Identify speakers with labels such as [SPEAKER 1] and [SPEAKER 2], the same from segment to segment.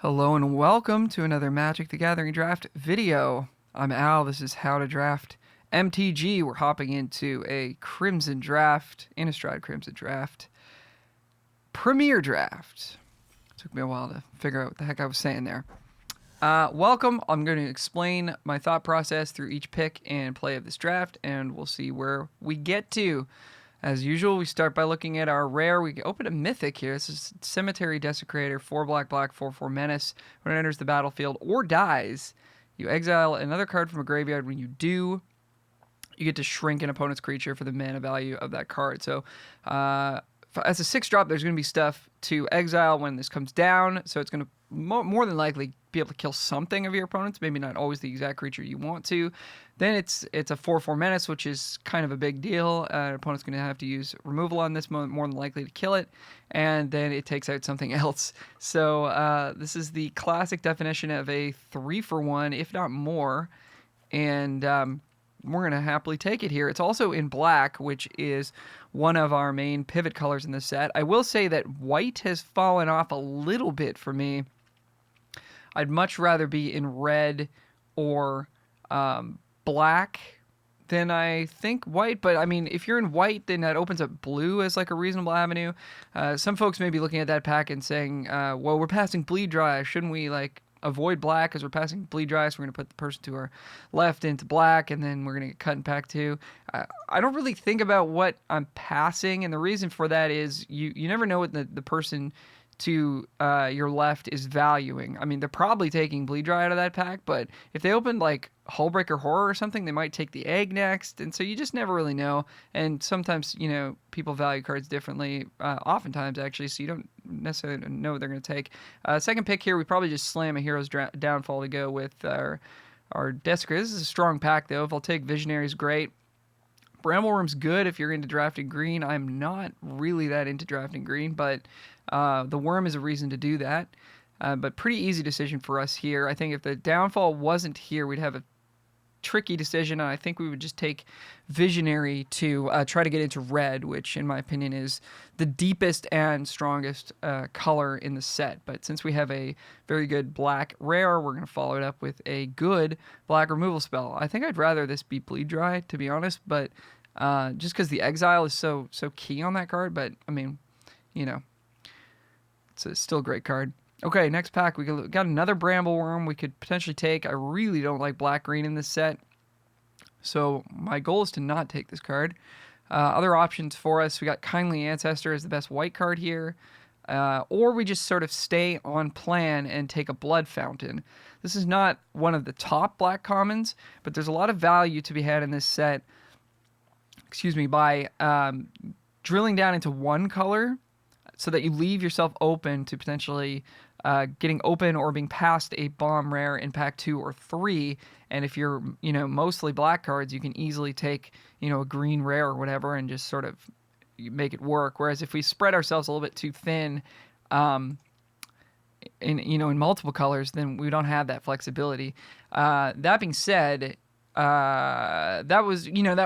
[SPEAKER 1] Hello and welcome to another Magic the Gathering draft video. I'm Al, this is How to Draft MTG. We're hopping into a Crimson draft, Innistrad Crimson draft, Premier draft. Took me a while to figure out what the heck I was saying there. Welcome, I'm going to explain my thought process through each pick and play of this draft, and we'll see where we get to. As usual, we start by looking at our rare. We open a mythic here. This is Cemetery Desecrator, 4 black, 4/4 menace. When it enters the battlefield or dies, you exile another card from a graveyard. When you do, you get to shrink an opponent's creature for the mana value of that card. So, as a 6-drop, there's going to be stuff to exile when this comes down. So it's going to more than likely be able to kill something of your opponents, maybe not always the exact creature you want to. Then it's a 4/4 menace, which is kind of a big deal. An opponent's going to have to use removal on this, more than likely to kill it, and then it takes out something else. So this is the classic definition of a 3-for-1, if not more, and we're going to happily take it here. It's also in black, which is one of our main pivot colors in the set. I will say that white has fallen off a little bit for me. I'd much rather be in red or black than I think white. But I mean, if you're in white, then that opens up blue as like a reasonable avenue. Some folks may be looking at that pack and saying, well, we're passing bleed dry. Shouldn't we like avoid black because we're passing bleed dry? So we're going to put the person to our left into black, and then we're going to get cut in pack 2. I don't really think about what I'm passing. And the reason for that is you never know what the person to your left is valuing. I mean, they're probably taking bleed dry out of that pack, but if they opened like Hullbreaker Horror or something, they might take the egg next, and so you just never really know. And sometimes, people value cards differently, oftentimes actually, so you don't necessarily know what they're going to take. Second pick here, we probably just slam a Hero's Downfall to go with our Desecrator. This is a strong pack, though. If I'll take Visionary's great. Bramblewyrm's good if you're into drafting green. I'm not really that into drafting green, but the worm is a reason to do that. But pretty easy decision for us here. I think if the downfall wasn't here, we'd have a tricky decision, and I think we would just take Visionary to try to get into red, which in my opinion is the deepest and strongest color in the set. But since we have a very good black rare, we're going to follow it up with a good black removal spell. I think I'd rather this be bleed dry, to be honest, but just because the exile is so key on that card. But I mean, it's still a great card. Okay, next pack, we got another Bramblewyrm we could potentially take. I really don't like black-green in this set, so my goal is to not take this card. Other options for us, we got Kindly Ancestor as the best white card here, or we just sort of stay on plan and take a Blood Fountain. This is not one of the top black commons, but there's a lot of value to be had in this set, by drilling down into one color so that you leave yourself open to potentially getting open or being passed a bomb rare in pack 2 or 3. And if you're, mostly black cards, you can easily take, a green rare or whatever and just sort of make it work. Whereas if we spread ourselves a little bit too thin, in multiple colors, then we don't have that flexibility. That being said, that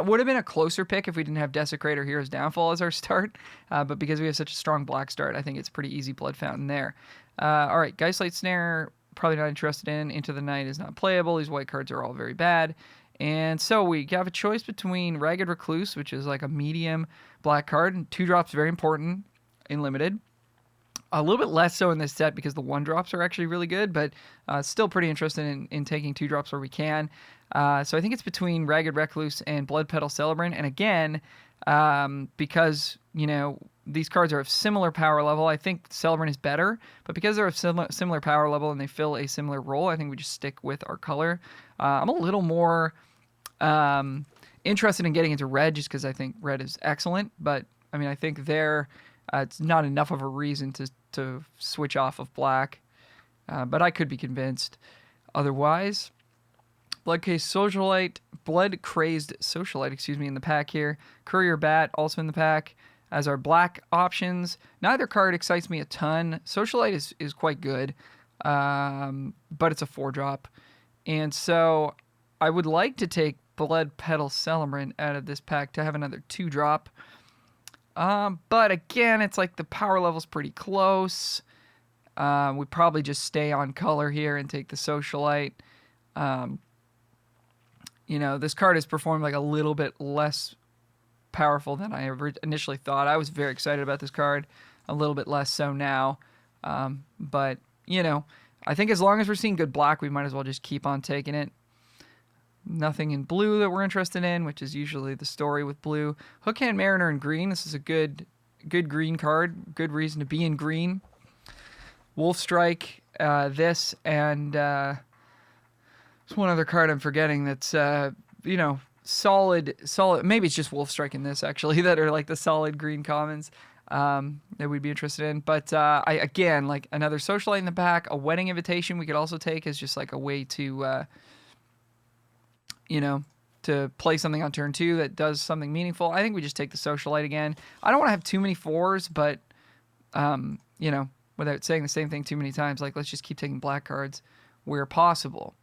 [SPEAKER 1] would have been a closer pick if we didn't have Desecrator Hero's Downfall as our start. But because we have such a strong black start, I think it's pretty easy Blood Fountain there. All right, Geistlight Snare, probably not interested in. Into the Night is not playable. These white cards are all very bad. And so we have a choice between Ragged Recluse, which is like a medium black card. 2-drops, very important in Limited. A little bit less so in this set because the 1-drops are actually really good, but still pretty interested in taking 2-drops where we can. So I think it's between Ragged Recluse and Bloodpetal Celebrant. And again, because, these cards are of similar power level, I think Celebrant is better. But because they're of similar power level and they fill a similar role, I think we just stick with our color. I'm a little more interested in getting into red just because I think red is excellent. But, I mean, I think it's not enough of a reason to switch off of black. But I could be convinced otherwise. Blood Crazed Socialite in the pack here. Courier Bat also in the pack as our black options. Neither card excites me a ton. Socialite is quite good, but it's a 4-drop. And so I would like to take Bloodpetal Celebrant out of this pack to have another 2-drop. But again, it's like the power level's pretty close. We probably just stay on color here and take the Socialite. Um, this card has performed like a little bit less powerful than I initially thought. I was very excited about this card, a little bit less so now. But, I think as long as we're seeing good black, we might as well just keep on taking it. Nothing in blue that we're interested in, which is usually the story with blue. Hookhand Mariner in green. This is a good green card. Good reason to be in green. Wolf Strike, this, and there's one other card I'm forgetting that's, solid. Maybe it's just Wolf Strike in this, actually, that are like the solid green commons that we'd be interested in. But again, like another Socialite in the back, a Wedding Invitation we could also take as just like a way to, to play something on turn 2 that does something meaningful. I think we just take the Socialite again. I don't want to have too many 4s, but, without saying the same thing too many times, like let's just keep taking black cards where possible.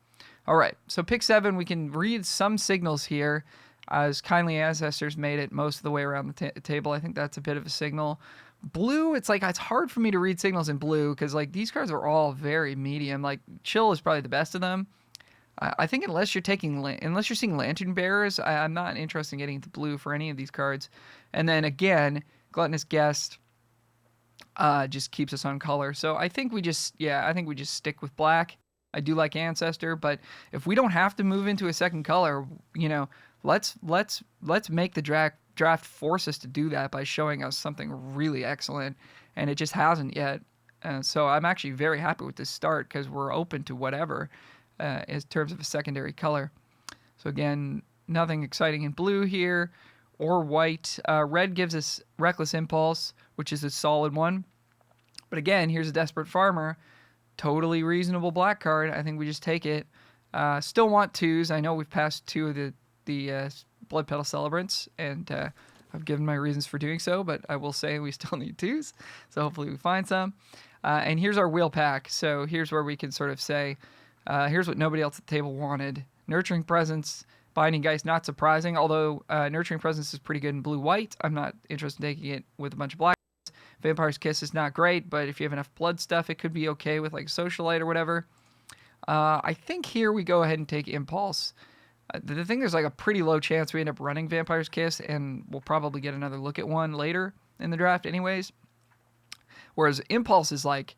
[SPEAKER 1] All right, so pick 7, we can read some signals here. As Kindly Ancestors made it most of the way around the table. I think that's a bit of a signal. Blue, it's hard for me to read signals in blue because like these cards are all very medium. Like Chill is probably the best of them. I think unless you're seeing Lantern Bearers, I'm not interested in getting into blue for any of these cards. And then again, Gluttonous Guest just keeps us on color. So I think we just stick with black. I do like Ancestor, but if we don't have to move into a second color, let's make the draft force us to do that by showing us something really excellent, and it just hasn't yet. So I'm actually very happy with this start because we're open to whatever in terms of a secondary color. So again, nothing exciting in blue here or white. Red gives us Reckless Impulse, which is a solid one. But again, here's a Desperate Farmer. Totally reasonable black card. I think we just take it. Still want 2s. I know we've passed 2 of the Blood Petal Celebrants, and I've given my reasons for doing so, but I will say we still need 2s, so hopefully we find some. And here's our wheel pack. So here's where we can sort of say, here's what nobody else at the table wanted. Nurturing Presence, Binding Geist, not surprising, although Nurturing Presence is pretty good in blue-white. I'm not interested in taking it with a bunch of black. Vampire's Kiss is not great, but if you have enough blood stuff, it could be okay with like Socialite or whatever. I think here we go ahead and take Impulse. The thing, there's like a pretty low chance we end up running Vampire's Kiss, and we'll probably get another look at one later in the draft anyways. Whereas Impulse is like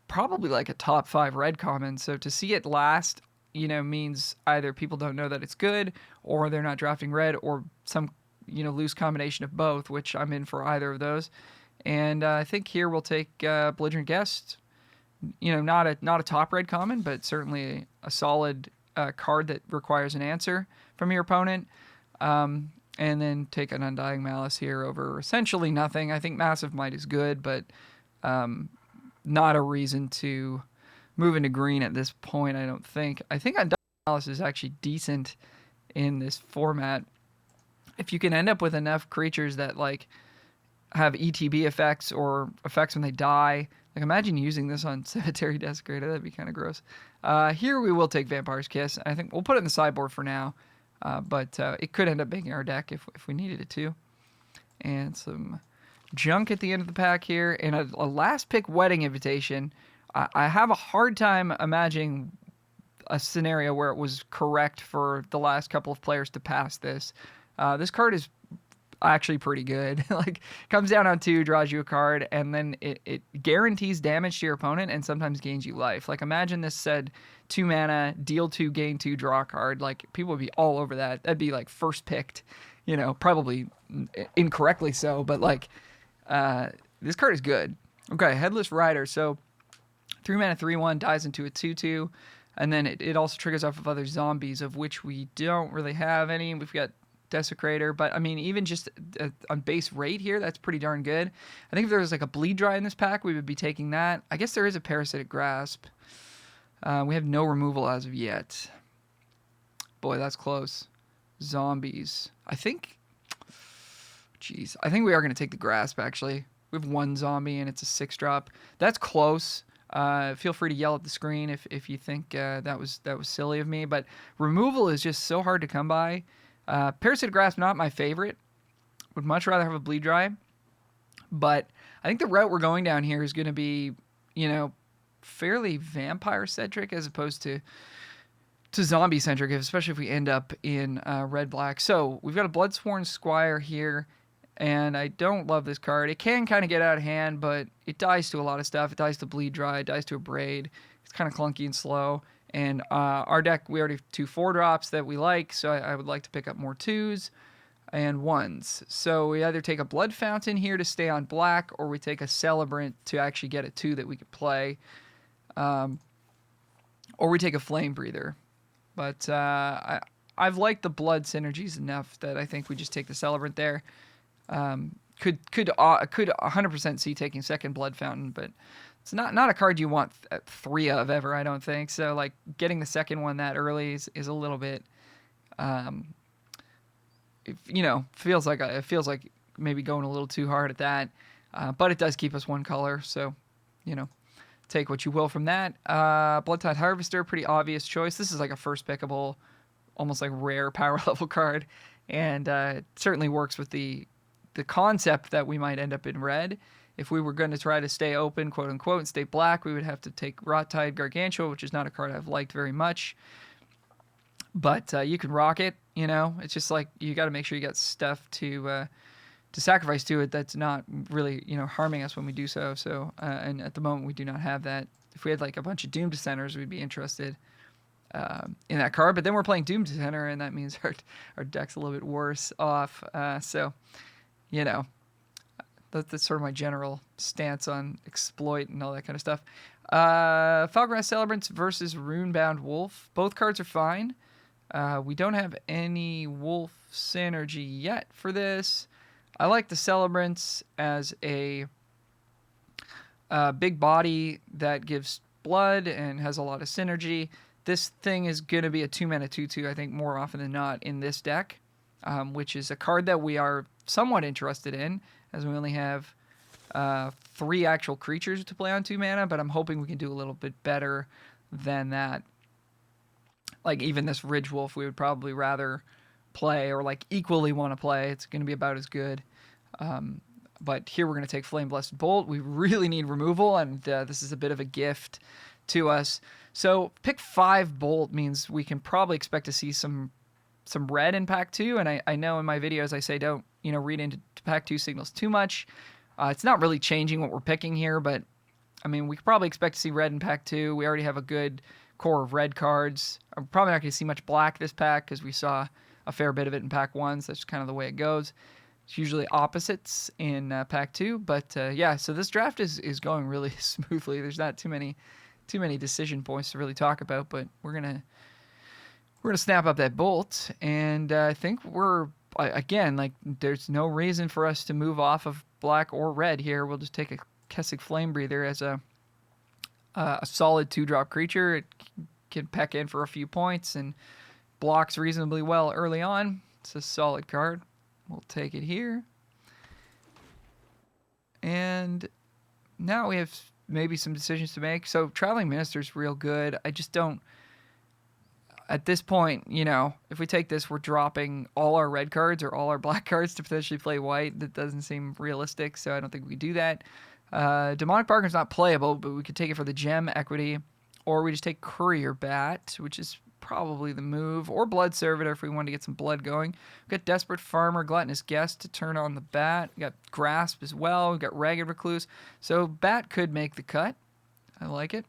[SPEAKER 1] probably like a top 5 red common, so to see it last, means either people don't know that it's good, or they're not drafting red, or some loose combination of both, which I'm in for either of those. And I think here we'll take Belligerent Guest. Not a top red common, but certainly a solid card that requires an answer from your opponent. And then take an Undying Malice here over essentially nothing. I think Massive Might is good, but not a reason to move into green at this point, I don't think. I think Undying Malice is actually decent in this format. If you can end up with enough creatures that like have ETB effects or effects when they die, like imagine using this on Cemetery Desecrator, that'd be kind of gross. Here we will take Vampire's Kiss. I think we'll put it in the sideboard for now, but it could end up making our deck if we needed it to. And some junk at the end of the pack here, and a last pick Wedding Invitation. I have a hard time imagining a scenario where it was correct for the last couple of players to pass this. This card is actually pretty good. Like, comes down on 2, draws you a card, and then it guarantees damage to your opponent and sometimes gains you life. Like, imagine this said 2 mana, deal 2, gain 2, draw a card. Like, people would be all over that. That'd be like first picked, probably incorrectly so, but like, this card is good. Okay, Headless Rider. So 3 mana, 3/1, dies into a 2/2, and then it also triggers off of other zombies, of which we don't really have any. We've got Desecrator, but I mean, even just on base rate here, that's pretty darn good. I think if there was like a Bleed Dry in this pack, we would be taking that. I guess there is a Parasitic Grasp. We have no removal as of yet. Boy, that's close. Zombies. I think we are going to take the Grasp, actually. We have 1 zombie, and it's a 6-drop. That's close. Feel free to yell at the screen if you think that was silly of me, but removal is just so hard to come by. Parasitic Grasp, not my favorite. Would much rather have a Bleed Dry. But I think the route we're going down here is going to be you know, fairly vampire centric as opposed to zombie centric, especially if we end up in red black. So we've got a Bloodsworn Squire here, and I don't love this card. It can kind of get out of hand, but it dies to a lot of stuff. It dies to Bleed Dry, it dies to Abrade. It's kind of clunky and slow. And our deck, we already have 2 4-drops that we like, so I would like to pick up more 2s and 1s. So we either take a Blood Fountain here to stay on black, or we take a Celebrant to actually get a 2 that we could play. Or we take a Flame Breather. But I've liked the blood synergies enough that I think we just take the Celebrant there. Could 100% see taking second Blood Fountain, but it's not a card you want 3 of ever, I don't think. So like getting the second one that early is a little bit, feels like maybe going a little too hard at that. But it does keep us 1 color, so take what you will from that. Bloodtide Harvester, pretty obvious choice. This is like a first pickable, almost like rare power level card, and it certainly works with the concept that we might end up in red. If we were going to try to stay open, quote unquote, and stay black, we would have to take Rottide Gargantua, which is not a card I've liked very much. But you can rock it, It's just like you got to make sure you got stuff to sacrifice to it that's not really, harming us when we do so. So, and at the moment we do not have that. If we had like a bunch of Doom Dissenters, we'd be interested in that card. But then we're playing Doom Dissenter, and that means our deck's a little bit worse off. So, that's sort of my general stance on exploit and all that kind of stuff. Falcongrass Celebrants versus Runebound Wolf. Both cards are fine. We don't have any Wolf synergy yet for this. I like the Celebrants as a big body that gives blood and has a lot of synergy. This thing is going to be a 2-mana 2/2, I think, more often than not in this deck, which is a card that we are somewhat interested in, as we only have 3 actual creatures to play on 2 mana, but I'm hoping we can do a little bit better than that. Like even this Ridge Wolf, we would probably rather play, or like equally want to play. It's going to be about as good. But here we're going to take Flame Blessed Bolt. We really need removal, and this is a bit of a gift to us. So pick 5 Bolt means we can probably expect to see some red in pack 2, and I know in my videos I say don't read into pack 2 signals too much. It's not really changing what we're picking here, but I mean we could probably expect to see red in pack 2. We already have a good core of red cards. I'm probably not going to see much black this pack because we saw a fair bit of it in pack 1, so that's kind of the way it goes. It's usually opposites in pack 2, but yeah, so this draft is going really smoothly. There's not too many decision points to really talk about, but we're gonna snap up that Bolt, and I think we're again, like, there's no reason for us to move off of black or red here. We'll just take a Kessig Flame Breather as a solid 2-drop creature. It can peck in for a few points and blocks reasonably well early on. It's a solid card. We'll take it here. And now we have maybe some decisions to make. So Traveling Minister's real good. I just don't... At this point, if we take this, we're dropping all our red cards or all our black cards to potentially play white. That doesn't seem realistic, so I don't think we do that. Demonic Bargain's not playable, but we could take it for the gem equity, or we just take Courier Bat, which is probably the move, or Blood Servitor if we want to get some blood going. We've got Desperate Farmer, Gluttonous Guest to turn on the Bat. We've got Grasp as well. We've got Ragged Recluse. So Bat could make the cut. I like it.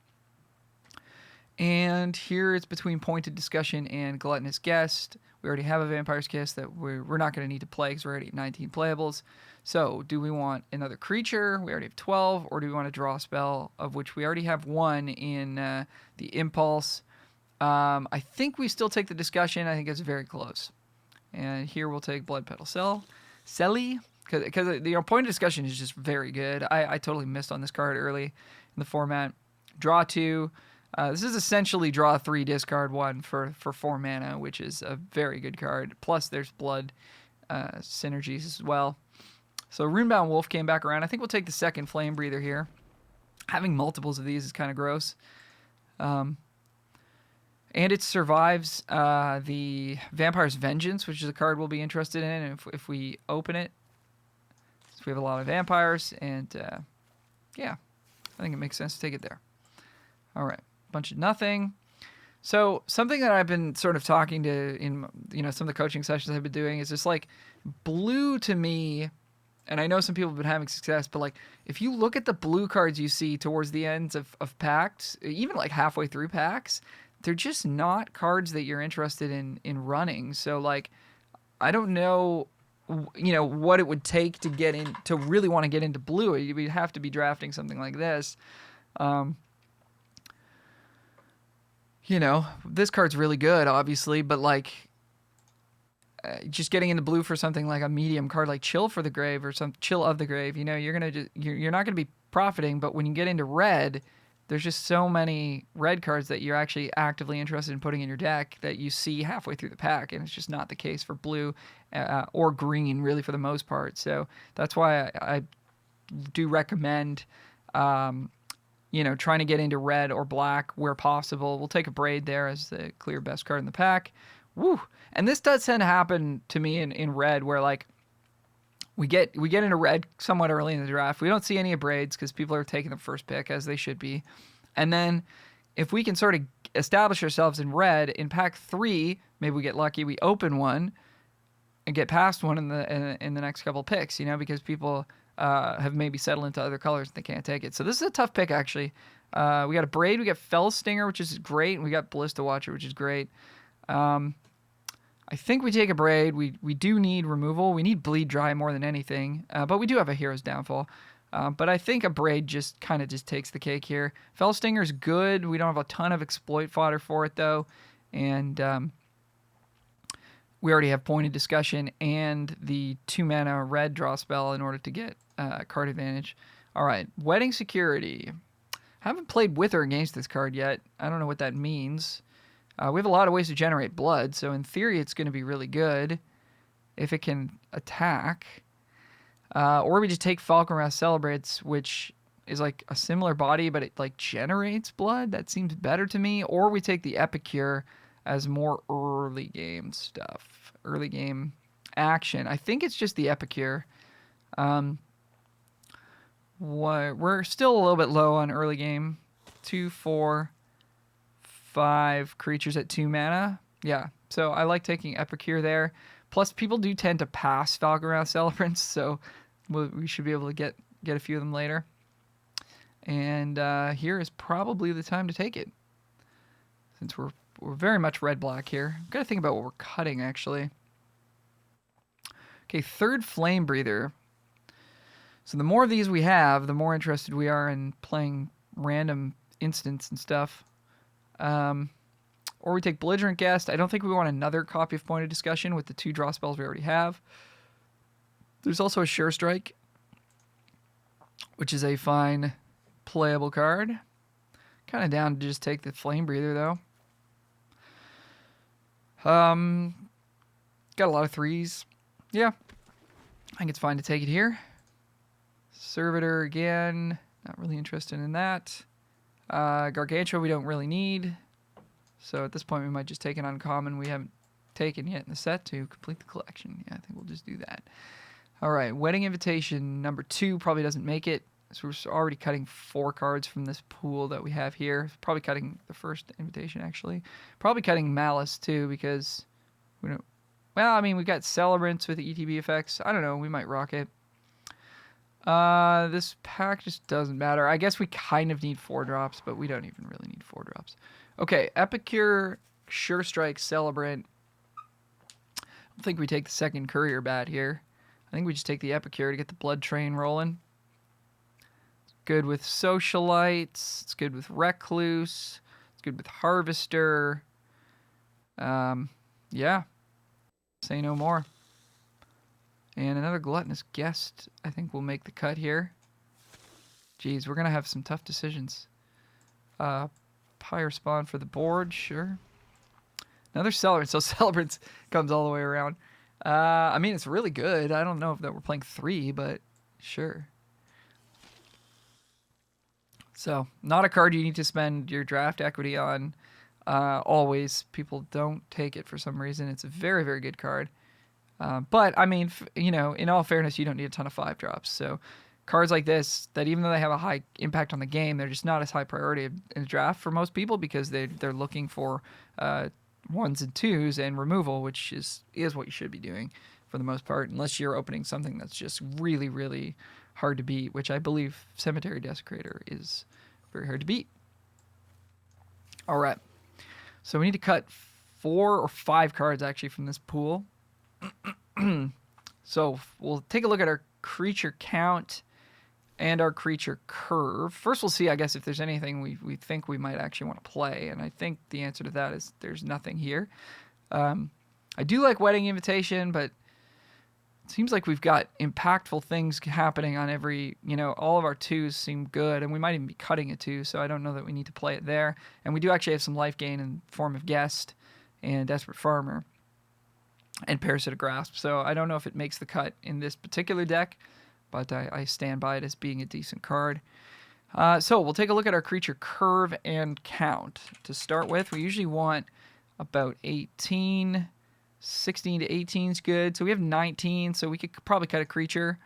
[SPEAKER 1] And here it's between Pointed Discussion and Gluttonous Guest. We already have a Vampire's Kiss that we're not going to need to play because we're already at 19 playables. So do we want another creature? We already have 12. Or do we want to draw a spell, of which we already have 1 in the Impulse? I think we still take the Discussion. I think it's very close. And here we'll take Blood Petal Selly. Because Pointed Discussion is just very good. I totally missed on this card early in the format. Draw 2. This is essentially draw 3, discard 1 for 4 mana, which is a very good card. Plus, there's blood synergies as well. So Runebound Wolf came back around. I think we'll take the second Flame Breather here. Having multiples of these is kind of gross. And it survives the Vampire's Vengeance, which is a card we'll be interested in if we open it. So we have a lot of vampires, and yeah. I think it makes sense to take it there. All right, bunch of nothing. So something that I've been sort of talking to in some of the coaching sessions I've been doing is just like blue to me, and I know some people have been having success, but like if you look at the blue cards you see towards the ends of packs, even like halfway through packs, they're just not cards that you're interested in running. So like I don't know what it would take to get in to really want to get into blue. You'd have to be drafting something like this. This card's really good, obviously, but like just getting into blue for something like a medium card like Chill for the Grave or some Chill of the Grave, you're not gonna be profiting. But when you get into red, there's just so many red cards that you're actually actively interested in putting in your deck that you see halfway through the pack, and it's just not the case for blue or green, really, for the most part. So that's why I do recommend trying to get into red or black where possible. We'll take a Braid there as the clear best card in the pack. Woo! And this does tend to happen to me in red, where like we get into red somewhat early in the draft. We don't see any Braids because people are taking the first pick, as they should be. And then if we can sort of establish ourselves in red in pack 3, maybe we get lucky, we open one and get past one in the next couple picks, because people have maybe settled into other colors and they can't take it. So this is a tough pick, actually. We got a Braid, we got Fell Stinger, which is great, and we got Ballista Watcher, which is great. I think we take a Braid. We do need removal. We need Bleed Dry more than anything, but we do have a Hero's Downfall. But I think a Braid just takes the cake here. Fell Stinger's good. We don't have a ton of exploit fodder for it, though. And we already have Pointed Discussion and the 2-mana red draw spell in order to get card advantage. All right, Wedding Security. Haven't played with or against this card yet. I don't know what that means. We have a lot of ways to generate blood, so in theory it's going to be really good if it can attack. Or we just take Falcon Wrath Celebrates, which is like a similar body, but it like generates blood. That seems better to me. Or we take the Epicure as more early game stuff, early game action. I think it's just the Epicure. We're still a little bit low on early game. 2, 4, 5 creatures at 2 mana. Yeah, so I like taking Epicure there. Plus, people do tend to pass Falcon Wrath Celebrants, so we should be able to get a few of them later. And here is probably the time to take it, since we're very much red-black here. I've got to think about what we're cutting, actually. Okay, third Flame Breather. So the more of these we have, the more interested we are in playing random instants and stuff. Or we take Belligerent Guest. I don't think we want another copy of Pointed Discussion with the 2 draw spells we already have. There's also a Sure Strike, which is a fine playable card. Kind of down to just take the Flame Breather, though. Got a lot of 3s. Yeah, I think it's fine to take it here. Servitor again. Not really interested in that. Gargantua we don't really need. So at this point we might just take an uncommon we haven't taken yet in the set to complete the collection. Yeah, I think we'll just do that. All right, Wedding Invitation number 2 probably doesn't make it. So we're already cutting 4 cards from this pool that we have here. Probably cutting the first invitation, actually. Probably cutting Malice, too, because we don't... Well, I mean, we've got Celebrants with the ETB effects. I don't know, we might rock it. This pack just doesn't matter. I guess we kind of need 4 drops, but we don't even really need 4 drops. Okay, Epicure, Sure Strike, Celebrant. I don't think we take the second Courier Bat here. I think we just take the Epicure to get the Blood Train rolling. It's good with Socialites. It's good with Recluse. It's good with Harvester. Yeah. Say no more. And another Gluttonous Guest, I think, will make the cut here. Jeez, we're going to have some tough decisions. Pyre Spawn for the board, sure. Another Celebrant, so Celebrant comes all the way around. I mean, it's really good. I don't know if that we're playing 3, but sure. So, not a card you need to spend your draft equity on. Always. People don't take it for some reason. It's a very, very good card. But, I mean, in all fairness, you don't need a ton of 5 drops. So, cards like this, that even though they have a high impact on the game, they're just not as high priority in the draft for most people because they're looking for ones and twos and removal, which is what you should be doing for the most part, unless you're opening something that's just really, really hard to beat, which I believe Cemetery Desecrator is very hard to beat. All right. So we need to cut 4 or 5 cards actually from this pool. So we'll take a look at our creature count and our creature curve. First, we'll see, I guess, if there's anything we think we might actually want to play. And I think the answer to that is there's nothing here. I do like Wedding Invitation, but it seems like we've got impactful things happening on every, all of our 2s seem good, and we might even be cutting a 2, so I don't know that we need to play it there. And we do actually have some life gain in form of Guest and Desperate Farmer and Parasitic Grasp, so I don't know if it makes the cut in this particular deck, but I stand by it as being a decent card. So we'll take a look at our creature curve and count. To start with, we usually want about 18, 16 to 18 is good. So we have 19, so we could probably cut a creature.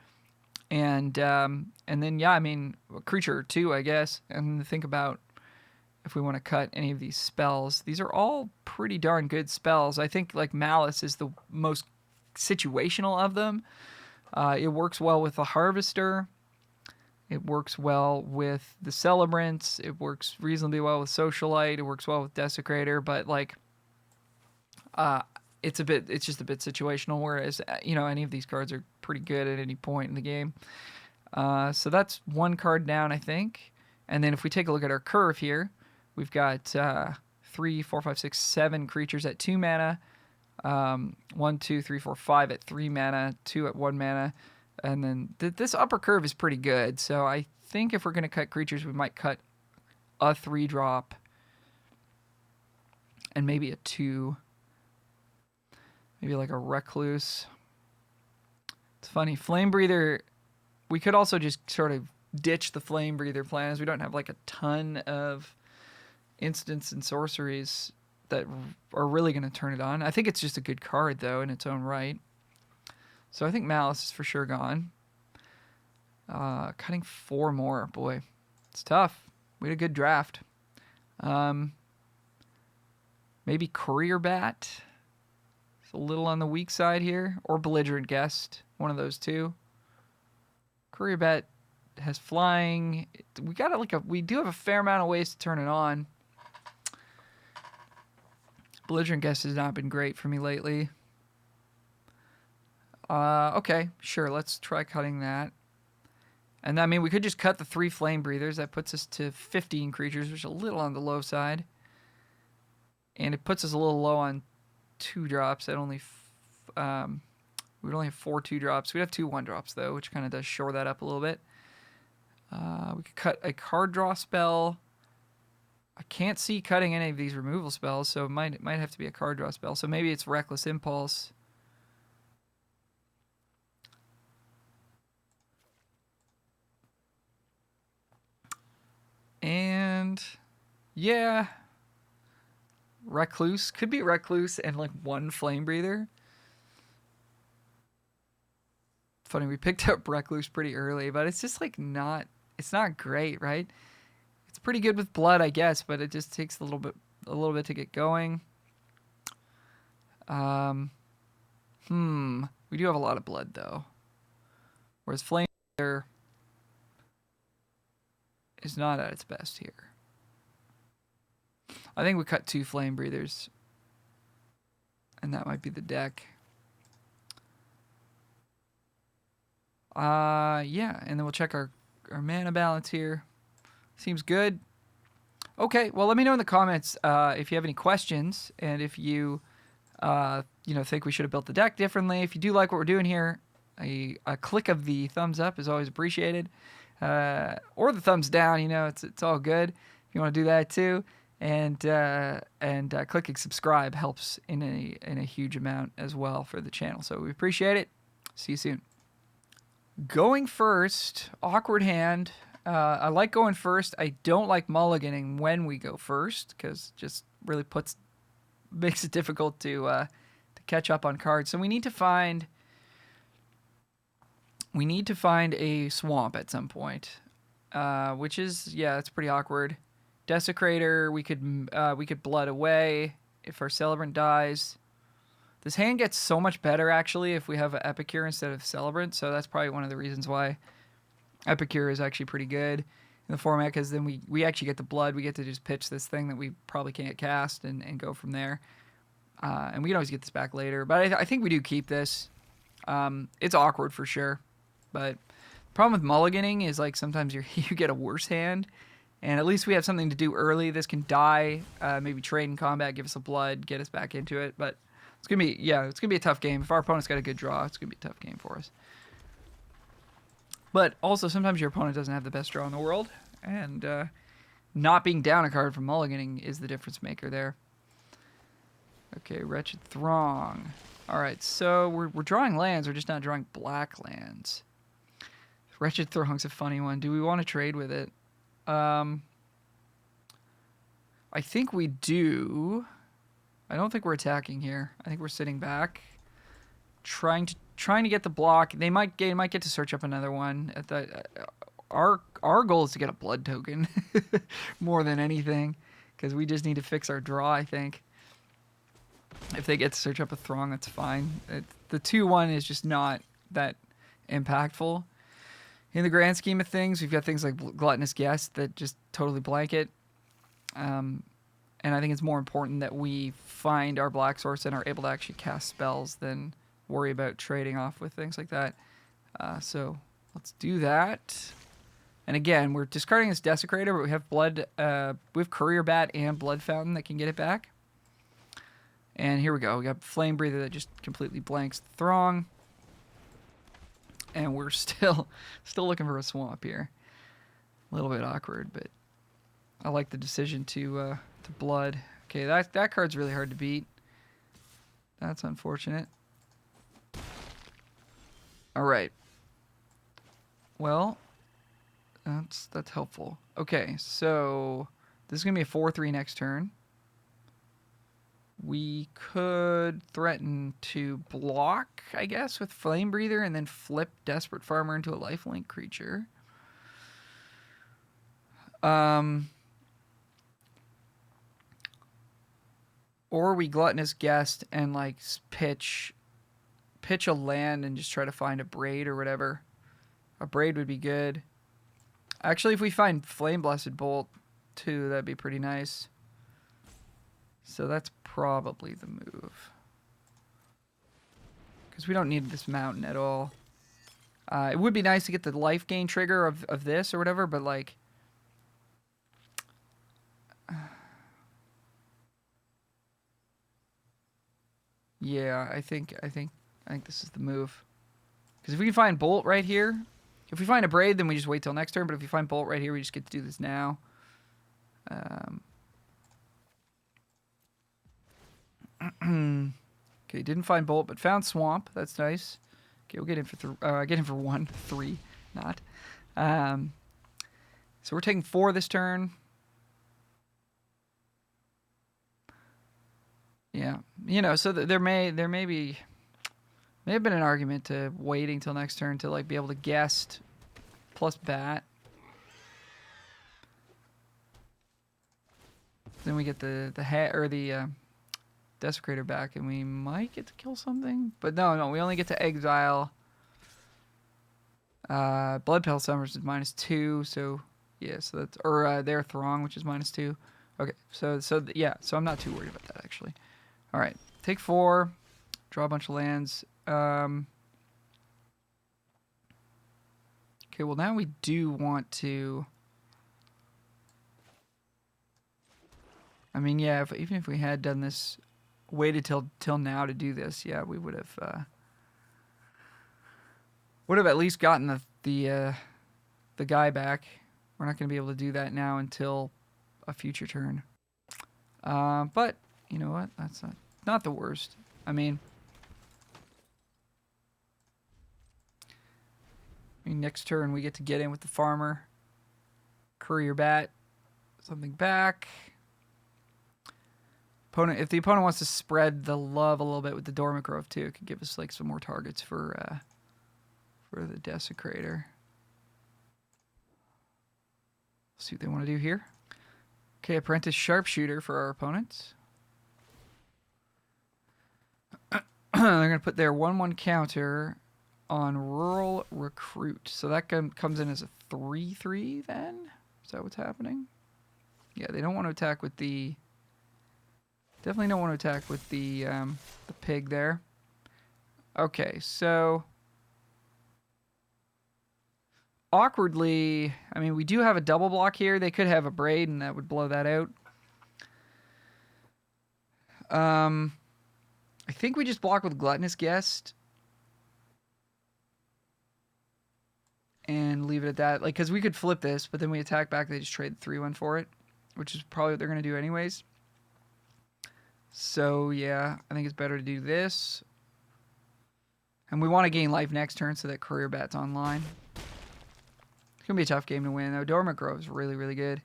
[SPEAKER 1] And then, yeah, I mean, a creature or 2, I guess. And think about if we want to cut any of these spells. These are all pretty darn good spells. I think, like, Malice is the most situational of them. It works well with the Harvester. It works well with the Celebrants. It works reasonably well with Socialite. It works well with Desecrator. But, like, it's just a bit situational, whereas, any of these cards are pretty good at any point in the game. So that's 1 card down, I think. And then if we take a look at our curve here, we've got 3, 4, 5, 6, 7 creatures at 2 mana. 1, 2, 3, 4, 5 at 3 mana, 2 at 1 mana. And then this upper curve is pretty good. So I think if we're going to cut creatures, we might cut a 3-drop and maybe a 2. Maybe like a Recluse. It's funny. Flame Breather, we could also just sort of ditch the Flame Breather plans. We don't have like a ton of instants and sorceries that are really going to turn it on. I think it's just a good card, though, in its own right. So I think Malice is for sure gone. Cutting 4 more. Boy, it's tough. We had a good draft. Maybe Courier Bat. It's a little on the weak side here. Or Belligerent Guest. One of those 2. Courier Bat has flying. We do have a fair amount of ways to turn it on. Belligerent Guest has not been great for me lately. Okay, sure, let's try cutting that. And I mean, we could just cut the 3 Flame Breathers. That puts us to 15 creatures, which is a little on the low side. And it puts us a little low on 2-drops. We'd only have 4 2-drops. We'd have 2 1-drops, though, which kind of does shore that up a little bit. We could cut a card draw spell. I can't see cutting any of these removal spells, so it might have to be a card draw spell. So maybe it's Reckless Impulse. And yeah, Recluse. Could be Recluse and like 1 Flame Breather. Funny, we picked up Recluse pretty early, but it's just like it's not great, right? It's pretty good with blood, I guess, but it just takes a little bit to get going. We do have a lot of blood though. Whereas Flame Breather is not at its best here. I think we cut 2 Flame Breathers. And that might be the deck. Yeah, and then we'll check our mana balance here. Seems good. Okay, well, let me know in the comments if you have any questions and if you, think we should have built the deck differently. If you do like what we're doing here, a click of the thumbs up is always appreciated. Or the thumbs down, it's all good. If you want to do that too. And clicking subscribe helps in a huge amount as well for the channel. So we appreciate it. See you soon. Going first, awkward hand. I like going first. I don't like mulliganing when we go first because just really makes it difficult to catch up on cards. So we need to find We need to find a swamp at some point, which is, yeah, it's pretty awkward. Desecrator, we could blood away if our Celebrant dies. This hand gets so much better, actually, if we have an Epicure instead of Celebrant, so that's probably one of the reasons why Epicure is actually pretty good in the format, because then we actually get the blood. We get to just pitch this thing that we probably can't cast and go from there. And we can always get this back later, but I think we do keep this. It's awkward for sure, but the problem with mulliganing is like sometimes you get a worse hand, and at least we have something to do early. This can die, maybe trade in combat, give us a blood, get us back into it, but it's gonna be a tough game. If our opponent's got a good draw, it's gonna be a tough game for us. But also, sometimes your opponent doesn't have the best draw in the world, and not being down a card from mulliganing is the difference maker there. Okay, Wretched Throng. All right, so we're drawing lands. We're just not drawing black lands. Wretched Throng's a funny one. Do we want to trade with it? I think we do. I don't think we're attacking here. I think we're sitting back, trying to get the block. They might get to search up another one. Our goal is to get a blood token more than anything, because we just need to fix our draw, I think. If they get to search up a Throng, that's fine. The 2/1 is just not that impactful. In the grand scheme of things, we've got things like Gluttonous Guest that just totally blanket. And I think it's more important that we find our black source and are able to actually cast spells than worry about trading off with things like that. So let's do that. And again, we're discarding this Desecrator, but we have blood. We have Courier Bat and Blood Fountain that can get it back. And here we go. We got Flame Breather that just completely blanks the Throng. And we're still looking for a swamp here. A little bit awkward, but I like the decision to blood. Okay, that card's really hard to beat. That's unfortunate. All right. Well, that's helpful. Okay, so this is gonna be a 4/3 next turn. We could threaten to block, I guess, with Flame Breather and then flip Desperate Farmer into a lifelink creature. Or we Gluttonous Guest and like pitch a land and just try to find a Braid or whatever. A Braid would be good. Actually, if we find Flame Blessed Bolt too, that'd be pretty nice. So that's probably the move. Because we don't need this mountain at all. It would be nice to get the life gain trigger of this or whatever, but like... yeah, I think this is the move. Because if we can find Bolt right here... if we find a Braid, then we just wait till next turn, but if we find Bolt right here, we just get to do this now. Okay, didn't find Bolt, but found Swamp. That's nice. Okay, we'll get him for 1, 3, not. So we're taking 4 this turn. Yeah, you know, so there may have been an argument to waiting till next turn to like be able to guest plus bat. Then we get the Desecrator back, and we might get to kill something. But no, we only get to exile. Bloodpale Summers is -2, so yeah, so that's their Throng, which is -2. Okay, so yeah, so I'm not too worried about that actually. All right, take 4, draw a bunch of lands. Okay, well now we do want to. I mean, yeah, even if we had done this, waited till now to do this, yeah, we would have at least gotten the guy back. We're not going to be able to do that now until a future turn. But you know what? That's not the worst. I mean, next turn we get to get in with the farmer, Courier Bat, something back. If the opponent wants to spread the love a little bit with the Dormant Grove too, it could give us like some more targets for for the Desecrator. See what they want to do here. Okay, Apprentice Sharpshooter for our opponents. They're going to put their 1/1 counter on Rural Recruit. So that comes in as a 3/3 then? Is that what's happening? Yeah, they don't want to attack with the... Definitely don't want to attack with the pig there. Okay, so... Awkwardly, I mean, we do have a double block here. They could have a Braid, and that would blow that out. I think we just block with Gluttonous Guest. And leave it at that. Like, because we could flip this, but then we attack back. They just trade the 3/1 for it, which is probably what they're going to do anyways. So, yeah, I think it's better to do this. And we want to gain life next turn so that Courier Bat's online. It's going to be a tough game to win, though. Dormant Grove is really, really good.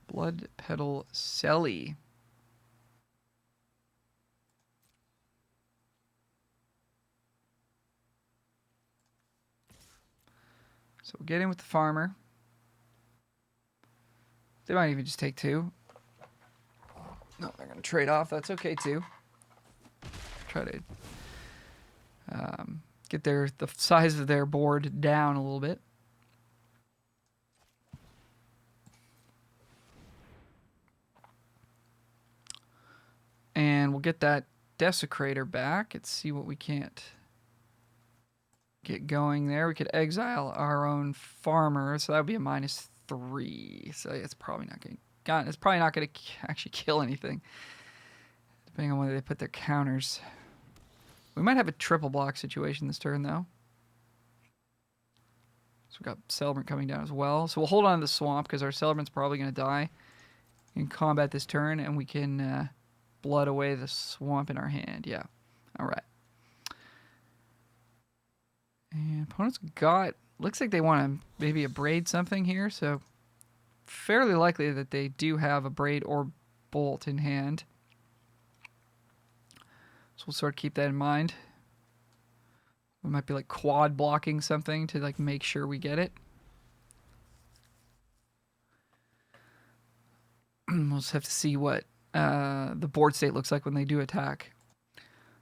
[SPEAKER 1] Blood Petal Selly. So we'll get in with the farmer. They might even just take 2. No, they're going to trade off. That's okay, too. Try to get the size of their board down a little bit. And we'll get that Desecrator back. Let's see what we can't get going there. We could exile our own farmer, so that would be a -3. So it's probably not going to... It's probably not going to actually kill anything, depending on whether they put their counters. We might have a triple block situation this turn, though. So we've got Celebrant coming down as well. So we'll hold on to the Swamp, because our Celebrant's probably going to die in combat this turn, and we can blood away the Swamp in our hand. Yeah. All right. And opponents got... Looks like they want to maybe a Braid something here, so fairly likely that they do have a Braid or Bolt in hand. So we'll sort of keep that in mind. We might be like quad blocking something to like make sure we get it. We'll just have to see what the board state looks like when they do attack.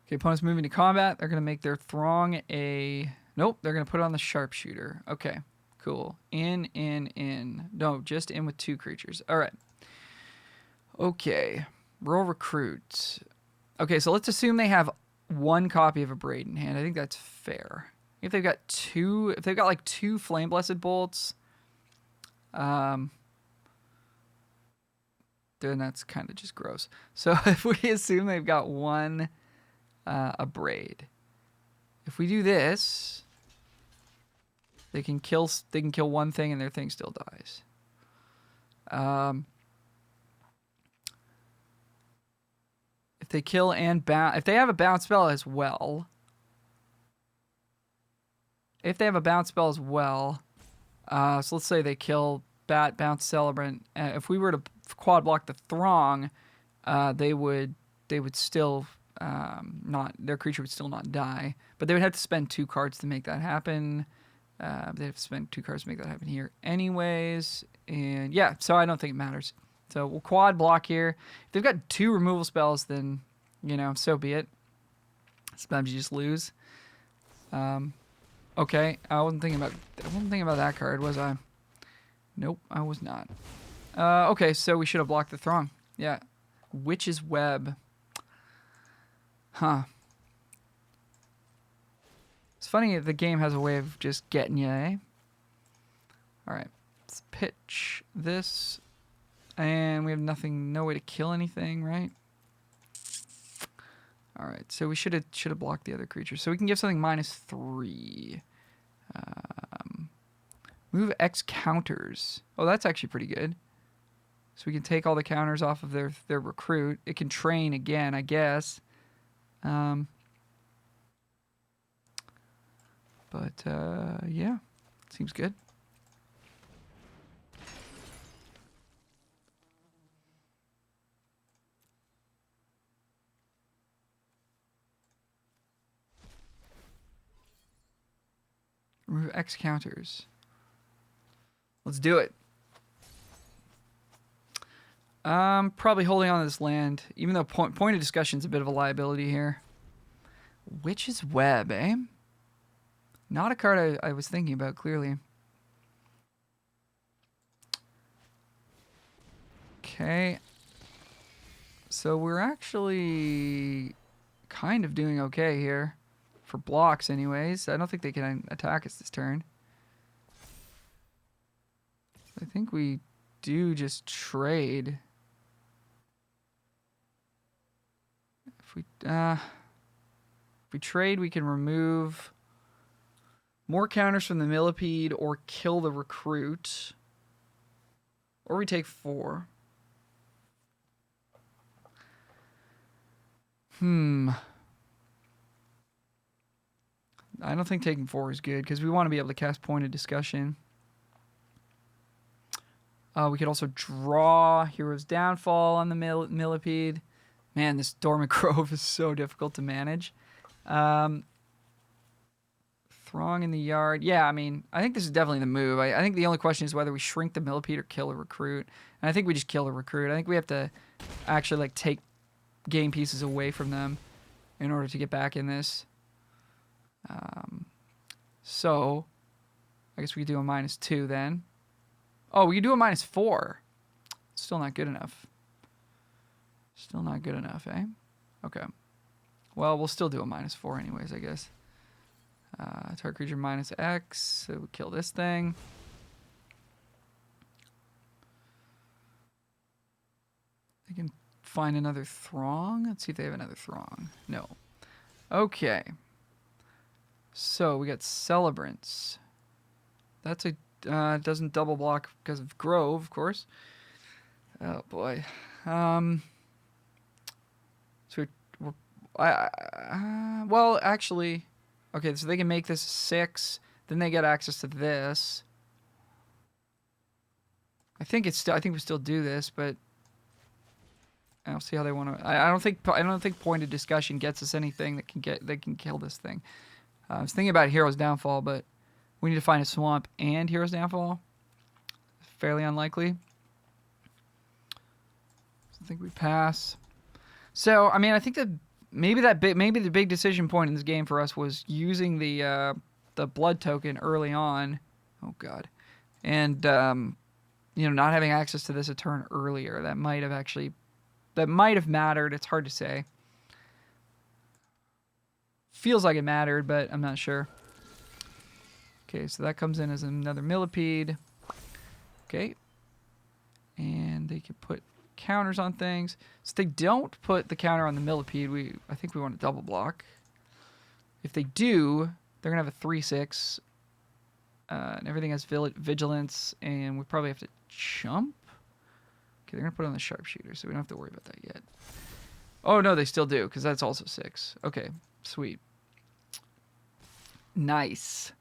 [SPEAKER 1] Okay, opponents moving to combat. They're going to make their Throng a... Nope, they're going to put it on the Sharpshooter. Okay, cool. In. No, just in with 2 creatures. All right. Okay, Rural Recruit. Okay, so let's assume they have 1 copy of a Braid in hand. I think that's fair. If they've got 2... If they've got like 2 Flame Blessed Bolts... then that's kind of just gross. So if we assume they've got 1 a Braid, if we do this, they can kill 1 thing and their thing still dies. If they kill and bounce, if they have a bounce spell as well, so let's say they kill Bat, bounce Celebrant. If we were to quad block the Throng, they would still not, their creature would still not die, but they would have to spend 2 cards to make that happen. They have to spend 2 cards to make that happen here anyways. And yeah, so I don't think it matters. So we'll quad block here. If they've got 2 removal spells, then, you know, so be it. Sometimes you just lose. Okay, I wasn't thinking about that card, was I? Nope, I was not. Okay, so we should have blocked the Throng. Yeah. Witch's Web. Huh. It's funny the game has a way of just getting you, eh? Alright. Let's pitch this. And we have nothing, no way to kill anything, right? Alright, so we should have blocked the other creature. So we can give something -3. Move X counters. Oh, that's actually pretty good. So we can take all the counters off of their recruit. It can train again, I guess. Yeah, seems good. Remove X counters. Let's do it. Probably holding on to this land, even though point of discussion is a bit of a liability here. Witch's Web, eh? Not a card I was thinking about, clearly. Okay. So we're actually kind of doing okay here. For blocks, anyways. I don't think they can attack us this turn. I think we do just trade. If we trade, we can remove more counters from the Millipede or kill the Recruit. Or we take 4. I don't think taking 4 is good because we want to be able to cast Point of Discussion. We could also draw Hero's Downfall on the Millipede. Man, this Dormant Grove is so difficult to manage. Throng in the yard. Yeah, I mean, I think this is definitely the move. I think the only question is whether we shrink the Millipede or kill a Recruit. And I think we just kill a Recruit. I think we have to actually like take game pieces away from them in order to get back in this. So, I guess we could do a -2 then. Oh, we could do a -4. Still not good enough. Still not good enough, eh? Okay. Well, we'll still do a -4 anyways, I guess. Target creature -X, so we kill this thing. They can find another Throng. Let's see if they have another Throng. No. Okay. So we got Celebrants. That's a doesn't double block because of Grove, of course. Oh boy. So well, actually, okay. So they can make this 6. Then they get access to this. I think it's still. I think we still do this, but I'll see how they want to. I don't think Point of Discussion gets us anything that can kill this thing. I was thinking about Hero's Downfall, but we need to find a swamp and Hero's Downfall. Fairly unlikely. I think we pass. So, I mean, I think that maybe the big decision point in this game for us was using the blood token early on. Oh God, and not having access to this a turn earlier. That might have mattered. It's hard to say. Feels like it mattered, but I'm not sure. Okay, so that comes in as another Millipede. Okay. And they can put counters on things. So they don't put the counter on the Millipede. I think we want to double block. If they do, they're going to have a 3/6. And everything has vigilance, and we probably have to jump. Okay, they're going to put it on the Sharpshooter, so we don't have to worry about that yet. Oh, no, they still do, because that's also 6. Okay, sweet. Nice.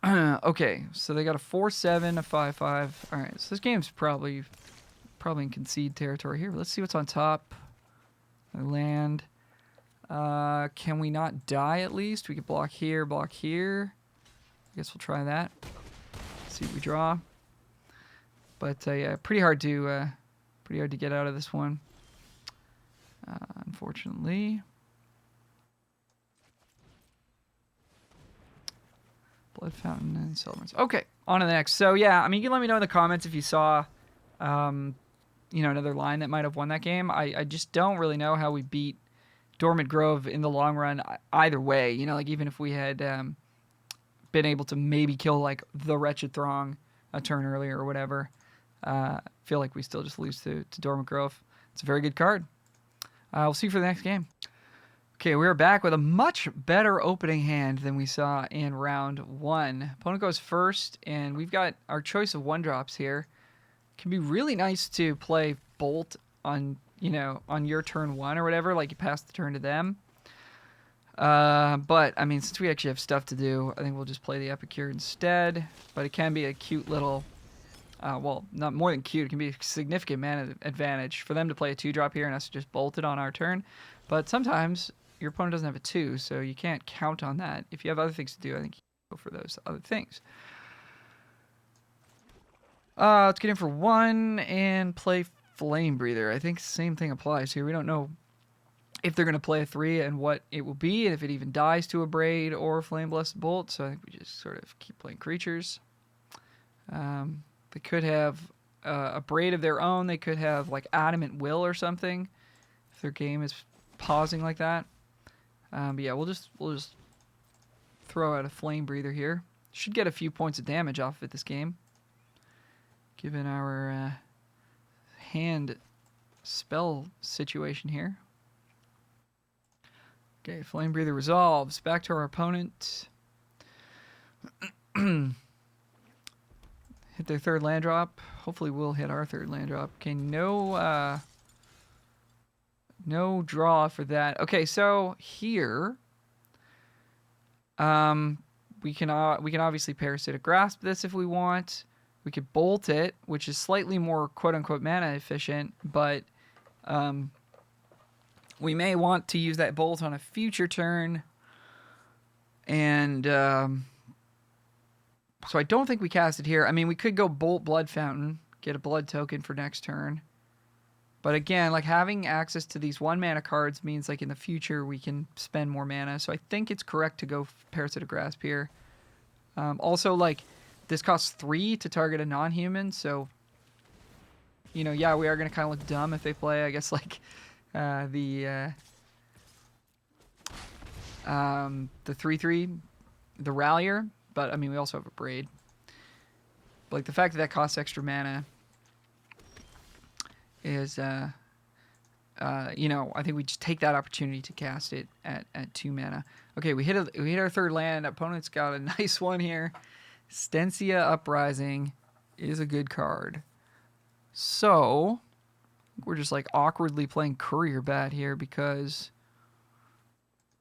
[SPEAKER 1] Okay, so they got a 4/7, a 5/5. All right, so this game's probably in concede territory here. Let's see what's on top. Land. Can we not die at least? We could block here, block here. I guess we'll try that. See what we draw. But yeah, pretty hard to get out of this one. Unfortunately. Blood Fountain and Celebrants. Okay, on to the next. So yeah, I mean, you can let me know in the comments if you saw, another line that might have won that game. I just don't really know how we beat Dormant Grove in the long run. Either way, like even if we had been able to maybe kill like the Wretched Throng a turn earlier or whatever, I feel like we still just lose to Dormant Grove. It's a very good card. We'll see you for the next game. Okay, we're back with a much better opening hand than we saw in round 1. Opponent goes first, and we've got our choice of 1-drops here. Can be really nice to play Bolt on your turn 1 or whatever, like you pass the turn to them. But, I mean, since we actually have stuff to do, I think we'll just play the Epicure instead. But it can be a cute little, well, not more than cute, it can be a significant mana advantage for them to play a 2-drop here and us to just bolt it on our turn. But sometimes your opponent doesn't have a 2, so you can't count on that. If you have other things to do, I think you go for those other things. Let's get in for 1 and play Flame Breather. I think same thing applies here. We don't know if they're going to play a 3 and what it will be, and if it even dies to a Braid or Flame Blessed Bolt, so I think we just sort of keep playing creatures. They could have a Braid of their own. They could have like Adamant Will or something if their game is pausing like that. But yeah, we'll just throw out a Flame Breather here. Should get a few points of damage off of it this game, given our hand spell situation here. Okay, Flame Breather resolves. Back to our opponent. Hit their 3rd land drop. Hopefully we'll hit our 3rd land drop. Okay, no draw for that. Okay, so here we can obviously Parasitic Grasp this if we want. We could Bolt it, which is slightly more quote-unquote mana efficient, but we may want to use that Bolt on a future turn. And so I don't think we cast it here. I mean, we could go Bolt Blood Fountain, get a blood token for next turn. But again, like having access to these 1-mana cards means like in the future we can spend more mana. So I think it's correct to go Parasitic Grasp here. Also, like, this costs 3 to target a non-human, so, you know, yeah, we are going to kind of look dumb if they play, I guess, like, the 3/3, the Rallier, but, I mean, we also have a Braid. But, like, the fact that that costs extra mana is, you know, I think we just take that opportunity to cast it at 2 mana. Okay, we hit our 3rd land. Opponent's got a nice one here. Stensia Uprising is a good card. So, we're just like awkwardly playing Courier Bat here because,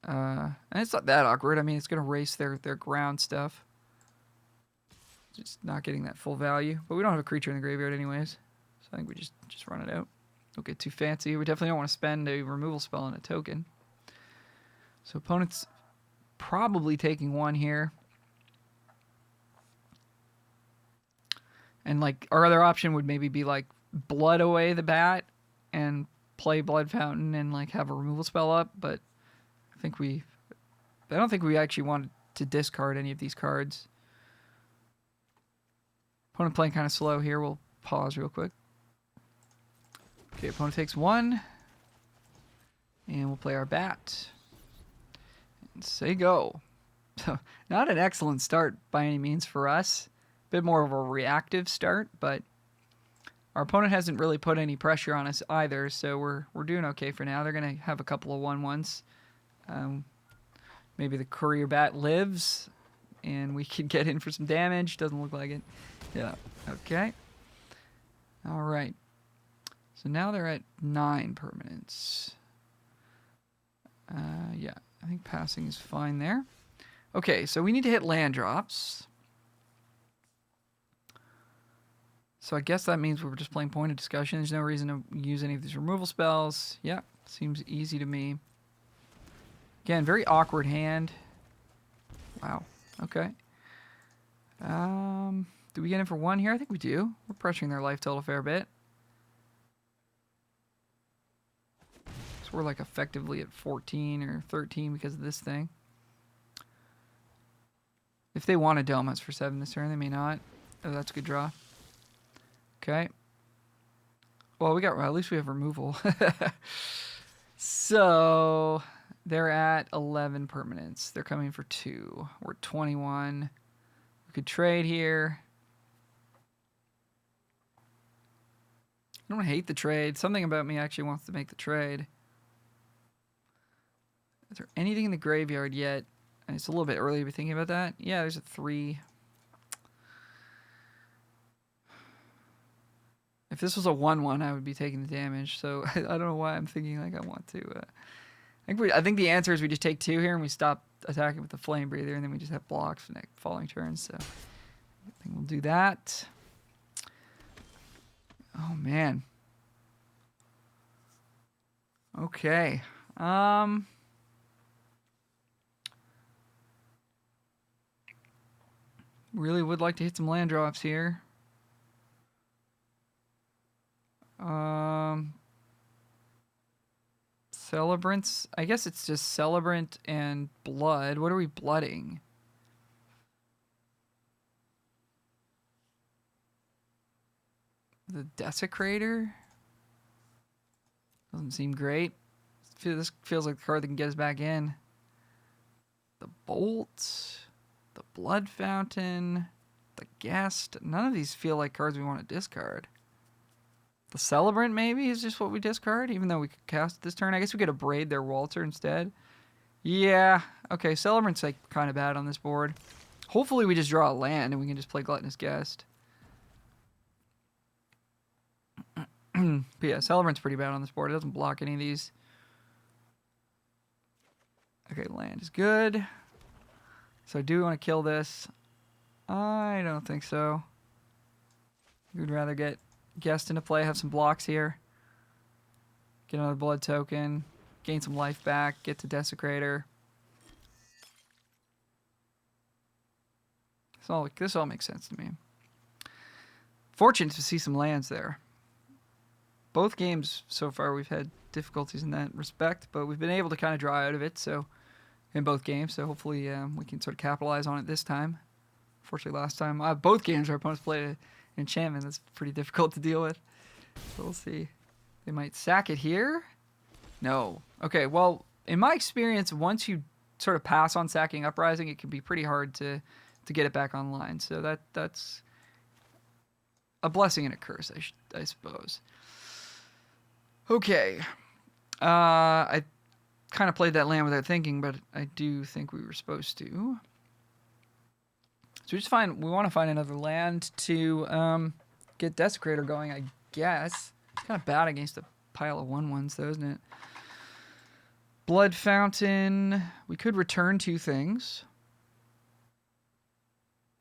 [SPEAKER 1] and it's not that awkward. I mean, it's going to erase their ground stuff. Just not getting that full value. But we don't have a creature in the graveyard anyways. So I think we just run it out. Don't get too fancy. We definitely don't want to spend a removal spell on a token. So opponent's probably taking 1 here. And like our other option would maybe be like blood away the bat and play Blood Fountain and like have a removal spell up, but I don't think we actually wanted to discard any of these cards. Opponent playing kind of slow here. We'll pause real quick. Okay, opponent takes 1. And we'll play our bat. And say go. So, not an excellent start by any means for us. A bit more of a reactive start, but our opponent hasn't really put any pressure on us either, so we're doing okay for now. They're going to have a couple of 1/1s. Maybe the Courier Bat lives, and we can get in for some damage. Doesn't look like it. Yeah, okay. All right. So now they're at 9 permanents. Yeah, I think passing is fine there. Okay, so we need to hit land drops. So I guess that means we're just playing point of discussion. There's no reason to use any of these removal spells. Yeah, seems easy to me. Again, very awkward hand. Wow, okay. Do we get in for 1 here? I think we do. We're pressuring their life total a fair bit. So we're like effectively at 14 or 13 because of this thing. If they want to dome us for 7 this turn, they may not. Oh, that's a good draw. Okay. Well, at least we have removal. So they're at 11 permanents. They're coming for 2. We're at 21. We could trade here. I don't hate the trade. Something about me actually wants to make the trade. Is there anything in the graveyard yet? And it's a little bit early to be thinking about that. Yeah, there's a 3. If this was a 1/1, I would be taking the damage. So I don't know why I'm thinking like I want to. I think the answer is we just take 2 here and we stop attacking with the Flame Breather, and then we just have blocks for the following turns. So I think we'll do that. Oh man. Okay. Really would like to hit some land drops here. Celebrants. I guess it's just Celebrant and Blood. What are we blooding? The Desecrator? Doesn't seem great. This feels like the card that can get us back in. The Bolt. The Blood Fountain. The Guest. None of these feel like cards we want to discard. The Celebrant maybe is just what we discard, even though we could cast it this turn. I guess we could abrade their Walter instead. Yeah. Okay, Celebrant's like kind of bad on this board. Hopefully we just draw a land and we can just play Gluttonous Guest. But yeah, Celebrant's pretty bad on this board. It doesn't block any of these. Okay, land is good. So do we want to kill this? I don't think so. We'd rather get Guest into play, have some blocks here. Get another blood token. Gain some life back. Get to Desecrator. This all makes sense to me. Fortunate to see some lands there. Both games so far we've had difficulties in that respect, but we've been able to kind of draw out of it. So in both games, so hopefully we can sort of capitalize on it this time. Fortunately, last time both games our opponents played an enchantment that's pretty difficult to deal with. So we'll see. They might sack it here. No. Okay. Well, in my experience, once you sort of pass on sacking Uprising, it can be pretty hard to get it back online. So that's a blessing and a curse, I suppose. Okay. I kind of played that land without thinking, but I do think we were supposed to. So we want to find another land to get Desecrator going, I guess. It's kind of bad against a pile of 1/1s, though, isn't it? Blood Fountain. We could return 2 things.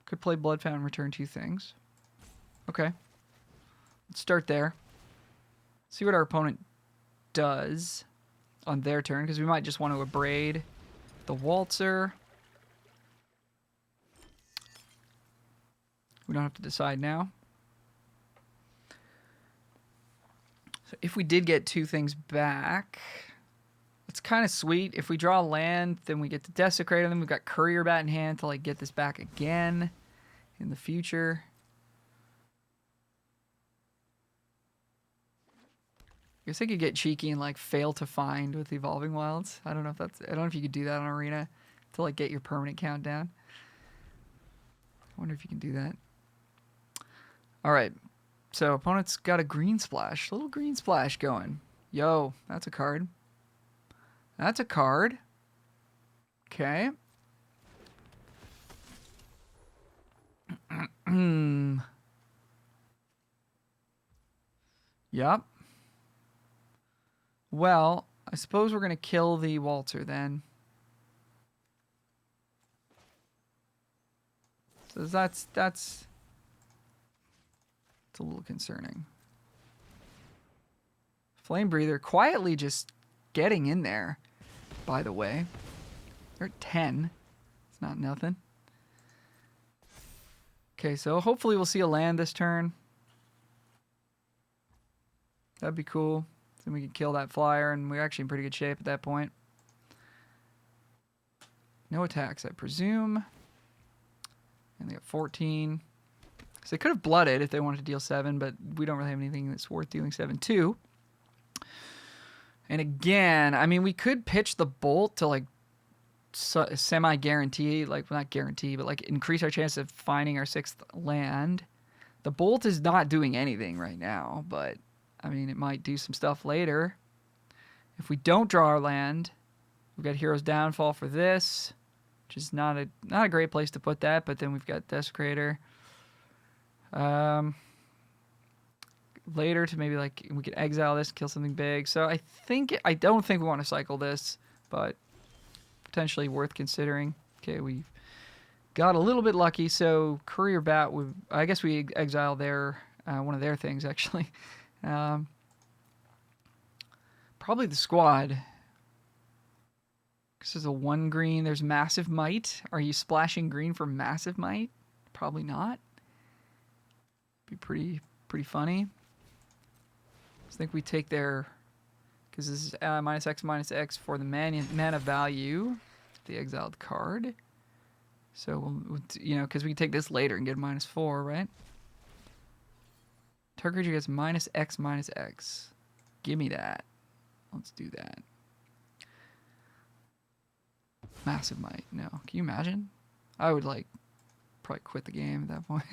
[SPEAKER 1] Could play Blood Fountain, return 2 things. Okay. Let's start there. See what our opponent does on their turn, because we might just want to abrade the Waltzer. We don't have to decide now. So if we did get 2 things back, it's kind of sweet. If we draw land, then we get to Desecrate, and then we've got Courier Bat in hand to like get this back again in the future. I guess I could get cheeky and like fail to find with Evolving Wilds. I don't know if you could do that on Arena to like get your permanent count down. I wonder if you can do that. All right. So opponent's got a green splash. Little green splash going. Yo, that's a card. That's a card. Okay. Yep. Well, I suppose we're going to kill the Waltzer then. So that's a little concerning. Flame Breather quietly just getting in there, by the way. They're at 10. It's not nothing. Okay, so hopefully we'll see a land this turn. That'd be cool. Then we can kill that flyer, and we're actually in pretty good shape at that point. No attacks, I presume. And they got 14. So they could have blooded if they wanted to deal 7, but we don't really have anything that's worth dealing 7 to. And again, I mean, we could pitch the Bolt to like semi-guarantee, like well, not guarantee, but like increase our chance of finding our 6th land. The Bolt is not doing anything right now, but I mean, it might do some stuff later. If we don't draw our land, we've got Hero's Downfall for this, which is not a great place to put that, but then we've got Desecrator. Later to maybe like we could exile this, kill something big. So I don't think we want to cycle this, but potentially worth considering. Okay, we've got a little bit lucky. So Courier Bat, I guess we exile their one of their things actually. Probably the Squad. This is a 1 green. There's Massive Might. Are you splashing green for Massive Might? Probably not. Be pretty funny. I think we take their, because this is -X for the mana value, the exiled card. So we'll you know, because we can take this later and get -4, right? Target creature gets -X. Give me that. Let's do that. Massive Might. No. Can you imagine? I would like probably quit the game at that point.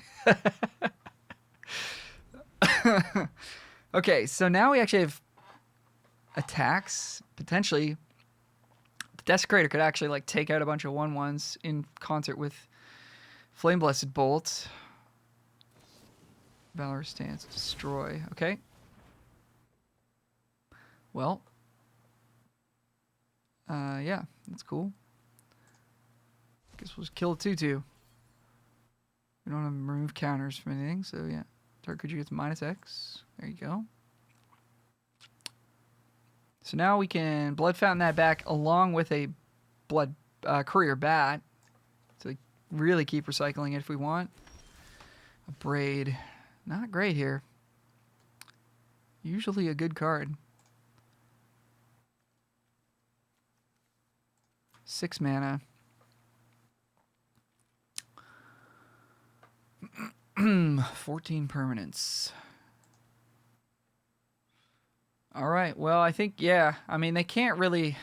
[SPEAKER 1] Okay, so now we actually have attacks. Potentially, the Desecrator could actually like take out a bunch of 1/1s in concert with Flame Blessed Bolt. Valor Stance, destroy. Okay. Well, yeah, that's cool. Guess we'll just kill a 2/2. We don't have to remove counters from anything, so yeah. Target creature gets -X. There you go. So now we can Blood Fountain that back along with a Blood Courier Bat. So we really keep recycling it if we want. A Braid. Not great here. Usually a good card. 6 mana. 14 permanents. All right. Well, I think, yeah. I mean, they can't really...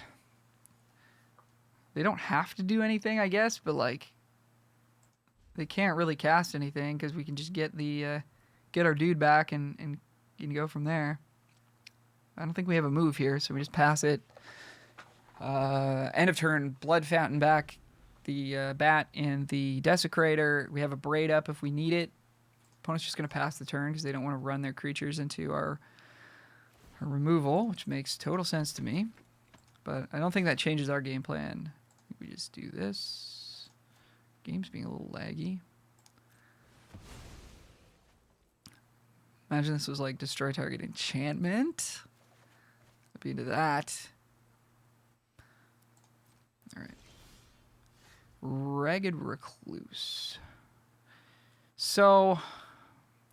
[SPEAKER 1] They don't have to do anything, I guess, but, like... They can't really cast anything because we can just get the... get our dude back and go from there. I don't think we have a move here, so we just pass it. End of turn, Blood Fountain back the Bat and the Desecrator. We have a Braid up if we need it. Opponent's just going to pass the turn because they don't want to run their creatures into our removal, which makes total sense to me. But I don't think that changes our game plan. We just do this. Game's being a little laggy. Imagine this was like destroy target enchantment. I'd be into that. All right. Ragged Recluse. So,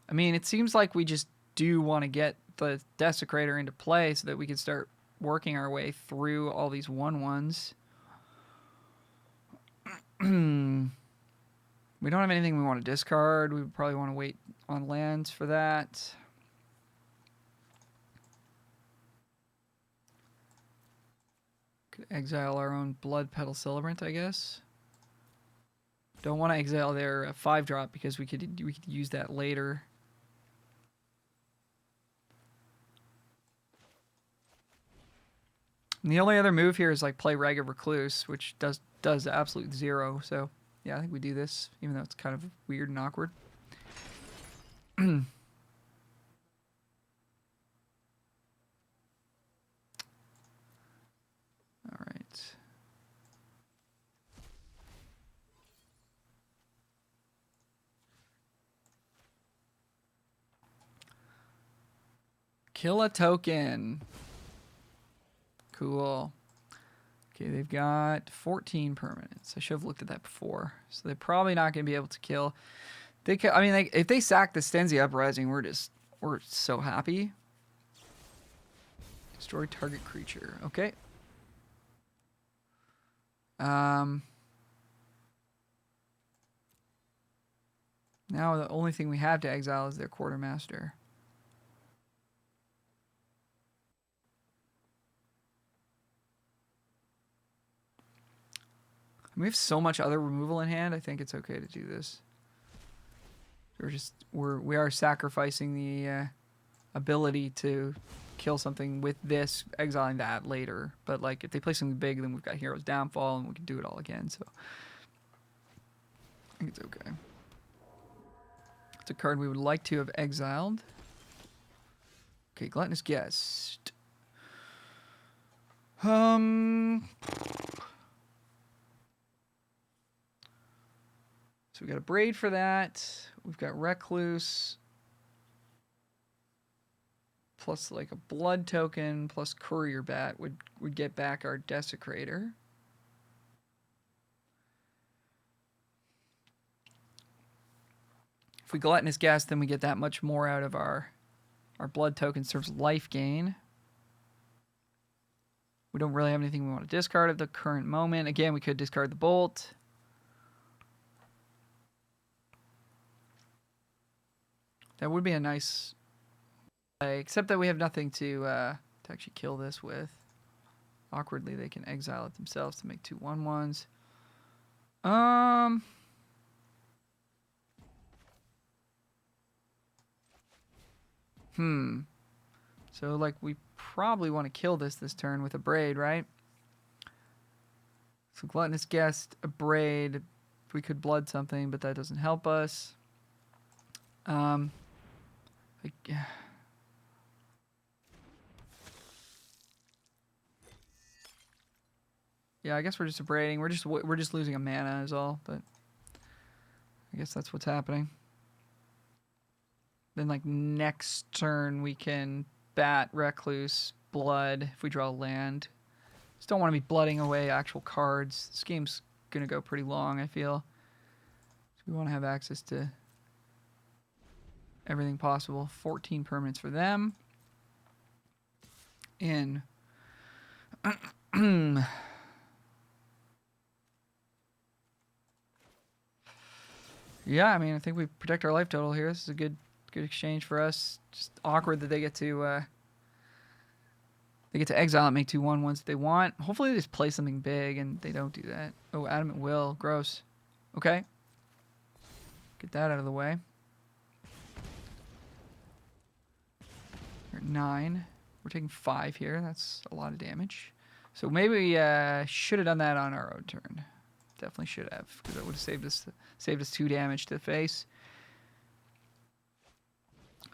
[SPEAKER 1] I mean, it seems like we just do want to get the Desecrator into play so that we can start working our way through all these 1/1s. We don't have anything we want to discard. We probably want to wait on lands for that. Could exile our own Blood Petal Celebrant, I guess. Don't want to exile their 5-drop because we could use that later. And the only other move here is like play Ragged Recluse, which does absolute 0. So yeah, I think we do this, even though it's kind of weird and awkward. All right. Kill a token. Cool. Okay, they've got 14 permanents. I should have looked at that before. So they're probably not going to be able to kill. They can, I mean, like, if they sack the Stenzi Uprising, we're so happy. Destroy target creature. Okay. Now the only thing we have to exile is their Quartermaster. We have so much other removal in hand. I think it's okay to do this. We are sacrificing the ability to kill something with this, exiling that later. But like if they play something big, then we've got Hero's Downfall and we can do it all again. So I think it's okay. It's a card we would like to have exiled. Okay, Gluttonous Guest. So we got a Braid for that. We've got Recluse. Plus like a Blood token plus Courier Bat would get back our If we Gluttonous Guest, then we get that much more out of our blood token. Serves life gain. We don't really have anything we want to discard at the current moment. Again, we could discard the Bolt. That would be a nice play, except that we have nothing to actually kill this with. Awkwardly, they can exile it themselves to make 2 1/1s. So, like, we probably want to kill this turn with a Braid, right? So, Gluttonous Guest, a Braid. We could blood something, but that doesn't help us. Yeah, I guess we're just abrading. We're just losing a mana is all, but I guess that's what's happening. Then like next turn we can bat, Recluse, blood if we draw land. Just don't want to be blooding away actual cards. This game's gonna go pretty long, I feel. So we want to have access to everything possible. 14 permanents for them. In yeah, I mean, I think we protect our life total here. This is a good exchange for us. Just awkward that they get to exile and make 2 1/1s if they want. Hopefully they just play something big and they don't do that. Oh, Adamant Will. Gross. Okay. Get that out of the way. We're at 9. We're taking 5 here. That's a lot of damage. So maybe we should have done that on our own turn. Definitely should have, because that would have saved us 2 damage to the face.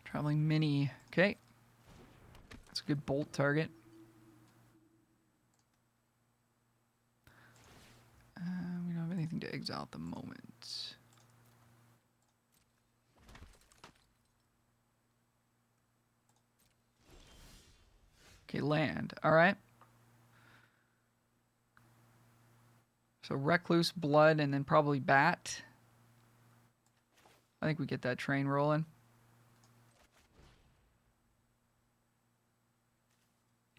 [SPEAKER 1] Traveling Mini. Okay. That's a good bolt target. We don't have anything to exile at the moment. Okay, land. All right. So Recluse, blood, and then probably bat. I think we get that train rolling.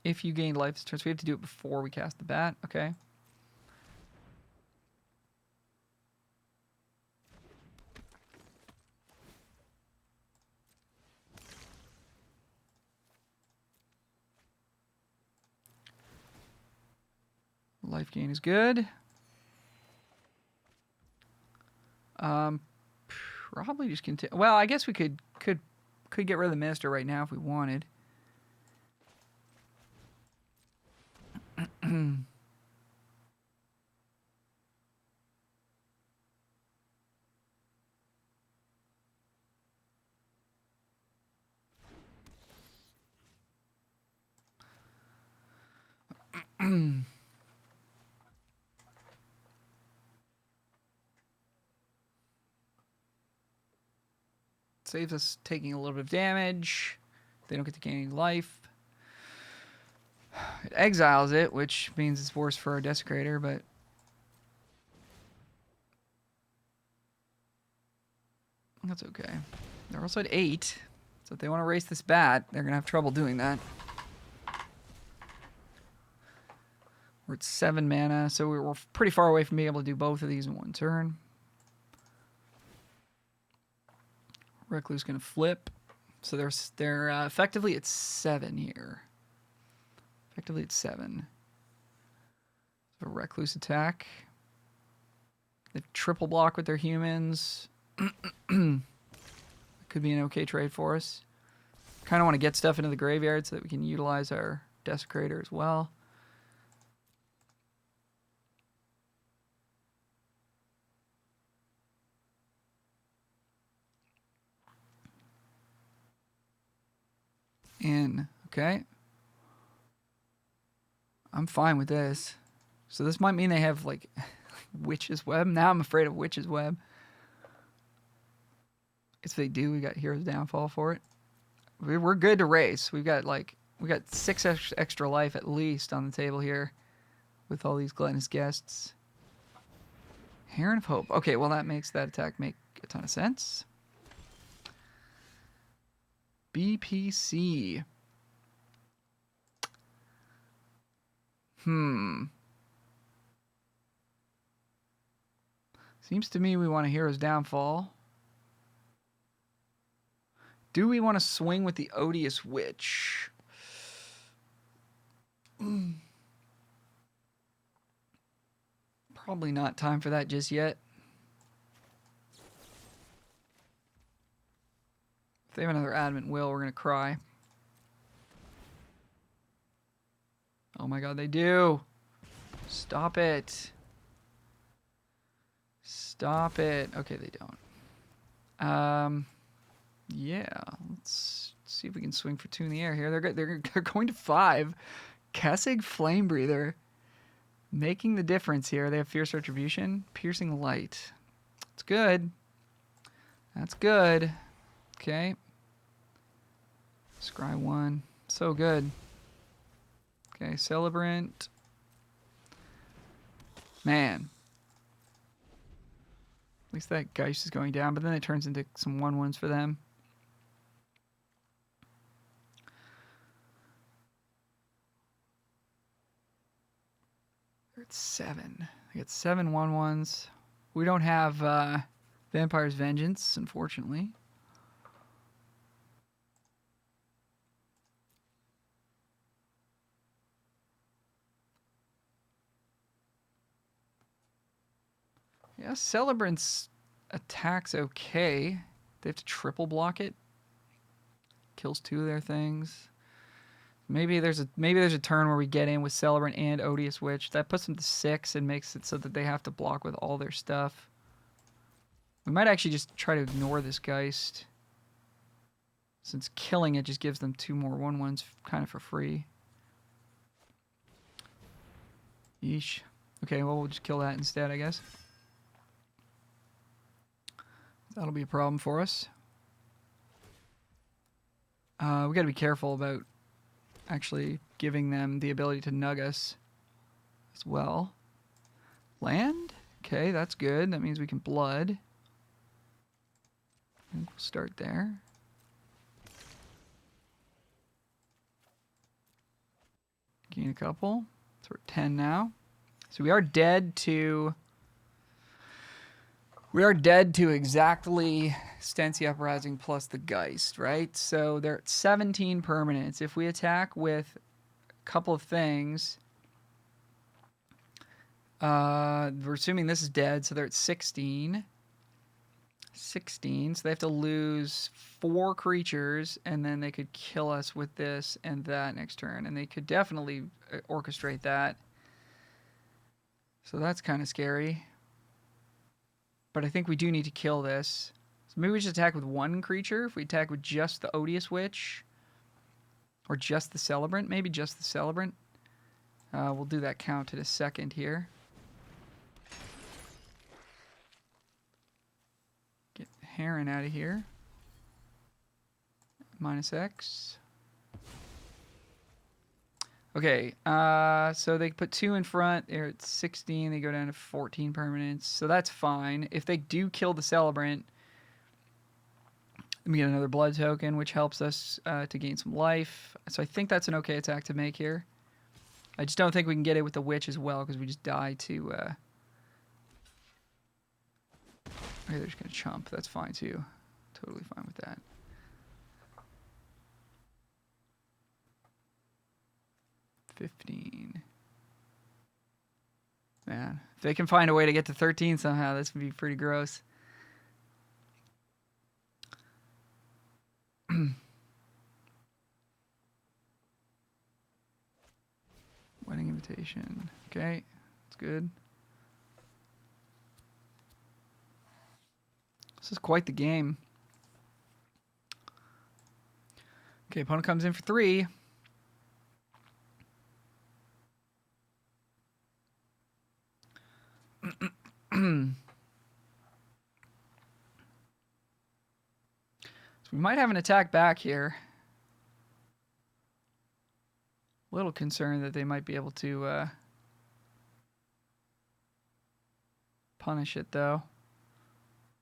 [SPEAKER 1] If you gain life this turn, so we have to do it before we cast the bat. Okay. Life gain is good. Probably just continue. Well, I guess we could get rid of the Minister right now if we wanted. Saves us taking a little bit of damage. They don't get to gain any life. It exiles it, which means it's worse for our Desecrator, but that's okay. They're also at 8, so if they want to race this bat, they're going to have trouble doing that. We're at 7 mana, so we're pretty far away from being able to do both of these in one turn. Recluse going to flip. So they're effectively at 7 here. Effectively at 7. So Recluse attack. They triple block with their humans. Could be an okay trade for us. Kind of want to get stuff into the graveyard so that we can utilize our Desecrator as well. Okay. I'm fine with this. So this might mean they have like Witch's Web. Now I'm afraid of Witch's Web. If they do, we got Hero's Downfall for it. We're good to race. We got 6 extra life at least on the table here with all these Gluttonous Guests. Heron of Hope. Okay, well that makes that attack make a ton of sense. BPC. Seems to me we want a Hero's Downfall. Do we want to swing with the Odious Witch? Probably not time for that just yet. If they have another Adamant Will, we're going to cry. Oh my god, they do. Stop it. Stop it. Okay, they don't. Yeah, let's see if we can swing for 2 in the air here. They're going to 5. Kessig Flame Breather. Making the difference here. They have Fierce Retribution. Piercing Light. It's good. That's good. Okay. Scry 1. So good. Okay, Celebrant. Man. At least that Geist is going down, but then it turns into some 1/1s for them. They're at 7. They get 7 1/1s. We don't have Vampire's Vengeance, unfortunately. Yeah, Celebrant's attack's okay. They have to triple block it. Kills 2 of their things. Maybe there's a turn where we get in with Celebrant and Odious Witch. That puts them to 6 and makes it so that they have to block with all their stuff. We might actually just try to ignore this Geist, since killing it just gives them 2 more 1/1s kind of for free. Yeesh. Okay, well, we'll just kill that instead, I guess. That'll be a problem for us. We gotta be careful about actually giving them the ability to nug us as well. Land? Okay, that's good. That means we can blood. I think we'll start there. Gain a couple. So we're at 10 now. So we are dead to exactly Stency Uprising plus the Geist, right? So they're at 17 permanents. If we attack with a couple of things, we're assuming this is dead, so they're at 16. 16, so they have to lose 4 creatures, and then they could kill us with this and that next turn, and they could definitely orchestrate that. So that's kind of scary. But I think we do need to kill this. So maybe we just attack with 1 creature. If we attack with just the Odious Witch. Or just the Celebrant. Maybe just the Celebrant. We'll do that count in a second here. Get Heron out of here. -X. Okay, so they put 2 in front. They're at 16. They go down to 14 permanents. So that's fine. If they do kill the Celebrant, we get another blood token, which helps us to gain some life. So I think that's an okay attack to make here. I just don't think we can get it with the Witch as well, because we just die to... Okay, they're just going to chump. That's fine, too. Totally fine with that. Man, if they can find a way to get to 13 somehow, this would be pretty gross. Wedding invitation. Okay, that's good. This is quite the game. Okay, opponent comes in for 3. So we might have an attack back here. A little concerned that they might be able to punish it, though.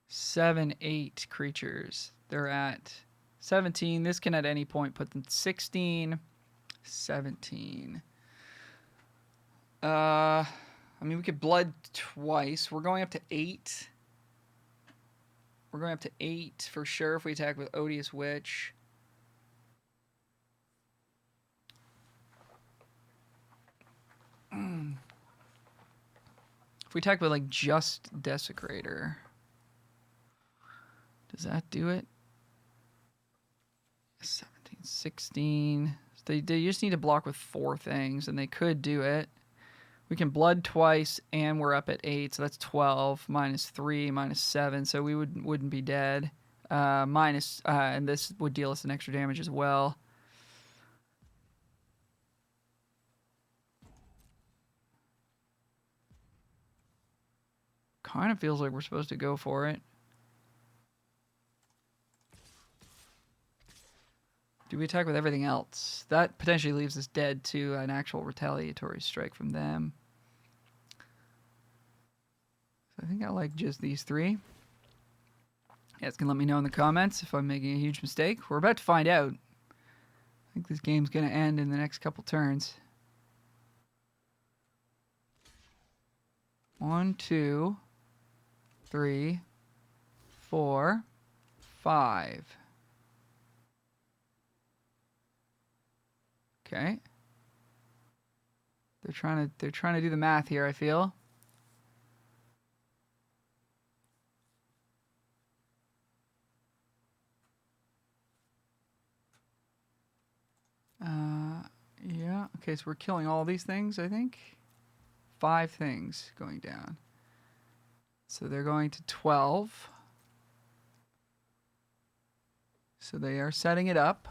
[SPEAKER 1] 7, 8 creatures. They're at 17. This can at any point put them 16. 17. I mean, we could blood twice. We're going up to 8. We're going up to 8 for sure if we attack with Odious Witch. If we attack with, like, just Desecrator, does that do it? 17, 16. They just need to block with 4 things, and they could do it. We can blood twice, and we're up at 8, so that's 12. Minus 3, minus 7, so we wouldn't be dead. And this would deal us an extra damage as well. Kind of feels like we're supposed to go for it. Do we attack with everything else? That potentially leaves us dead to an actual retaliatory strike from them. So I think I like just these 3. You guys can let me know in the comments if I'm making a huge mistake. We're about to find out. I think this game's going to end in the next couple turns. 1, 2, 3, 4, 5. Okay. They're trying to do the math here, I feel. Yeah. Okay, so we're killing all these things, I think. 5 things going down. So they're going to 12. So they are setting it up.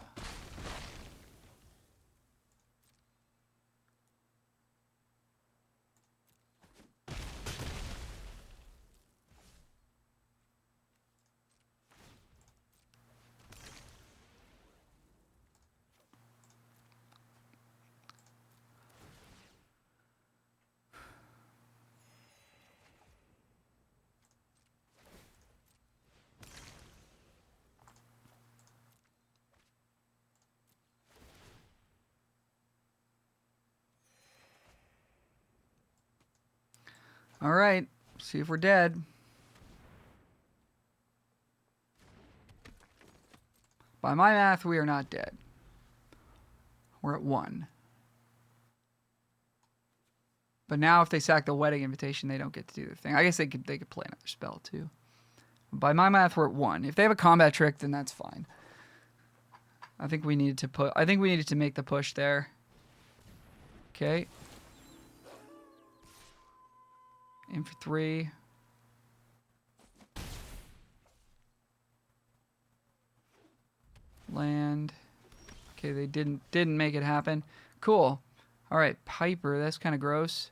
[SPEAKER 1] All right, see if we're dead. By my math, we are not dead. We're at 1. But now if they sack the Wedding Invitation, they don't get to do the thing. I guess they could play another spell too. By my math, we're at 1. If they have a combat trick, then that's fine. I think we needed to make the push there. Okay. In for 3. Land. Okay, they didn't make it happen. Cool. All right, Piper. That's kind of gross.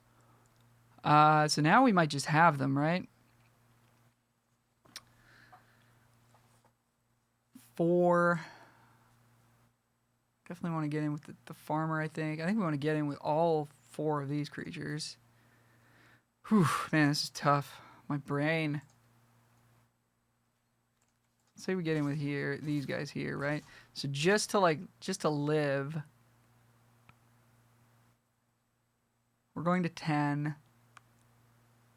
[SPEAKER 1] So now we might just have them, right? 4. Definitely want to get in with the farmer, I think. I think we want to get in with all 4 of these creatures. Whew, man, this is tough. My brain. Let's say we get in with these guys here, right? So just to live, we're going to 10.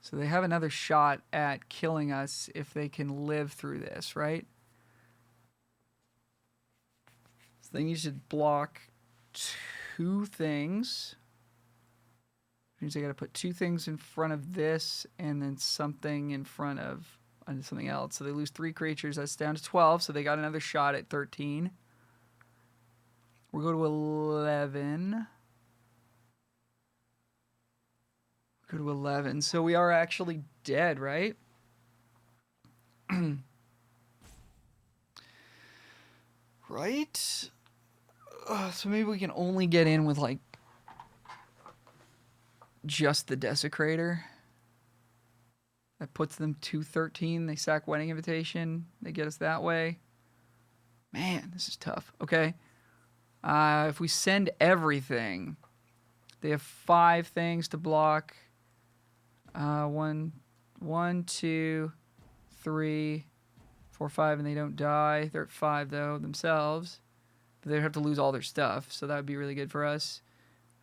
[SPEAKER 1] So they have another shot at killing us if they can live through this, right? So then you should block 2 things. Which means I got to put 2 things in front of this and then something in front of something else. So they lose 3 creatures. That's down to 12. So they got another shot at 13. We'll go to 11. Go to 11. So we are actually dead, right? Right? So maybe we can only get in with, like, just the Desecrator. That puts them to 13. They sack Wedding Invitation. They get us that way. Man, this is tough. Okay. If we send everything, they have 5 things to block. 1, 2, 3, 4/5 and they don't die. They're at 5 though themselves. But they'd have to lose all their stuff, so that would be really good for us.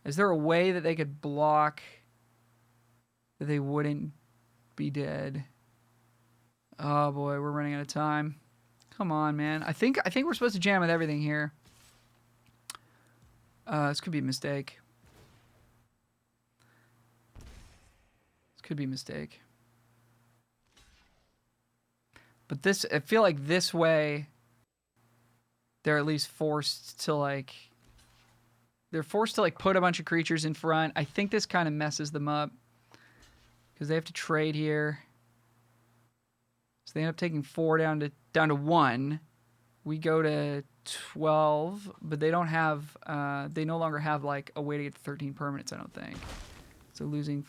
[SPEAKER 1] Is there a way that they could block that they wouldn't be dead? Oh boy, we're running out of time. Come on, man. I think we're supposed to jam with everything here. This could be a mistake. This could be a mistake. But this, I feel like this way, they're at least forced to like... They're forced to like put a bunch of creatures in front. I think this kind of messes them up. Because they have to trade here. So they end up taking 4 down to 1. We go to 12, but they don't have, they no longer have like a way to get to 13 permanents, I don't think. So losing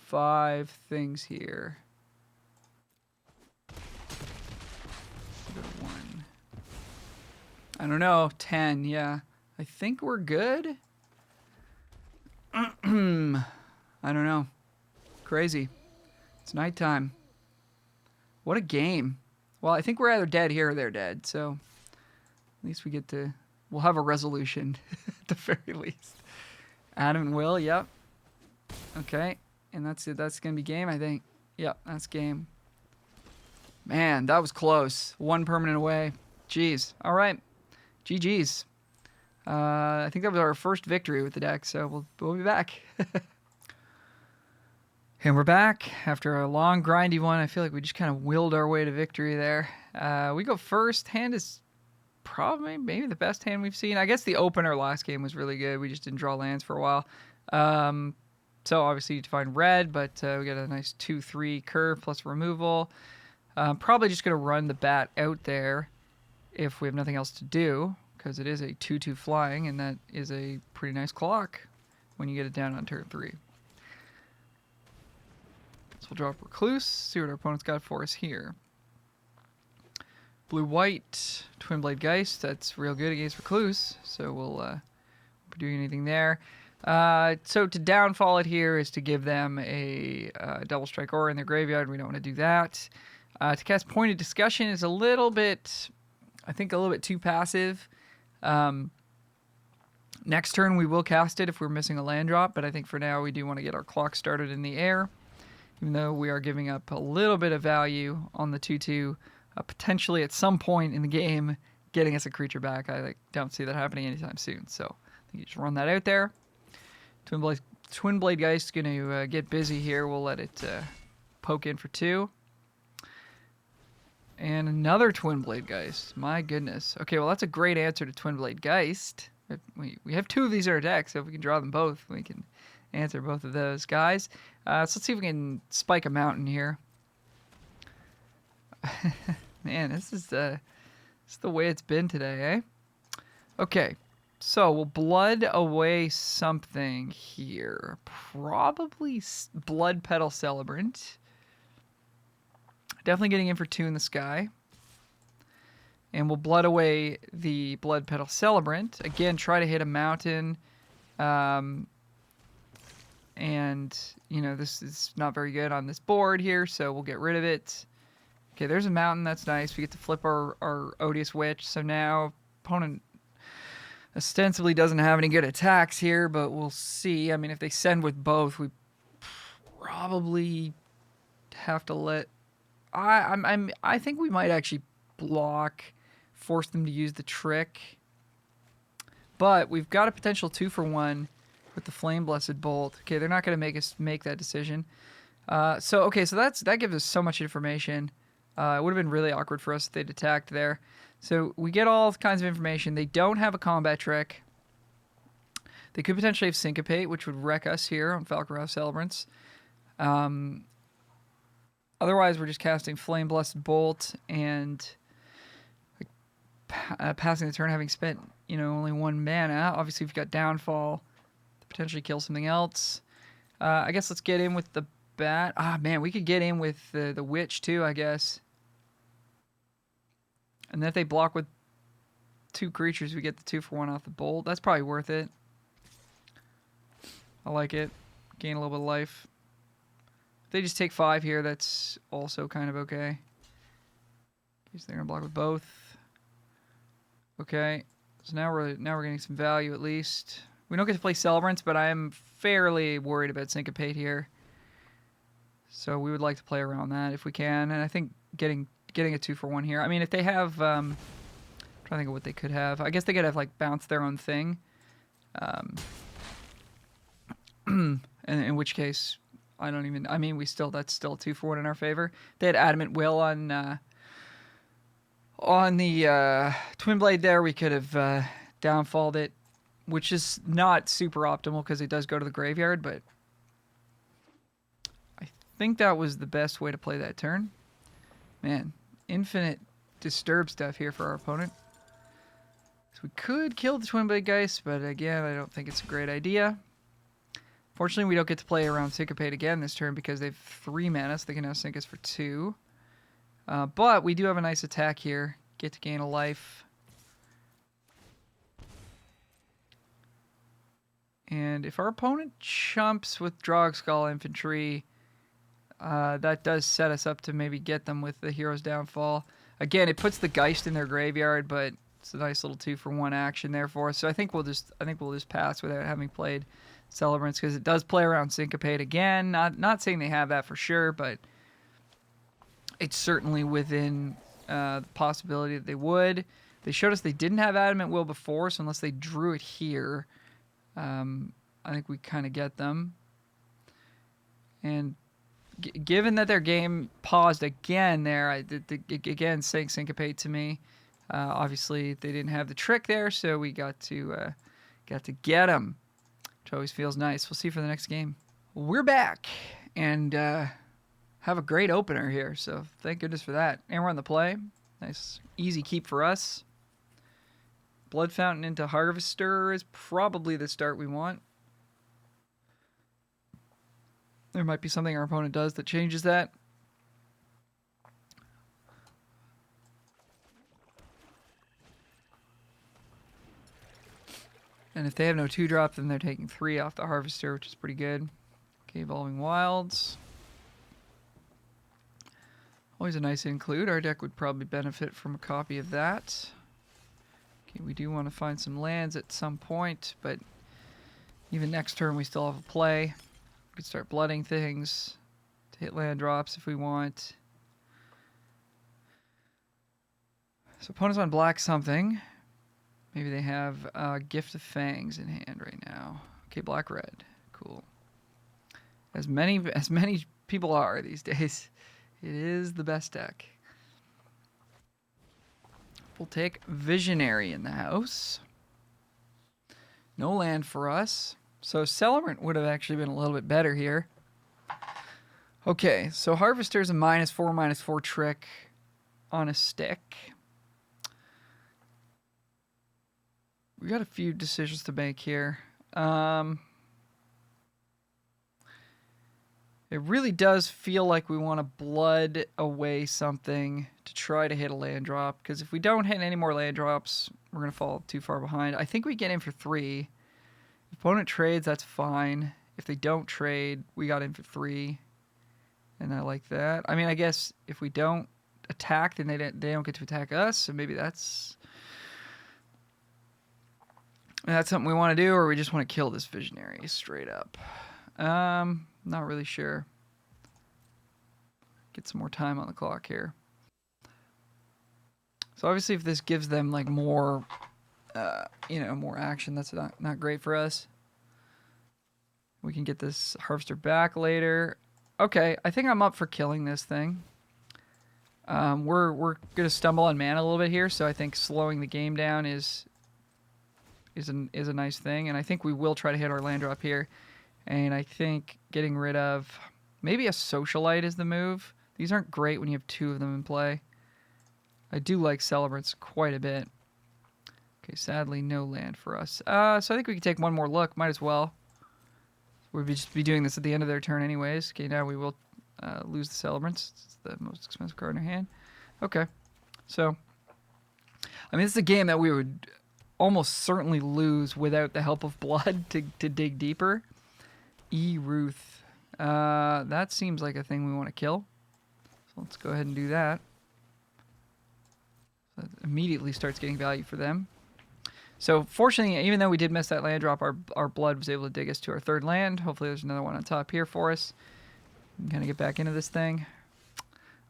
[SPEAKER 1] 5 things here. Go to 1. I don't know, 10, yeah. I think we're good. I don't know. Crazy. It's nighttime. What a game. Well, I think we're either dead here or they're dead, so at least we get to... We'll have a resolution, at the very least. Adam and Will, yep. Okay, and that's it. That's going to be game, I think. Yep, that's game. Man, that was close. 1 permanent away. Jeez. All right. GG's. I think that was our first victory with the deck, so we'll be back. And we're back after a long, grindy one. I feel like we just kind of willed our way to victory there. We go first. Hand is probably maybe the best hand we've seen. I guess the opener last game was really good. We just didn't draw lands for a while. So obviously you find red, but we got a nice 2/3 curve plus removal. Probably just going to run the bat out there if we have nothing else to do, because it is a 2/2 flying, and that is a pretty nice clock when you get it down on turn 3. So we'll drop Recluse, see what our opponent's got for us here. Blue-white, Twin Blade Geist, that's real good against Recluse, so we'll be doing anything there. So to downfall it here is to give them a double strike aura in their graveyard. We don't want to do that. To cast Pointed Discussion is a little bit, I think a little bit too passive. Next turn we will cast it if we're missing a land drop, but I think for now we do want to get our clock started in the air. Even though we are giving up a little bit of value on the 2/2, potentially at some point in the game getting us a creature back. I don't see that happening anytime soon, so I think you just run that out there. Twin Blade Geist is going to get busy here. We'll let it poke in for 2. And another Twin Blade Geist. My goodness. Okay, well that's a great answer to Twin Blade Geist. We have 2 of these in our deck, so if we can draw them both, we can answer both of those guys. So let's see if we can spike a mountain here. Man, this is the way it's been today, eh? Okay, so we'll blood away something here. Probably Blood Petal Celebrant. Definitely getting in for 2 in the sky. And we'll blood away the Blood Petal Celebrant. Again, try to hit a mountain. And, you know, this is not very good on this board here, so we'll get rid of it. Okay, there's a mountain. That's nice. We get to flip our Odious Witch. So now opponent ostensibly doesn't have any good attacks here, but we'll see. I mean, if they send with both, we probably have to let... I think we might actually block, force them to use the trick. But we've got a potential 2-for-1 with the Flame Blessed Bolt. Okay, they're not going to make us make that decision. So that gives us so much information. It would have been really awkward for us if they'd attacked there. So we get all kinds of information. They don't have a combat trick. They could potentially have Syncopate, which would wreck us here on Falcaraz Celebrants. Otherwise, we're just casting Flame Blessed Bolt and passing the turn having spent, you know, only 1 mana. Obviously, we've got Downfall to potentially kill something else. I guess let's get in with the bat. Ah, man, we could get in with the Witch, too, I guess. And then if they block with 2 creatures, we get the 2-for-1 off the Bolt. That's probably worth it. I like it. Gain a little bit of life. If they just take 5 here, that's also kind of okay. Guess they're gonna block with both. Okay, so now we're getting some value at least. We don't get to play Celebrants, but I am fairly worried about Syncopate here. So we would like to play around that if we can, and I think getting a 2-for-1 here. I mean, if they have, I'm trying to think of what they could have. I guess they could have like bounce their own thing, and in which case, I don't even. I mean, that's still a 2-for-1 in our favor. They had Adamant Will on the Twin Blade there. We could have downfalled it, which is not super optimal because it does go to the graveyard, but I think that was the best way to play that turn. Man, infinite disturb stuff here for our opponent. So we could kill the Twin Blade Geist, but again, I don't think it's a great idea. Fortunately, we don't get to play around Syncopate again this turn because they have 3 mana, so they can now sync us for 2. But we do have a nice attack here. Get to gain a life. And if our opponent chumps with Drogskull Infantry, that does set us up to maybe get them with the Hero's Downfall. Again, it puts the Geist in their graveyard, but it's a nice little 2-for-1 action there for us. So I think we'll just pass without having played Celebrants because it does play around Syncopate again. Not saying they have that for sure, but it's certainly within the possibility that they would. They showed us they didn't have Adamant Will before, so unless they drew it here, I think we kind of get them. And given that their game paused again there, again saying Syncopate to me. Obviously, they didn't have the trick there, so we got to get them, which always feels nice. We'll see for the next game. We're back, and have a great opener here, so thank goodness for that. And we're on the play. Nice, easy keep for us. Blood Fountain into Harvester is probably the start we want. There might be something our opponent does that changes that. And if they have no 2-drop, then they're taking 3 off the Harvester, which is pretty good. Okay, Evolving Wilds. Always a nice include. Our deck would probably benefit from a copy of that. Okay, we do want to find some lands at some point, but even next turn we still have a play. We could start blooding things to hit land drops if we want. So opponents want to black something. Maybe they have Gift of Fangs in hand right now. Okay, black-red. Cool. As many people are these days, it is the best deck. We'll take Visionary in the house. No land for us. So Celebrant would have actually been a little bit better here. Okay, so Harvester's a -4/-4 trick on a stick. We got a few decisions to make here. It really does feel like we want to blood away something to try to hit a land drop, because if we don't hit any more land drops, we're going to fall too far behind. I think we get in for 3. If opponent trades, that's fine. If they don't trade, we got in for 3. And I like that. I mean, I guess if we don't attack, then they don't get to attack us, so maybe that's something we want to do, or we just want to kill this Visionary straight up. Not really sure. Get some more time on the clock here. So obviously if this gives them like more, more action, that's not great for us. We can get this Harvester back later. Okay, I think I'm up for killing this thing. We're going to stumble on mana a little bit here, so I think slowing the game down is a nice thing, and I think we will try to hit our land drop here. And I think getting rid of maybe a Socialite is the move. These aren't great when you have 2 of them in play. I do like Celebrants quite a bit. Okay, sadly no land for us. So I think we can take one more look. Might as well. We'd just be doing this at the end of their turn anyways. Okay, now we will lose the Celebrants. It's the most expensive card in our hand. Okay, so I mean, this is a game that we would almost certainly lose without the help of blood to dig deeper. Ruth. That seems like a thing we want to kill. So let's go ahead and do that. immediately starts getting value for them. So fortunately, even though we did miss that land drop, our blood was able to dig us to our third land. Hopefully there's another one on top here for us. We can kind of get back into this thing.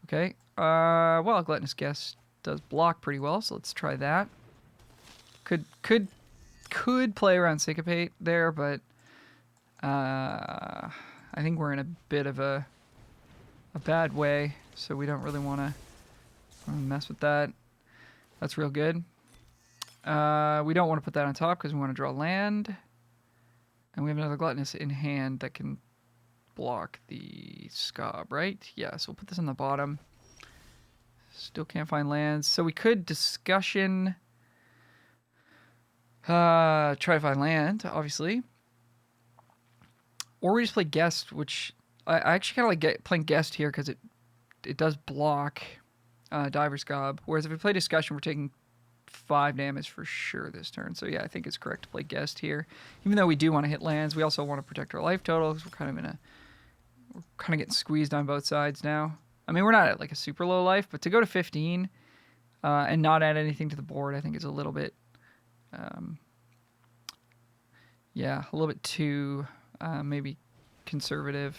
[SPEAKER 1] Okay. Well, Gluttonous Guest does block pretty well, so let's try that. Could play around Syncopate there, but I think we're in a bit of a bad way, so we don't really want to mess with that. That's real good. We don't want to put that on top because we want to draw land. And we have another Gluttonous in hand that can block the Scob, right? Yeah, so we'll put this on the bottom. Still can't find lands. So we could Discussion. Try to find land, obviously. Or we just play Guest, which I actually kind of like playing Guest here because it does block Diver's Gob. Whereas if we play Discussion, we're taking 5 damage for sure this turn. So yeah, I think it's correct to play Guest here. Even though we do want to hit lands, we also want to protect our life total because we're kind of getting squeezed on both sides now. I mean, we're not at like a super low life, but to go to 15 and not add anything to the board, I think is a little bit, yeah, a little bit too maybe conservative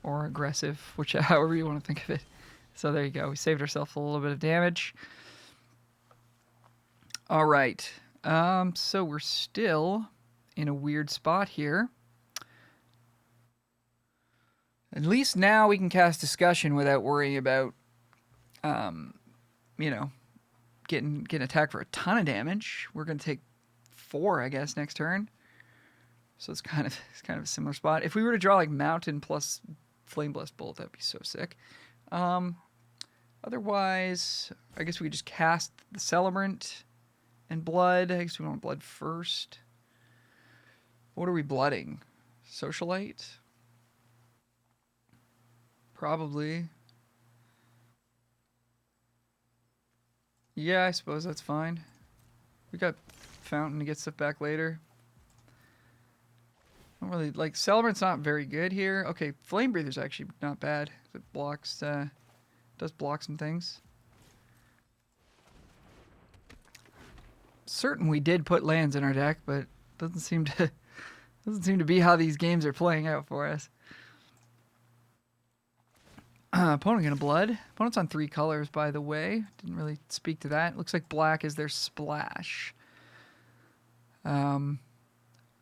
[SPEAKER 1] or aggressive, however you want to think of it. So there you go. We saved ourselves a little bit of damage. All right. So we're still in a weird spot here. At least now we can cast Discussion without worrying about, you know, getting attacked for a ton of damage. We're going to take 4, I guess, next turn. So it's kind of a similar spot. If we were to draw like Mountain plus Flame Blessed Bolt, that'd be so sick. Otherwise, I guess we could just cast the Celebrant and Blood. I guess we want Blood first. What are we blooding? Socialite? Probably. Yeah, I suppose that's fine. We got Fountain to get stuff back later. I don't really like Celebrant's not very good here. Okay, Flame Breather's actually not bad. It blocks does block some things. Certain we did put lands in our deck, but doesn't seem to be how these games are playing out for us. Opponent gonna blood. Opponent's on 3 colors, by the way. Didn't really speak to that. Looks like black is their splash.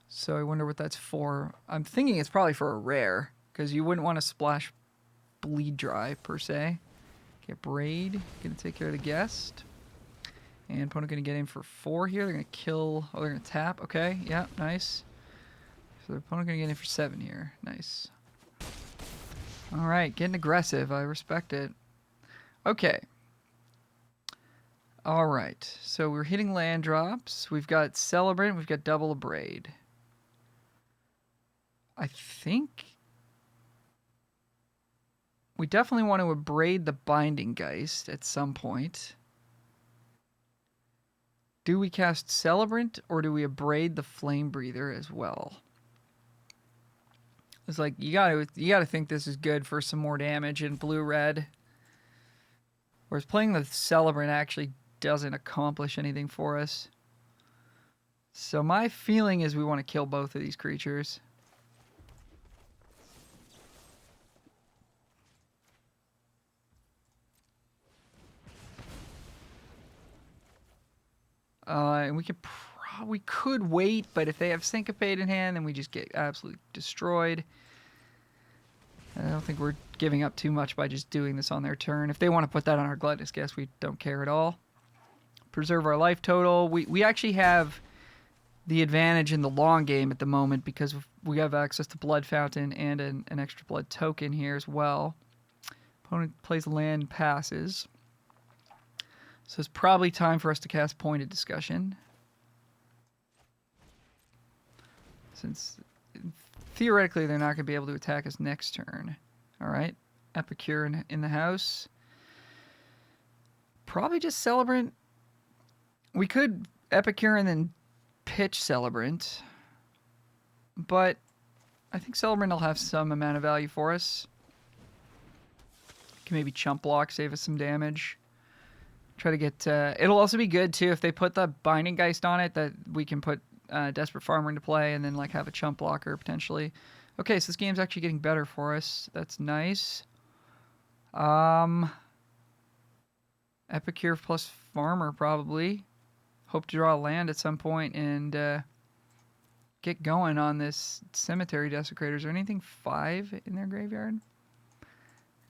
[SPEAKER 1] So I wonder what that's for. I'm thinking it's probably for a rare, because you wouldn't want to splash Bleed Dry, per se. Get Braid. Gonna take care of the Guest. And opponent gonna get in for 4 here. They're gonna kill... Oh, they're gonna tap. Okay, yeah, nice. So the opponent gonna get in for 7 here. Nice. Alright, getting aggressive. I respect it. Okay. Alright, so we're hitting land drops. We've got Celebrant. We've got double Abrade. I think we definitely want to abrade the Binding Geist at some point. Do we cast Celebrant or do we abrade the Flame Breather as well? It's like you gotta think this is good for some more damage in blue-red. Whereas playing the Celebrant actually doesn't accomplish anything for us. So my feeling is we want to kill both of these creatures. And we could wait, but if they have Syncopate in hand, then we just get absolutely destroyed. I don't think we're giving up too much by just doing this on their turn. If they want to put that on our Gluttonous Guest, we don't care at all. Preserve our life total. We actually have the advantage in the long game at the moment because we have access to Blood Fountain and an extra blood token here as well. Opponent plays land, passes. So it's probably time for us to cast Pointed Discussion. Since theoretically they're not going to be able to attack us next turn. Alright, Epicure in the house. Probably just Celebrant. We could Epicure and then pitch Celebrant. But I think Celebrant will have some amount of value for us. Can maybe chump block, save us some damage. Try to get... it'll also be good, too, if they put the Binding Geist on it, that we can put Desperate Farmer into play and then like have a chump blocker, potentially. Okay, so this game's actually getting better for us. That's nice. Epicure plus Farmer, probably. Hope to draw a land at some point and get going on this Cemetery Desecrator. Is there anything 5 in their graveyard?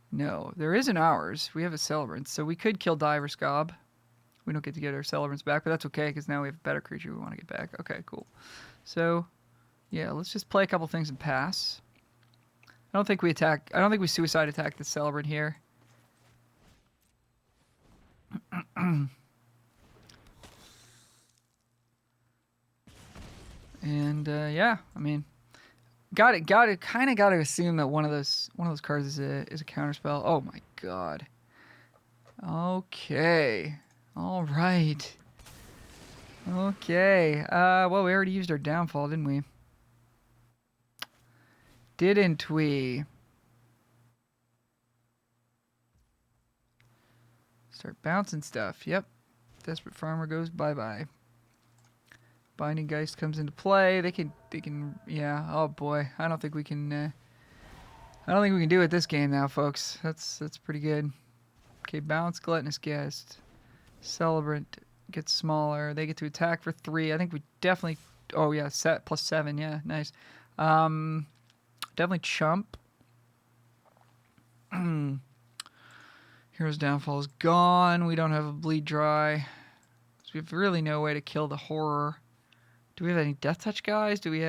[SPEAKER 1] No, there is in ours. We have a Celebrant, so we could kill Diver Scob. We don't get to get our Celebrants back, but that's okay, because now we have a better creature we want to get back. Okay, cool. So, yeah, let's just play a couple things and pass. I don't think we suicide attack the Celebrant here. And, yeah, I mean... kind of got to assume that one of those cards is a counterspell. Oh my god. Okay. All right. Okay. Well, we already used our downfall, didn't we? Didn't we? Start bouncing stuff. Yep. Desperate Farmer goes bye-bye. Binding Geist comes into play. They can, yeah. Oh boy, I don't think we can do it this game now, folks. That's pretty good. Okay, bounce Gluttonous Guest. Celebrant gets smaller. They get to attack for 3. I think we definitely. Oh yeah, set +7. Yeah, nice. Definitely chump. Hero's Downfall is gone. We don't have a Bleed Dry, so we have really no way to kill the horror. Do we have any Death Touch guys? We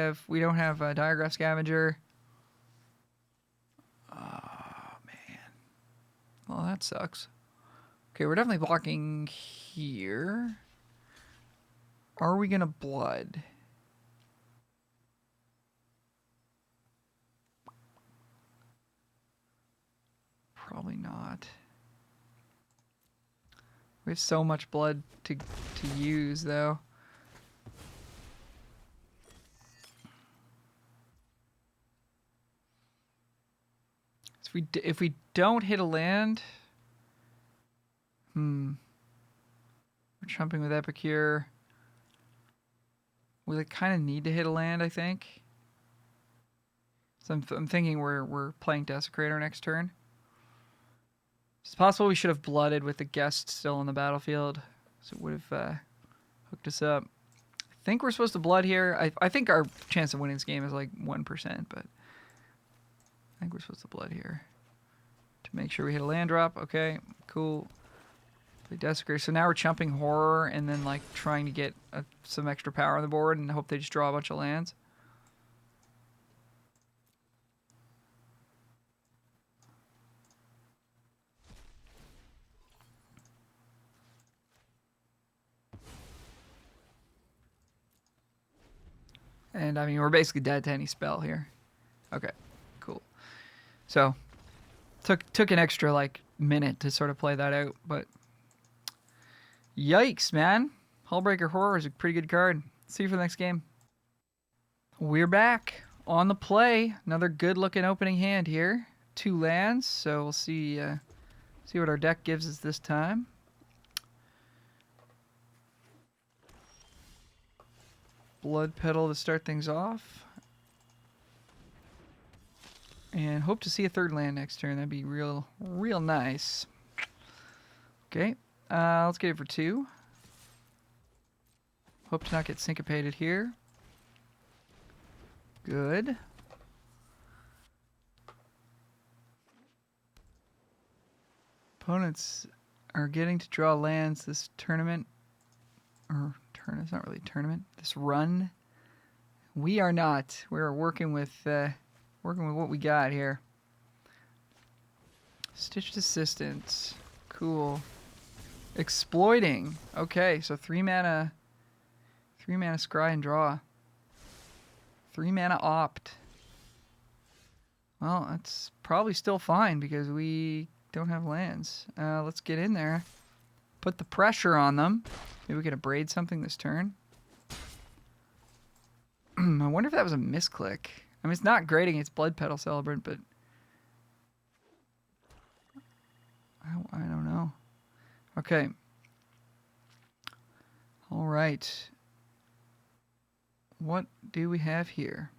[SPEAKER 1] don't have a Diagraph Scavenger. Oh, man. Well, that sucks. Okay, we're definitely blocking here. Are we going to blood? Probably not. We have so much blood to use, though. If we don't hit a land, we're chumping with Epicure. We kind of need to hit a land, I think. So I'm thinking we're playing Desecrator next turn. It's possible we should have blooded with the guest still on the battlefield, so it would have hooked us up. I think we're supposed to blood here. I think our chance of winning this game is like 1%, but I think we're supposed to blood here to make sure we hit a land drop. Okay, cool. Play Desecrator. So now we're chumping Horror and then like trying to get some extra power on the board and hope they just draw a bunch of lands. And I mean, we're basically dead to any spell here. Okay, cool. So took an extra like minute to sort of play that out, but yikes, man. Hullbreaker Horror is a pretty good card. See you for the next game. We're back on the play. Another good looking opening hand here. 2 lands, so we'll see what our deck gives us this time. Blood Petal to start things off. And hope to see a 3rd land next turn. That'd be real nice. Okay, let's get it for 2. Hope to not get syncopated here. Good. Opponents are getting to draw lands this tournament. Or it's not really a tournament. This run. We are not. We're working with what we got here. Stitched Assistance. Cool. Exploiting. Okay, so 3 mana. 3 mana scry and draw. 3 mana opt. Well, that's probably still fine because we don't have lands. Let's get in there. Put the pressure on them. Maybe we can abrade something this turn. I wonder if that was a misclick. I mean, it's not great against Blood Petal Celebrant, but I don't know. Okay, All right. What do we have here?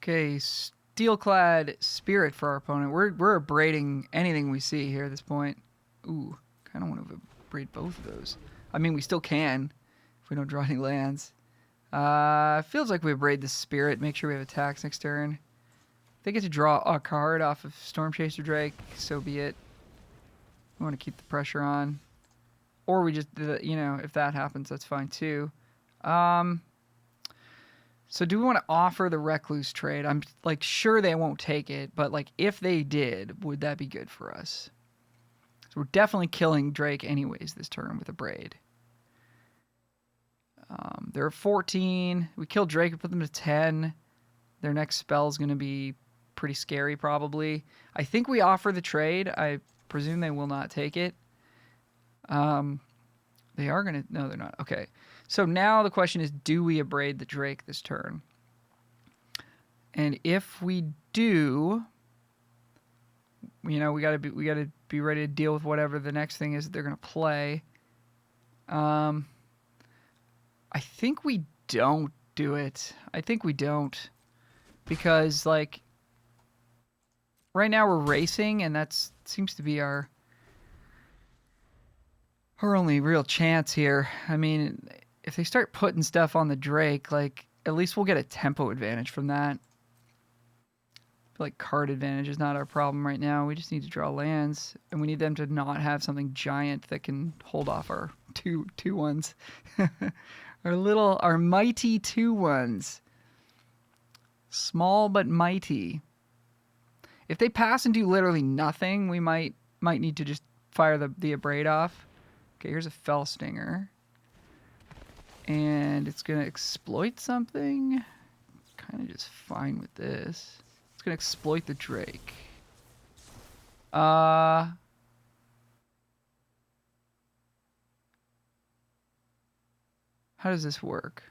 [SPEAKER 1] Okay, Steelclad Spirit for our opponent. We're abrading anything we see here at this point. Ooh, kind of want to abrade both of those. I mean, we still can if we don't draw any lands. Feels like we abrade the Spirit. Make sure we have attacks next turn. If they get to draw a card off of Storm Chaser Drake, so be it. We want to keep the pressure on. Or we just, you know, if that happens, that's fine too. So do we want to offer the Recluse trade? I'm like sure they won't take it, but like if they did, would that be good for us? So we're definitely killing Drake anyways this turn with a Braid. They're at 14. We kill Drake and put them to 10. Their next spell is going to be pretty scary probably. I think we offer the trade. I presume they will not take it. They are going to... No, they're not. Okay. So now the question is, do we abrade the Drake this turn? And if we do, you know, we gotta be ready to deal with whatever the next thing is that they're gonna play. I think we don't do it. I think we don't, because like right now we're racing, and that seems to be our only real chance here. I mean, if they start putting stuff on the Drake, like at least we'll get a tempo advantage from that. I feel like card advantage is not our problem right now. We just need to draw lands, and we need them to not have something giant that can hold off our two ones. our mighty 2/1s. Small but mighty. If they pass and do literally nothing, we might need to just fire the abrade off. Okay, here's a Fell Stinger. And it's going to exploit something. Kind of just fine with this. It's going to exploit the Drake. How does this work?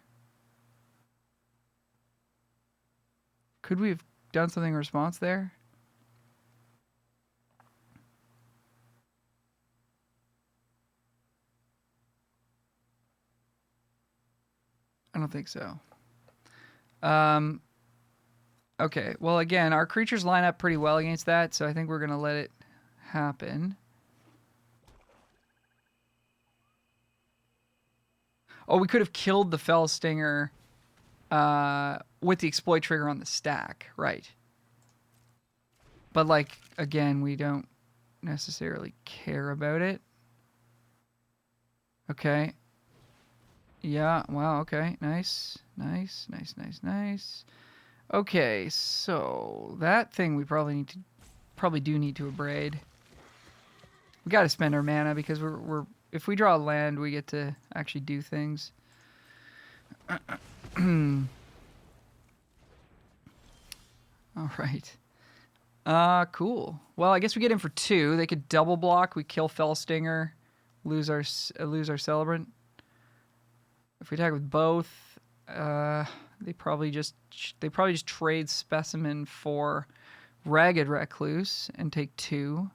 [SPEAKER 1] Could we have done something in response there? I don't think so. Okay, well, again, our creatures line up pretty well against that, so I think we're going to let it happen. Oh, we could have killed the Fell Stinger with the exploit trigger on the stack, right. But, like, again, we don't necessarily care about it. Okay. Yeah, wow, okay. Nice. Okay, so that thing we probably do need to abrade. We got to spend our mana because we're if we draw land, we get to actually do things. All right. Cool. Well, I guess we get in for 2. They could double block. We kill Fell Stinger, lose our Celebrant. If we attack with both, they probably just trade Specimen for Ragged Recluse and take 2.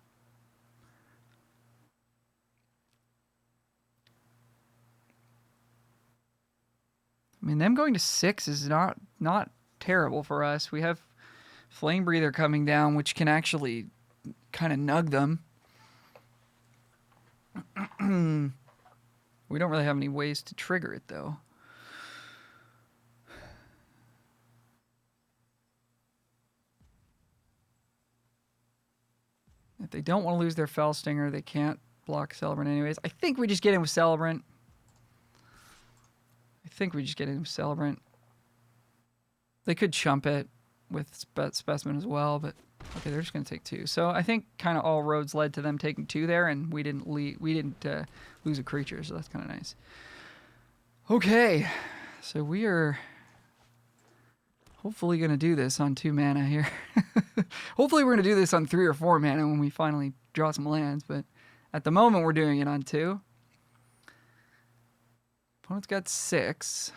[SPEAKER 1] I mean, them going to 6 is not terrible for us. We have Flame Breather coming down, which can actually kind of nug them. We don't really have any ways to trigger it, though. If they don't want to lose their Fell Stinger, they can't block Celebrant anyways. I think we just get in with Celebrant. They could chump it with Specimen as well, but okay, they're just going to take 2. So I think kind of all roads led to them taking 2 there, and we didn't lose a creature, so that's kind of nice. Okay, so we are hopefully going to do this on 2 mana here. Hopefully we're going to do this on 3 or 4 mana when we finally draw some lands, but at the moment we're doing it on 2. Opponent's got 6.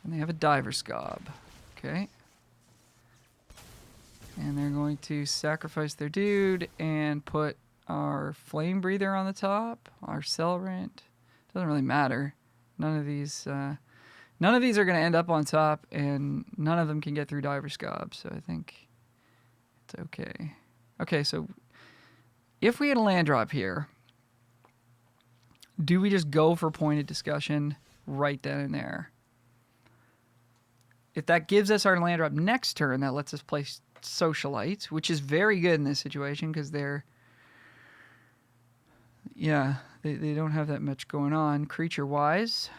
[SPEAKER 1] And they have a Diver Scob. Okay. And they're going to sacrifice their dude and put our Flame Breather on the top. Our Celebrant. Doesn't really matter. None of these are going to end up on top, and none of them can get through Diver's Gob, so I think it's okay. Okay, so if we had a land drop here, do we just go for pointed discussion right then and there? If that gives us our land drop next turn, that lets us play Socialite, which is very good in this situation because they're... Yeah, they don't have that much going on creature-wise.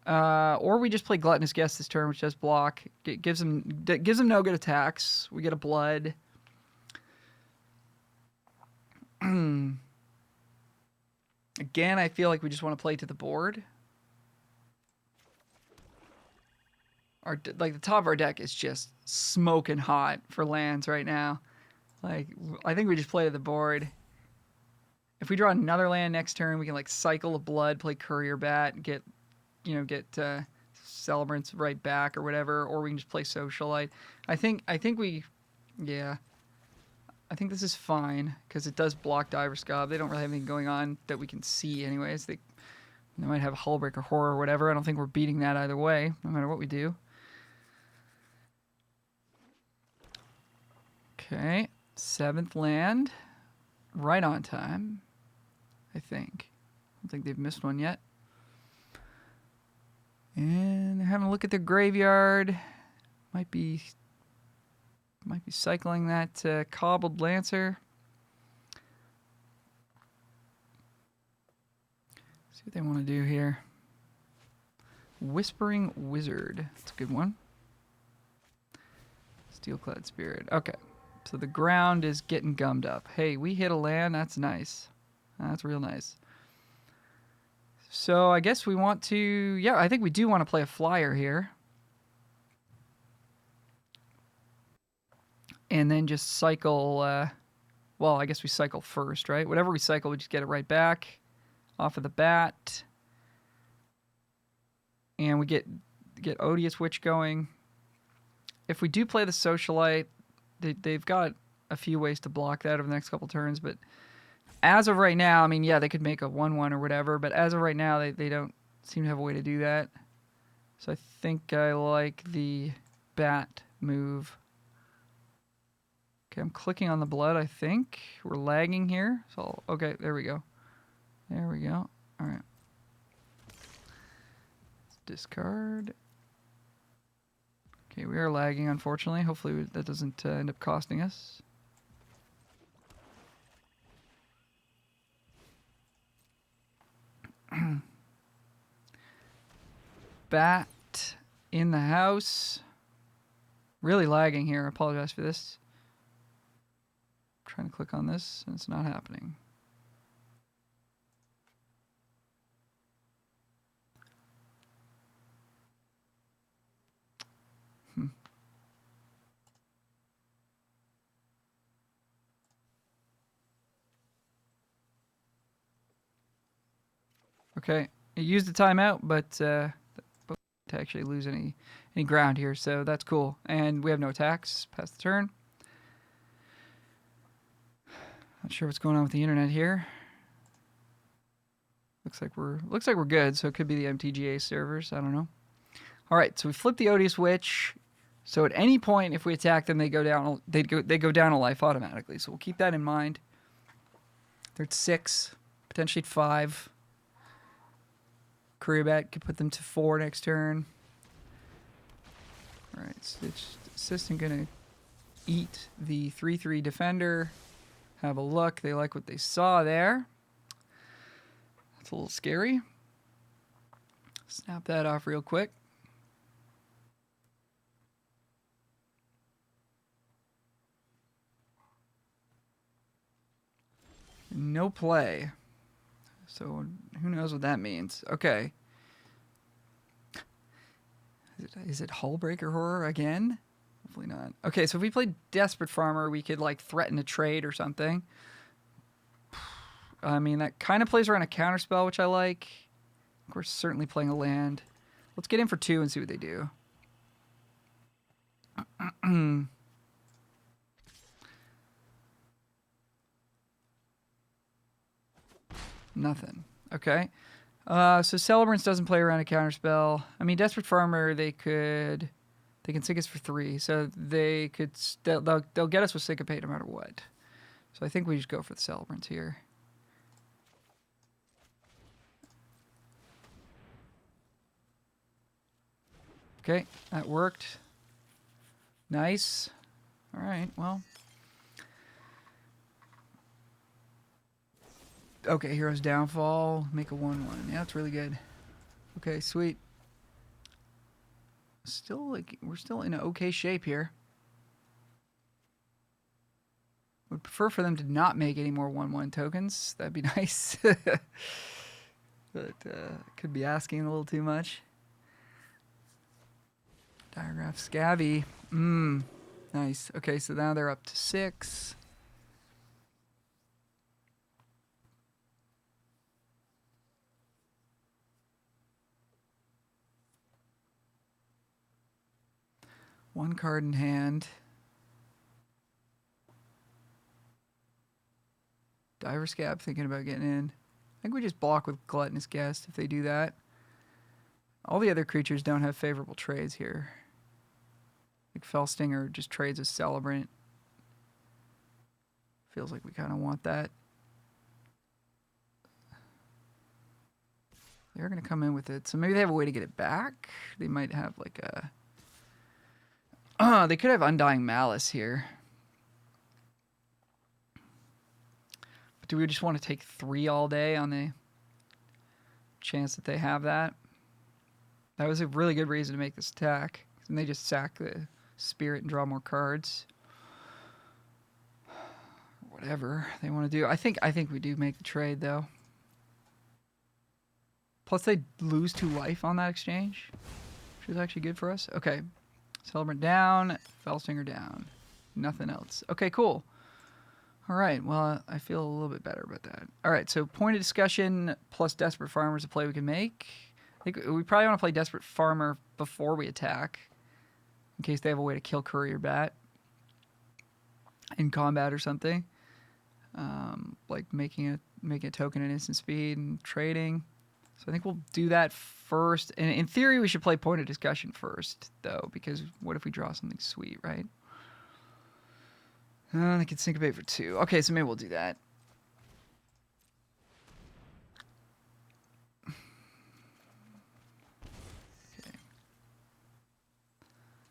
[SPEAKER 1] Or we just play Gluttonous Guest this turn, which does block. It gives them no good attacks. We get a blood. Again, I feel like we just want to play to the board. The top of our deck is just smoking hot for lands right now. Like, I think we just play to the board. If we draw another land next turn, we can like cycle a blood, play Courier Bat, get Celebrants right back or whatever, or we can just play Socialite. I think this is fine because it does block Diver's Gob. They don't really have anything going on that we can see anyways. They might have Hullbreaker Horror or whatever. I don't think we're beating that either way, no matter what we do. Okay, 7th land, right on time, I think. I don't think they've missed one yet. And they're having a look at their graveyard. Might be cycling that Cobbled Lancer. See what they want to do here. Whispering Wizard. That's a good one. Steelclad Spirit. Okay. So the ground is getting gummed up. Hey, we hit a land. That's nice. That's real nice. So I guess we want to... Yeah, I think we do want to play a flyer here. And then just cycle... well, I guess we cycle first, right? Whatever we cycle, we just get it right back off of the bat. And we get Odious Witch going. If we do play the Socialite, they've got a few ways to block that over the next couple turns, but as of right now, I mean, yeah, they could make a 1/1 or whatever, but as of right now, they don't seem to have a way to do that. So I think I like the bat move. Okay, I'm clicking on the blood, I think. We're lagging here. So, okay, there we go. There we go. All right. Let's discard. Okay, we are lagging, unfortunately. Hopefully that doesn't end up costing us. Bat in the house. Really lagging here. I apologize for this. I'm trying to click on this, and it's not happening. Okay, it used the timeout, but to actually lose any ground here, so that's cool. And we have no attacks past the turn. Not sure what's going on with the internet here. Looks like we're good, so it could be the MTGA servers. I don't know. All right, so we flip the Odious Witch. So at any point, if we attack them, they go down. They go down a life automatically. So we'll keep that in mind. They're at 6, potentially at 5. Courier Bat could put them to 4 next turn. All right, Stitch Assistant gonna eat the 3/3 defender. Have a look. They like what they saw there. That's a little scary. Snap that off real quick. No play. So who knows what that means? Okay. Is it Hullbreaker Horror again? Hopefully not. Okay, so if we played Desperate Farmer, we could like threaten a trade or something. I mean, that kind of plays around a counterspell, which I like. Of course, certainly playing a land. Let's get in for 2 and see what they do. Nothing. Okay. So Celebrants doesn't play around a counterspell. I mean, Desperate Farmer, they can sink us for 3, so they'll get us with Syncopate no matter what. So I think we just go for the Celebrants here. Okay, that worked. Nice. All right, well. Okay, Hero's Downfall. Make a 1/1. Yeah, that's really good. Okay, sweet. We're still in okay shape here. Would prefer for them to not make any more 1/1 tokens. That'd be nice. But could be asking a little too much. Diagraph Scabby. Nice. Okay, so now they're up to 6. One card in hand. Diver Scab thinking about getting in. I think we just block with Gluttonous Guest if they do that. All the other creatures don't have favorable trades here. Like Fellstinger just trades a Celebrant. Feels like we kind of want that. They're going to come in with it. So maybe they have a way to get it back. They might have like a... they could have Undying Malice here. But do we just want to take 3 all day on the chance that they have that? That was a really good reason to make this attack. And they just sack the Spirit and draw more cards. Whatever they want to do. I think we do make the trade, though. Plus, they lose 2 life on that exchange, which is actually good for us. Okay. Celebrant down. Fellstinger down. Nothing else. Okay, cool. All right. Well, I feel a little bit better about that. All right. So, point of discussion plus Desperate Farmer is a play we can make. I think we probably want to play Desperate Farmer before we attack, in case they have a way to kill Courier Bat in combat or something. Like making a token at instant speed and trading. So I think we'll do that first. And in theory, we should play point of discussion first, though, because what if we draw something sweet, right? They can syncopate for 2. Okay, so maybe we'll do that. Okay.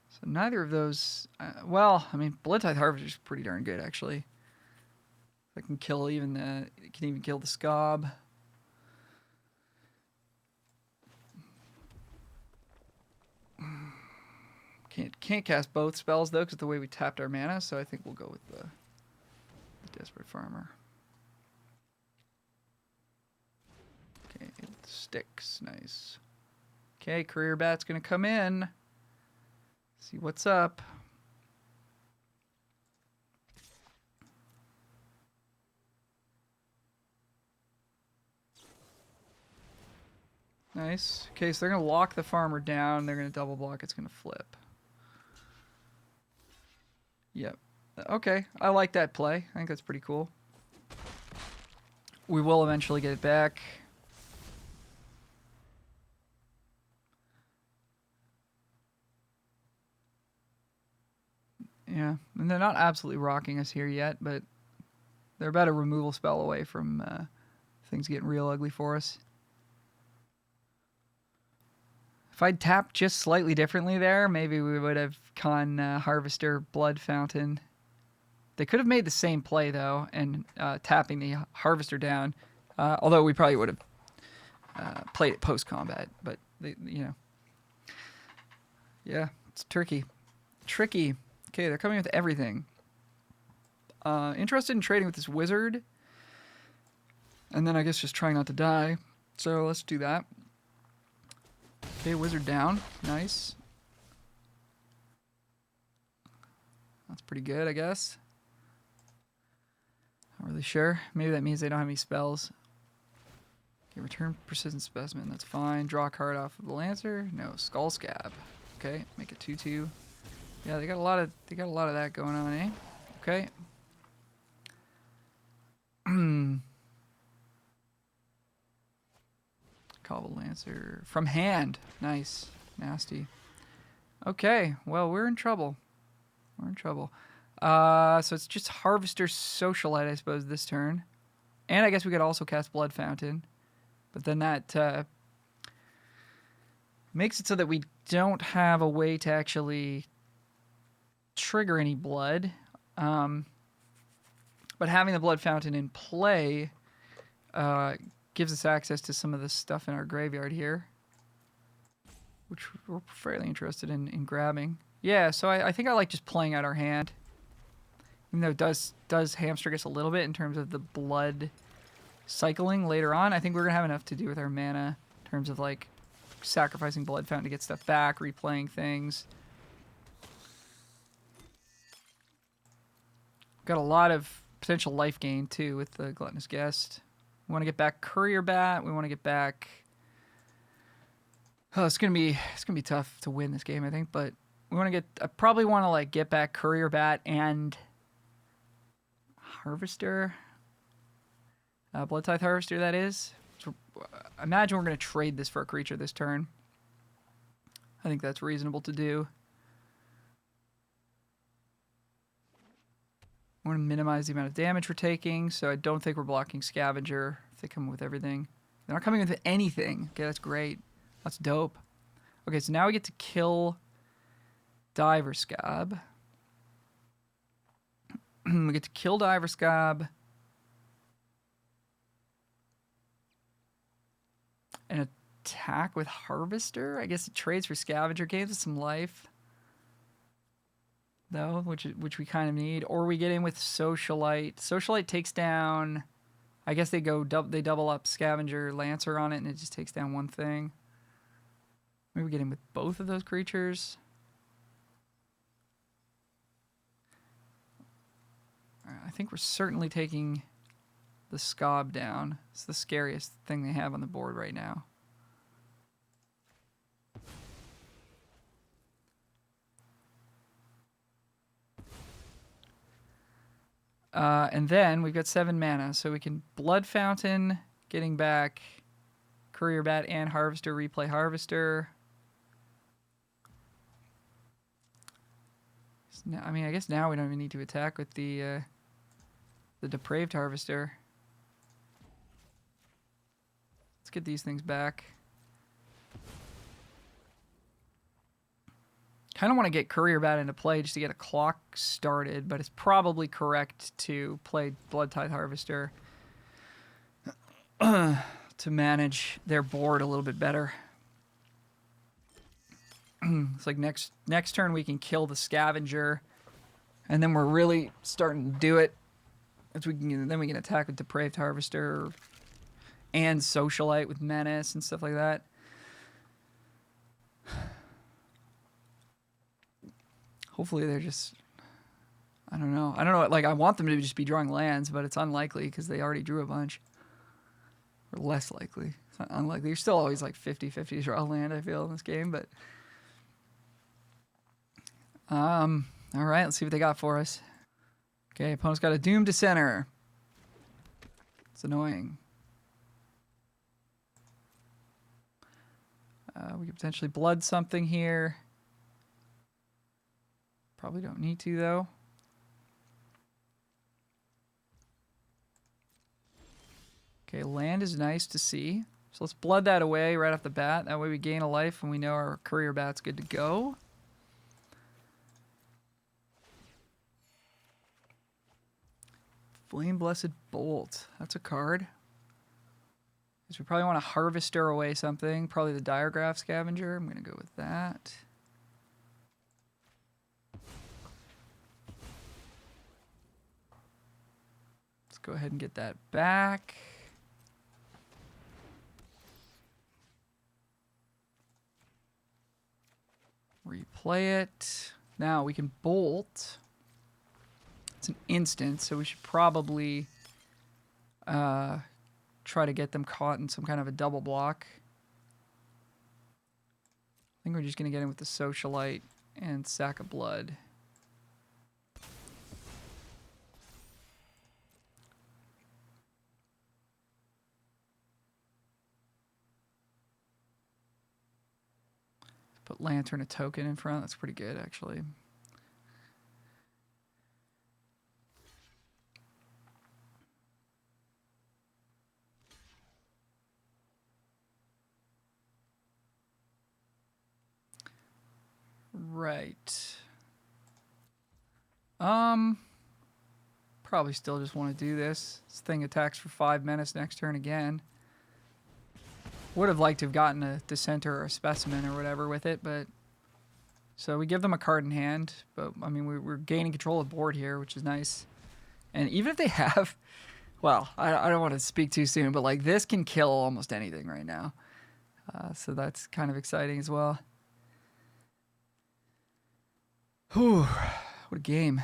[SPEAKER 1] So neither of those... well, I mean, Bloodtithe Harvester is pretty darn good, actually. I can kill even the... It can even kill the Scob. Can't cast both spells, though, because of the way we tapped our mana, so I think we'll go with the Desperate Farmer. Okay, it sticks. Nice. Okay, Courier Bat's going to come in. See what's up. Nice. Okay, so they're going to lock the farmer down. They're going to double block. It's going to flip. Yep. Okay, I like that play. I think that's pretty cool. We will eventually get it back. Yeah, and they're not absolutely rocking us here yet, but they're about a removal spell away from things getting real ugly for us. If I'd tapped just slightly differently there, maybe we would have gone Harvester, Blood Fountain. They could have made the same play, though, and tapping the Harvester down. Although we probably would have played it post-combat. But, you know. Yeah, it's tricky. Tricky. Okay, they're coming with everything. Interested in trading with this Wizard. And then I guess just trying not to die. So let's do that. Okay, Wizard down. Nice. That's pretty good, I guess. Not really sure. Maybe that means they don't have any spells. Okay, return Persistent Specimen. That's fine. Draw a card off of the Lancer. No, Skull Scab. Okay, make it 2/2. Yeah, they got a lot of that going on, eh? Okay. Cobble Lancer. From hand. Nice. Nasty. Okay, well, we're in trouble. We're in trouble. So it's just Harvester Socialite, I suppose, this turn. And I guess we could also cast Blood Fountain. But then that makes it so that we don't have a way to actually trigger any blood. But having the Blood Fountain in play gives us access to some of the stuff in our graveyard here, which we're fairly interested in grabbing. Yeah, so I think I like just playing out our hand. Even though it does hamstring us a little bit in terms of the blood cycling later on, I think we're going to have enough to do with our mana in terms of, like, sacrificing Blood Fountain to get stuff back, replaying things. Got a lot of potential life gain, too, with the Gluttonous Guest. We want to get back Courier Bat. We want to get back... Oh, it's gonna be tough to win this game, I think, but we want to get... I probably want to, like, get back Courier Bat and... Harvester. Blood Tithe Harvester, that is. So, I imagine we're going to trade this for a creature this turn. I think that's reasonable to do. I want to minimize the amount of damage we're taking, so I don't think we're blocking Scavenger if they come with everything. They're not coming with anything. Okay, that's great. That's dope. Okay, so now we get to kill Diver Scab. We get to kill Diver Scab. And attack with Harvester? I guess it trades for Scavenger, gives us some life. Though, which we kind of need. Or we get in with Socialite. Socialite takes down... I guess they double up Scavenger Lancer on it, and it just takes down one thing. Maybe we get in with both of those creatures. I think we're certainly taking the Scob down. It's the scariest thing they have on the board right now. And then we've got 7 mana, so we can Blood Fountain, getting back Courier Bat and Harvester, replay Harvester. Now, I mean, I guess now we don't even need to attack with the Depraved Harvester. Let's get these things back. Kind of want to get Courier Bat into play just to get a clock started, but it's probably correct to play Blood Tithe Harvester to manage their board a little bit better. It's like next turn we can kill the Scavenger, and then we're really starting to do it. Then we can attack with Depraved Harvester and Socialite with Menace and stuff like that. Hopefully they're just... I don't know. Like, I want them to just be drawing lands, but it's unlikely because they already drew a bunch. Or less likely. It's not unlikely. You're still always like 50-50 to draw a land, I feel, in this game, but... Alright, let's see what they got for us. Okay, opponent's got a Doom Dissenter. It's annoying. We could potentially blood something here. Probably don't need to, though. Okay, land is nice to see. So let's blood that away right off the bat. That way we gain a life and we know our Courier Bat's good to go. Flame Blessed Bolt. That's a card. So we probably want to Harvester away something. Probably the Diregraph Scavenger. I'm going to go with that. Let's go ahead and get that back. Replay it. Now we can bolt. It's an instant, so we should probably try to get them caught in some kind of a double block. I think we're just going to get in with the Socialite and Sack of Blood. Put Lantern a token in front. That's pretty good, actually. Right. Probably still just want to do this. This thing attacks for 5 minutes next turn again. Would have liked to have gotten a Dissenter or a Specimen or whatever with it, but... So we give them a card in hand, but, I mean, we're gaining control of the board here, which is nice. And even if they have... Well, I don't want to speak too soon, but, like, this can kill almost anything right now. So that's kind of exciting as well. Whew, what a game.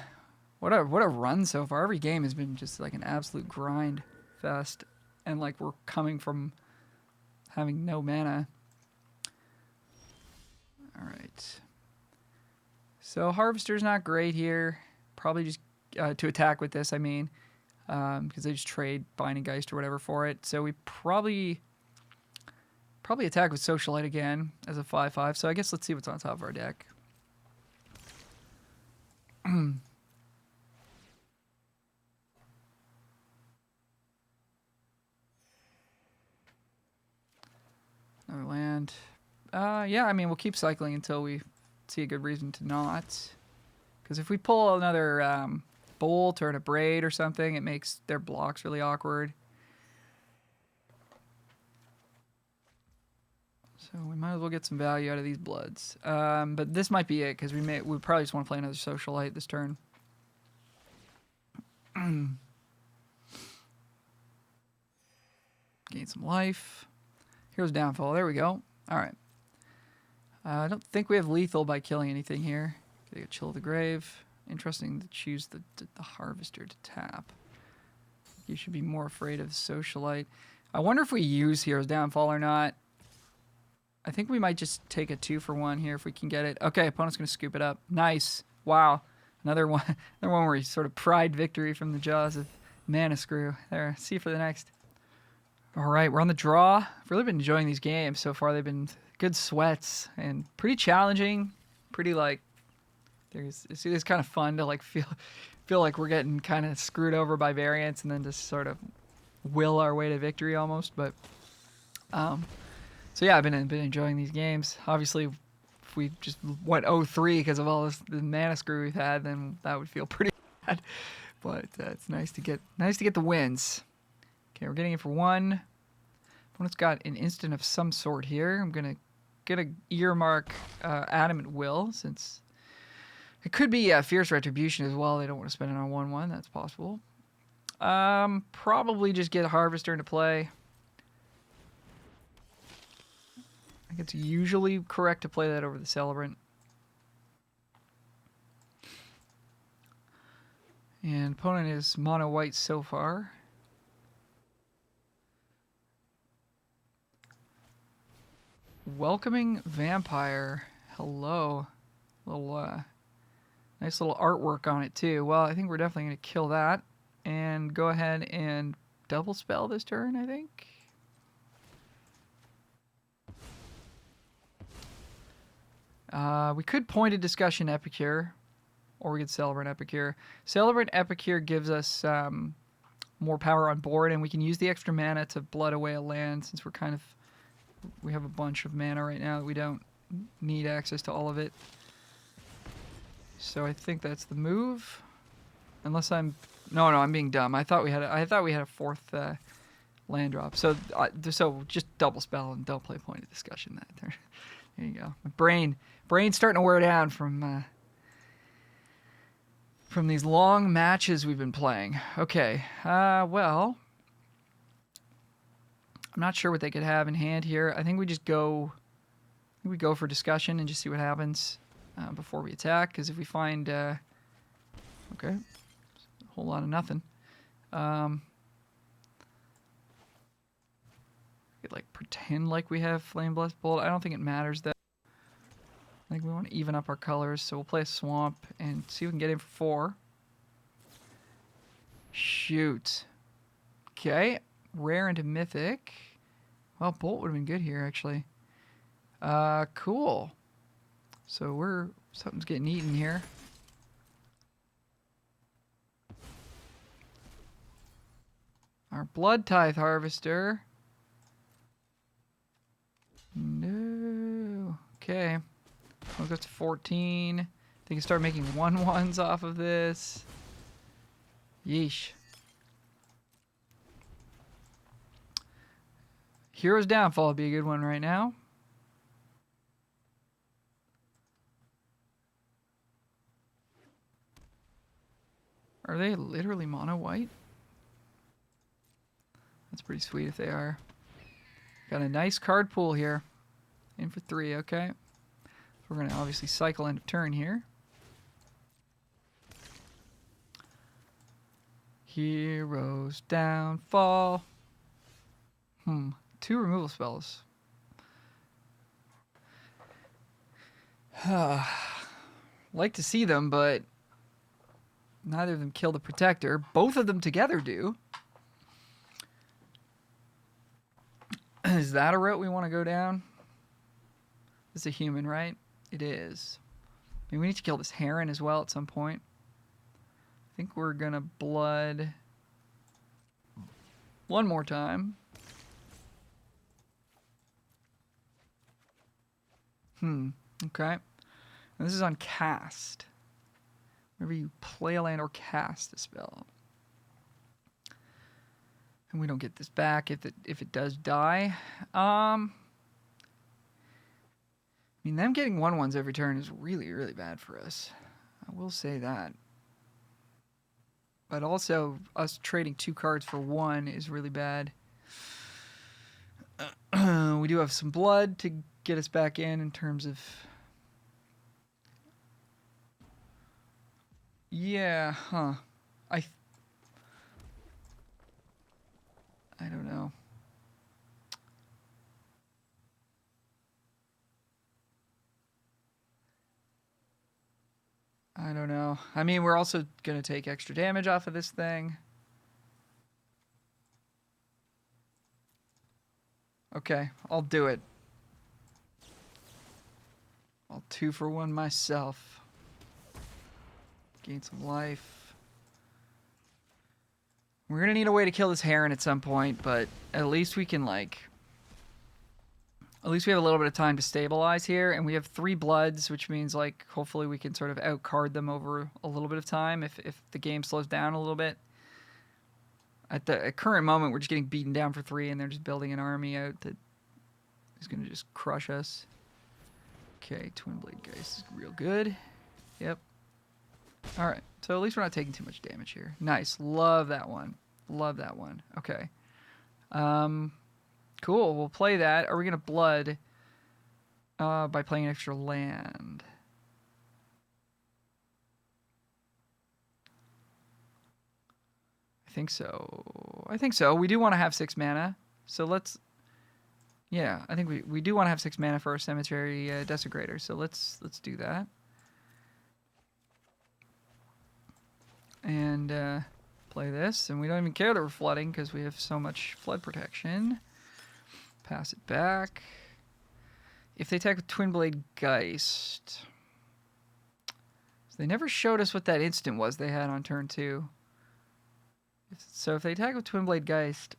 [SPEAKER 1] What a run so far. Every game has been just like an absolute grind fest. And like we're coming from having no mana. Alright. So Harvester's not great here. Probably just to attack with this, I mean. Because they just trade Binding Geist or whatever for it. So we probably attack with Socialite again as a 5/5. So I guess let's see what's on top of our deck. Another land. Yeah, I mean, we'll keep cycling until we see a good reason to not. Because if we pull another Bolt or a Braid or something, it makes their blocks really awkward. So we might as well get some value out of these Bloods. But this might be it, because we probably just want to play another Socialite this turn. Gain some life. Hero's Downfall. There we go. All right. I don't think we have lethal by killing anything here. Get a Chill of the Grave. Interesting to choose the Harvester to tap. You should be more afraid of Socialite. I wonder if we use Hero's Downfall or not. I think we might just take a 2-for-1 here if we can get it. Okay, opponent's going to scoop it up. Nice. Wow. Another one where he sort of pried victory from the jaws of Mana Screw. There, see you for the next. All right, we're on the draw. I've really been enjoying these games so far. They've been good sweats and pretty challenging. Pretty like, it's kind of fun to like feel like we're getting kind of screwed over by variants and then just sort of will our way to victory almost. But so yeah, I've been enjoying these games. Obviously, if we just went 0-3 because of all the Mana Screw we've had, then that would feel pretty bad. But it's nice to get the wins. Okay, we're getting it for 1. Opponent's got an instant of some sort here. I'm gonna earmark Adamant Will, since it could be Fierce Retribution as well. They don't want to spend it on 1/1. That's possible. Probably just get a Harvester into play. I think it's usually correct to play that over the Celebrant. And opponent is mono white so far. Welcoming Vampire. Hello. Little nice little artwork on it too. Well, I think we're definitely going to kill that and go ahead and double spell this turn, I think. We could Pointed Discussion Epicure, or we could Celebrant Epicure. Celebrant Epicure gives us more power on board, and we can use the extra mana to blood away a land, since we have a bunch of mana right now that we don't need access to all of it. So I think that's the move. Unless I'm being dumb. I thought we had a fourth land drop. So just double spell and don't play Pointed Discussion that turn. There you go. My brain's starting to wear down from these long matches we've been playing. Okay. Well, I'm not sure what they could have in hand here. I think we just go for discussion and just see what happens before we attack. Because if we find, okay, a whole lot of nothing. We could like pretend like we have Flame Blessed Bolt. I don't think it matters though. I think we want to even up our colors, so we'll play a Swamp and see if we can get in for 4. Shoot. Okay. Rare into Mythic. Well, Bolt would have been good here, actually. Cool. So something's getting eaten here. Our Blood Tithe Harvester. No. Okay. We'll go to 14. They can start making 1/1s off of this. Yeesh. Hero's Downfall would be a good one right now. Are they literally mono white? That's pretty sweet if they are. Got a nice card pool here. In for 3, okay. We're going to obviously cycle end of turn here. Hero's Downfall. 2 removal spells. Like to see them, but neither of them kill the Protector. Both of them together do. Is that a route we want to go down? It's a human, right? It is. I mean, we need to kill this Heron as well at some point. I think we're going to blood one more time. Okay. And this is on cast. Whenever you play a land or cast a spell. And we don't get this back if it does die. I mean, them getting 1/1s every turn is really, really bad for us. I will say that. But also, us trading 2 cards for 1 is really bad. We do have some blood to get us back in terms of... Yeah, huh. I don't know. I don't know. I mean, we're also going to take extra damage off of this thing. Okay, I'll do it. I'll 2 for 1 myself. Gain some life. We're going to need a way to kill this Heron at some point, but at least we can, like... At least we have a little bit of time to stabilize here, and we have 3 bloods, which means, like, hopefully we can sort of outcard them over a little bit of time if the game slows down a little bit. At the current moment, we're just getting beaten down for 3, and they're just building an army out that is going to just crush us. Okay, Twin Blade Geist is real good. Yep. Alright, so at least we're not taking too much damage here. Nice. Love that one. Love that one. Okay. Cool, we'll play that. Are we going to blood by playing an extra land? I think so. I think so. We do want to have 6 mana. So let's... Yeah, I think we do want to have 6 mana for our Cemetery Desecrator. So let's do that. And play this. And we don't even care that we're flooding because we have so much flood protection. Pass it back. If they attack with Twin Blade Geist... So they never showed us what that instant was they had on turn 2. So if they attack with Twin Blade Geist,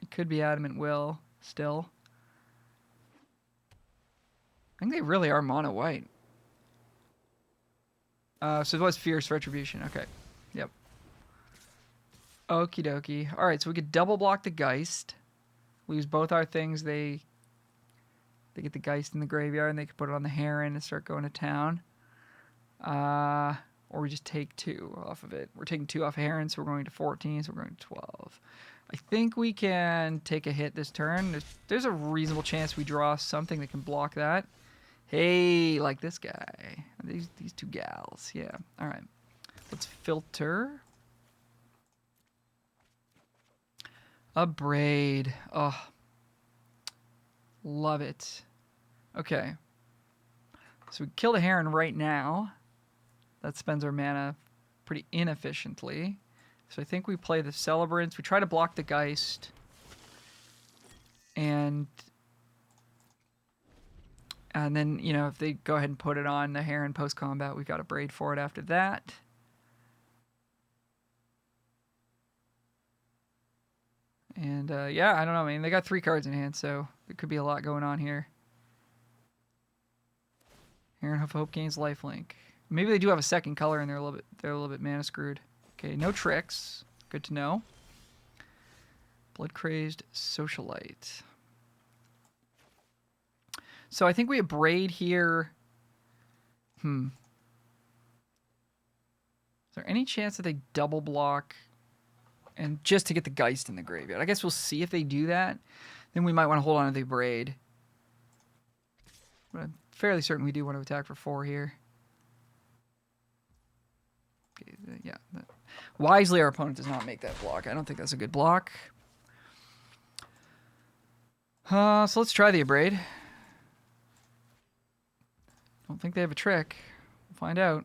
[SPEAKER 1] it could be Adamant Will still. I think they really are mono white. So it was Fierce Retribution. Okay. Yep. Okie dokie. Alright, so we could double block the Geist. Lose both our things. They get the Geist in the graveyard and they can put it on the Heron and start going to town. Or we just take 2 off of it. We're taking 2 off of Heron, so we're going to 14, so we're going to 12. I think we can take a hit this turn. There's a reasonable chance we draw something that can block that. Hey, like this guy. These 2 gals. Yeah. All right. Let's filter. A Braid. Oh. Love it. Okay. So we kill the Heron right now. That spends our mana pretty inefficiently. So I think we play the Celebrants. We try to block the Geist. And And then, you know, if they go ahead and put it on the Heron post-combat, we've got a Braid for it after that. And, yeah, I don't know. I mean, they got 3 cards in hand, so there could be a lot going on here. Heron Hoof Hope gains lifelink. Maybe they do have a second color, and they're a little bit mana screwed. Okay, no tricks. Good to know. Blood Crazed Socialite. So I think we have Braid here. Is there any chance that they double block and just to get the Geist in the graveyard? I guess we'll see if they do that. Then we might want to hold on to the Braid. But I'm fairly certain we do want to attack for 4 here. Okay, yeah. Wisely, our opponent does not make that block. I don't think that's a good block. So let's try the Abrade. Don't think they have a trick. We'll find out.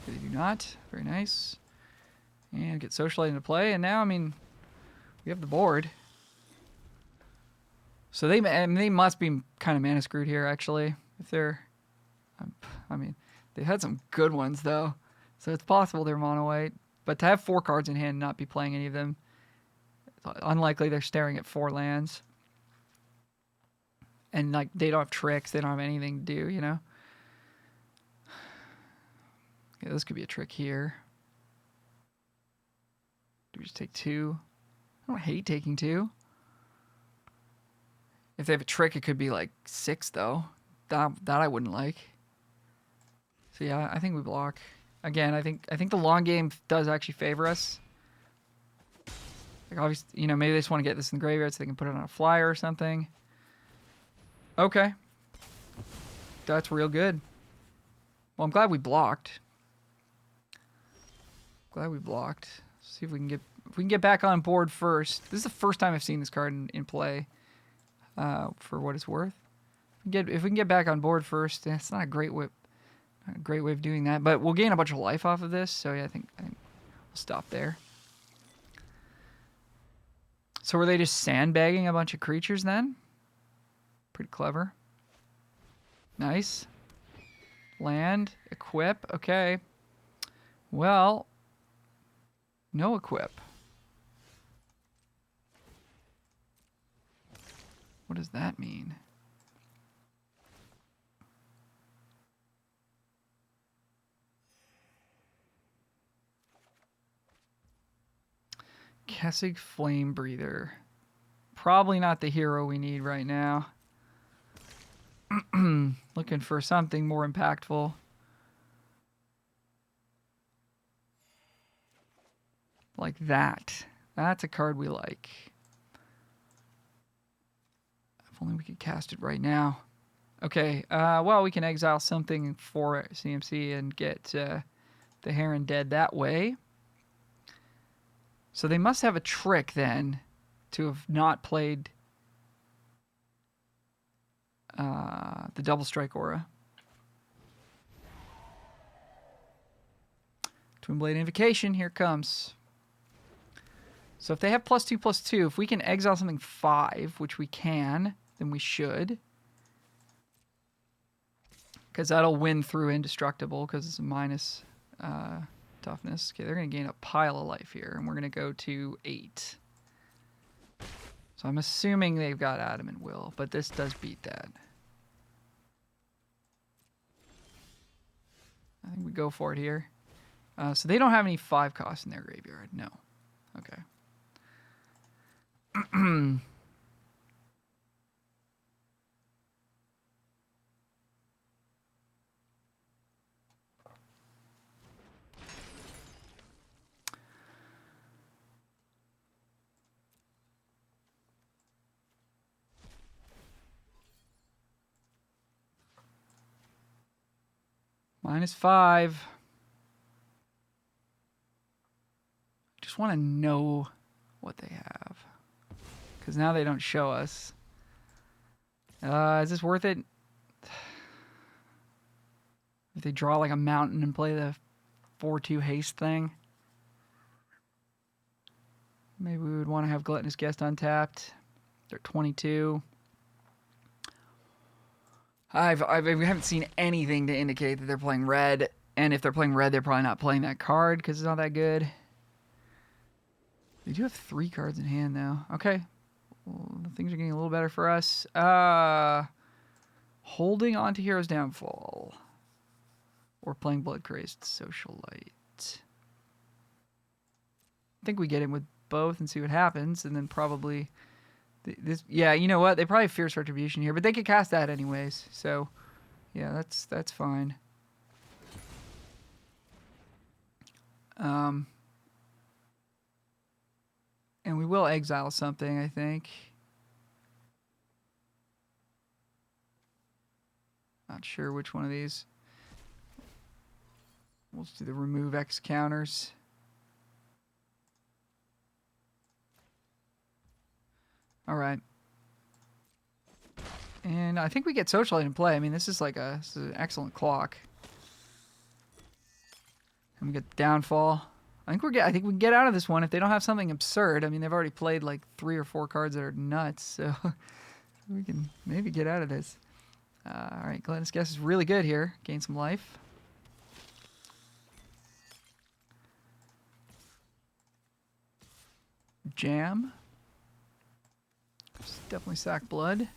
[SPEAKER 1] They do not. Very nice. And get Socialite into play. And now, I mean, we have the board. So they must be kind of mana screwed here, actually. If they're... I mean, they've had some good ones, though. So it's possible they're mono white. But to have 4 cards in hand and not be playing any of them, it's unlikely they're staring at 4 lands. And, like, they don't have tricks. They don't have anything to do, you know? Okay, this could be a trick here. Do we just take 2? I don't hate taking 2. If they have a trick, it could be, like, 6, though. That I wouldn't like. So, yeah, I think we block. Again, I think the long game does actually favor us. Like, obviously, you know, maybe they just want to get this in the graveyard so they can put it on a flyer or something. Okay. That's real good. Well, I'm glad we blocked. Let's see if we can get back on board first. This is the first time I've seen this card in play. For what it's worth. If we can get back on board first, it's not a great way of doing that, but we'll gain a bunch of life off of this. So yeah, I think we'll stop there. So were they just sandbagging a bunch of creatures then? Pretty clever. Nice. Land, equip, okay. Well, no equip. What does that mean? Kessig Flame Breather. Probably not the hero we need right now. Looking for something more impactful. Like that. That's a card we like. If only we could cast it right now. Okay, well, we can exile something for CMC and get the Heron dead that way. So they must have a trick then to have not played the Double Strike Aura. Twin Blade Invocation, here it comes. So if they have +2/+2, if we can exile something 5, which we can, then we should. Because that'll win through Indestructible, because it's a minus toughness. Okay, they're going to gain a pile of life here, and we're going to go to 8. So I'm assuming they've got Adamant Will, but this does beat that. I think we go for it here. So they don't have any 5 costs in their graveyard. No. Okay. -5. Just want to know what they have. Because now they don't show us. Is this worth it? If they draw like a mountain and play the 4/2 haste thing. Maybe we would want to have Gluttonous Guest untapped. They're 22. We haven't seen anything to indicate that they're playing red. And if they're playing red, they're probably not playing that card because it's not that good. They do have 3 cards in hand, though. Okay. Well, things are getting a little better for us. Holding on to Hero's Downfall. Or playing Blood Crazed Socialite. I think we get in with both and see what happens. And then probably... yeah, you know what? They probably have Fierce Retribution here. But they could cast that anyways. So, yeah, that's fine. And we will exile something, I think. Not sure which one of these. We'll just do the remove X counters. All right. And I think we get Socialite in play. I mean, this is an excellent clock. And we get Downfall. I think we can get out of this one if they don't have something absurd. I mean, they've already played like 3 or 4 cards that are nuts, so we can maybe get out of this. All right, Glennis Guess is really good here. Gain some life. Jam. Definitely sack blood.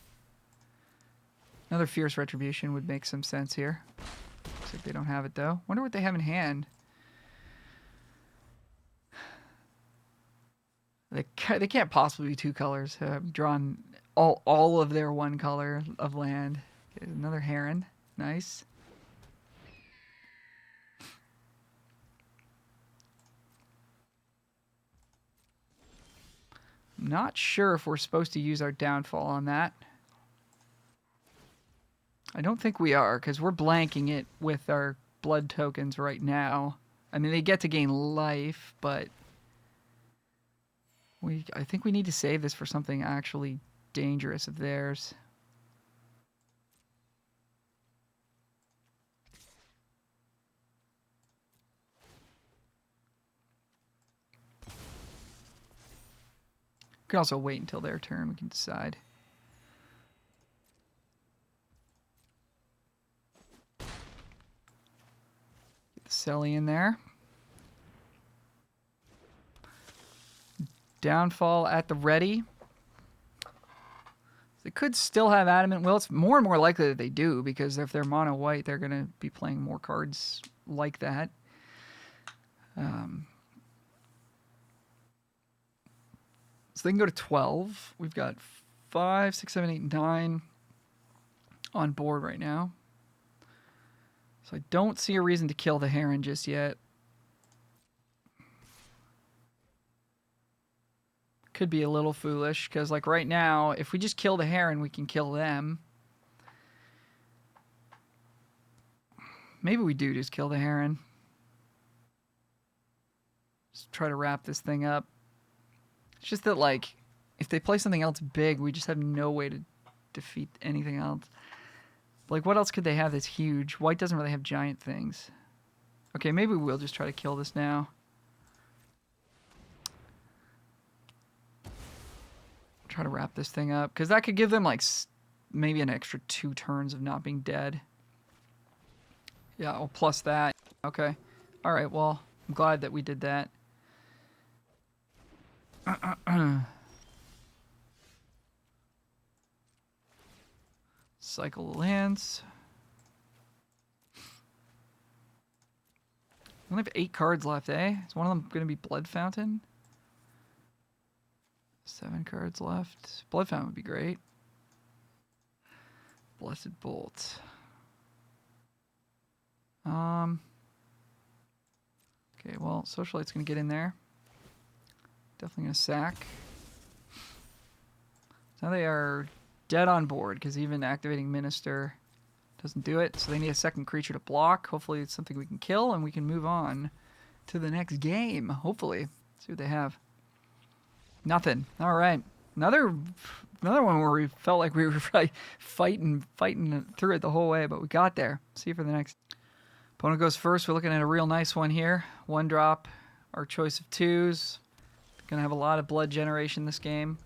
[SPEAKER 1] Another Fierce Retribution would make some sense here. Looks like they don't have it though. Wonder what they have in hand. They can't possibly be 2 colors. I've drawn all of their 1 color of land. Okay, another Heron. Nice. Not sure if we're supposed to use our Downfall on that. I don't think we are, because we're blanking it with our blood tokens right now. I mean, they get to gain life, but... I think we need to save this for something actually dangerous of theirs. We can also wait until their turn. We can decide. Get the Selly in there. Downfall at the ready. They could still have Adamant Will. It's more and more likely that they do, because if they're mono white, they're going to be playing more cards like that. So they can go to 12. We've got 5, 6, 7, 8, 9 on board right now. So I don't see a reason to kill the Heron just yet. Could be a little foolish, because like right now, if we just kill the Heron, we can kill them. Maybe we do just kill the Heron. Just try to wrap this thing up. It's just that, like, if they play something else big, we just have no way to defeat anything else. Like, what else could they have that's huge? White doesn't really have giant things. Okay, maybe we'll just try to kill this now. Try to wrap this thing up, because that could give them like maybe an extra 2 turns of not being dead. Yeah, well, plus that. Okay. All right, well, I'm glad that we did that. Cycle the lands. We only have 8 cards left, eh? Is one of them going to be Blood Fountain? 7 cards left. Blood Fountain would be great. Blessed Bolt. Okay, well, Socialite's going to get in there. Definitely going to sack. Now they are dead on board, because even activating Minister doesn't do it. So they need a second creature to block. Hopefully it's something we can kill, and we can move on to the next game. Hopefully. See what they have. Nothing. All right. Another one where we felt like we were probably fighting through it the whole way, but we got there. See you for the next. Opponent goes first. We're looking at a real nice one here. 1 drop. Our choice of 2s. Gonna have a lot of blood generation this game.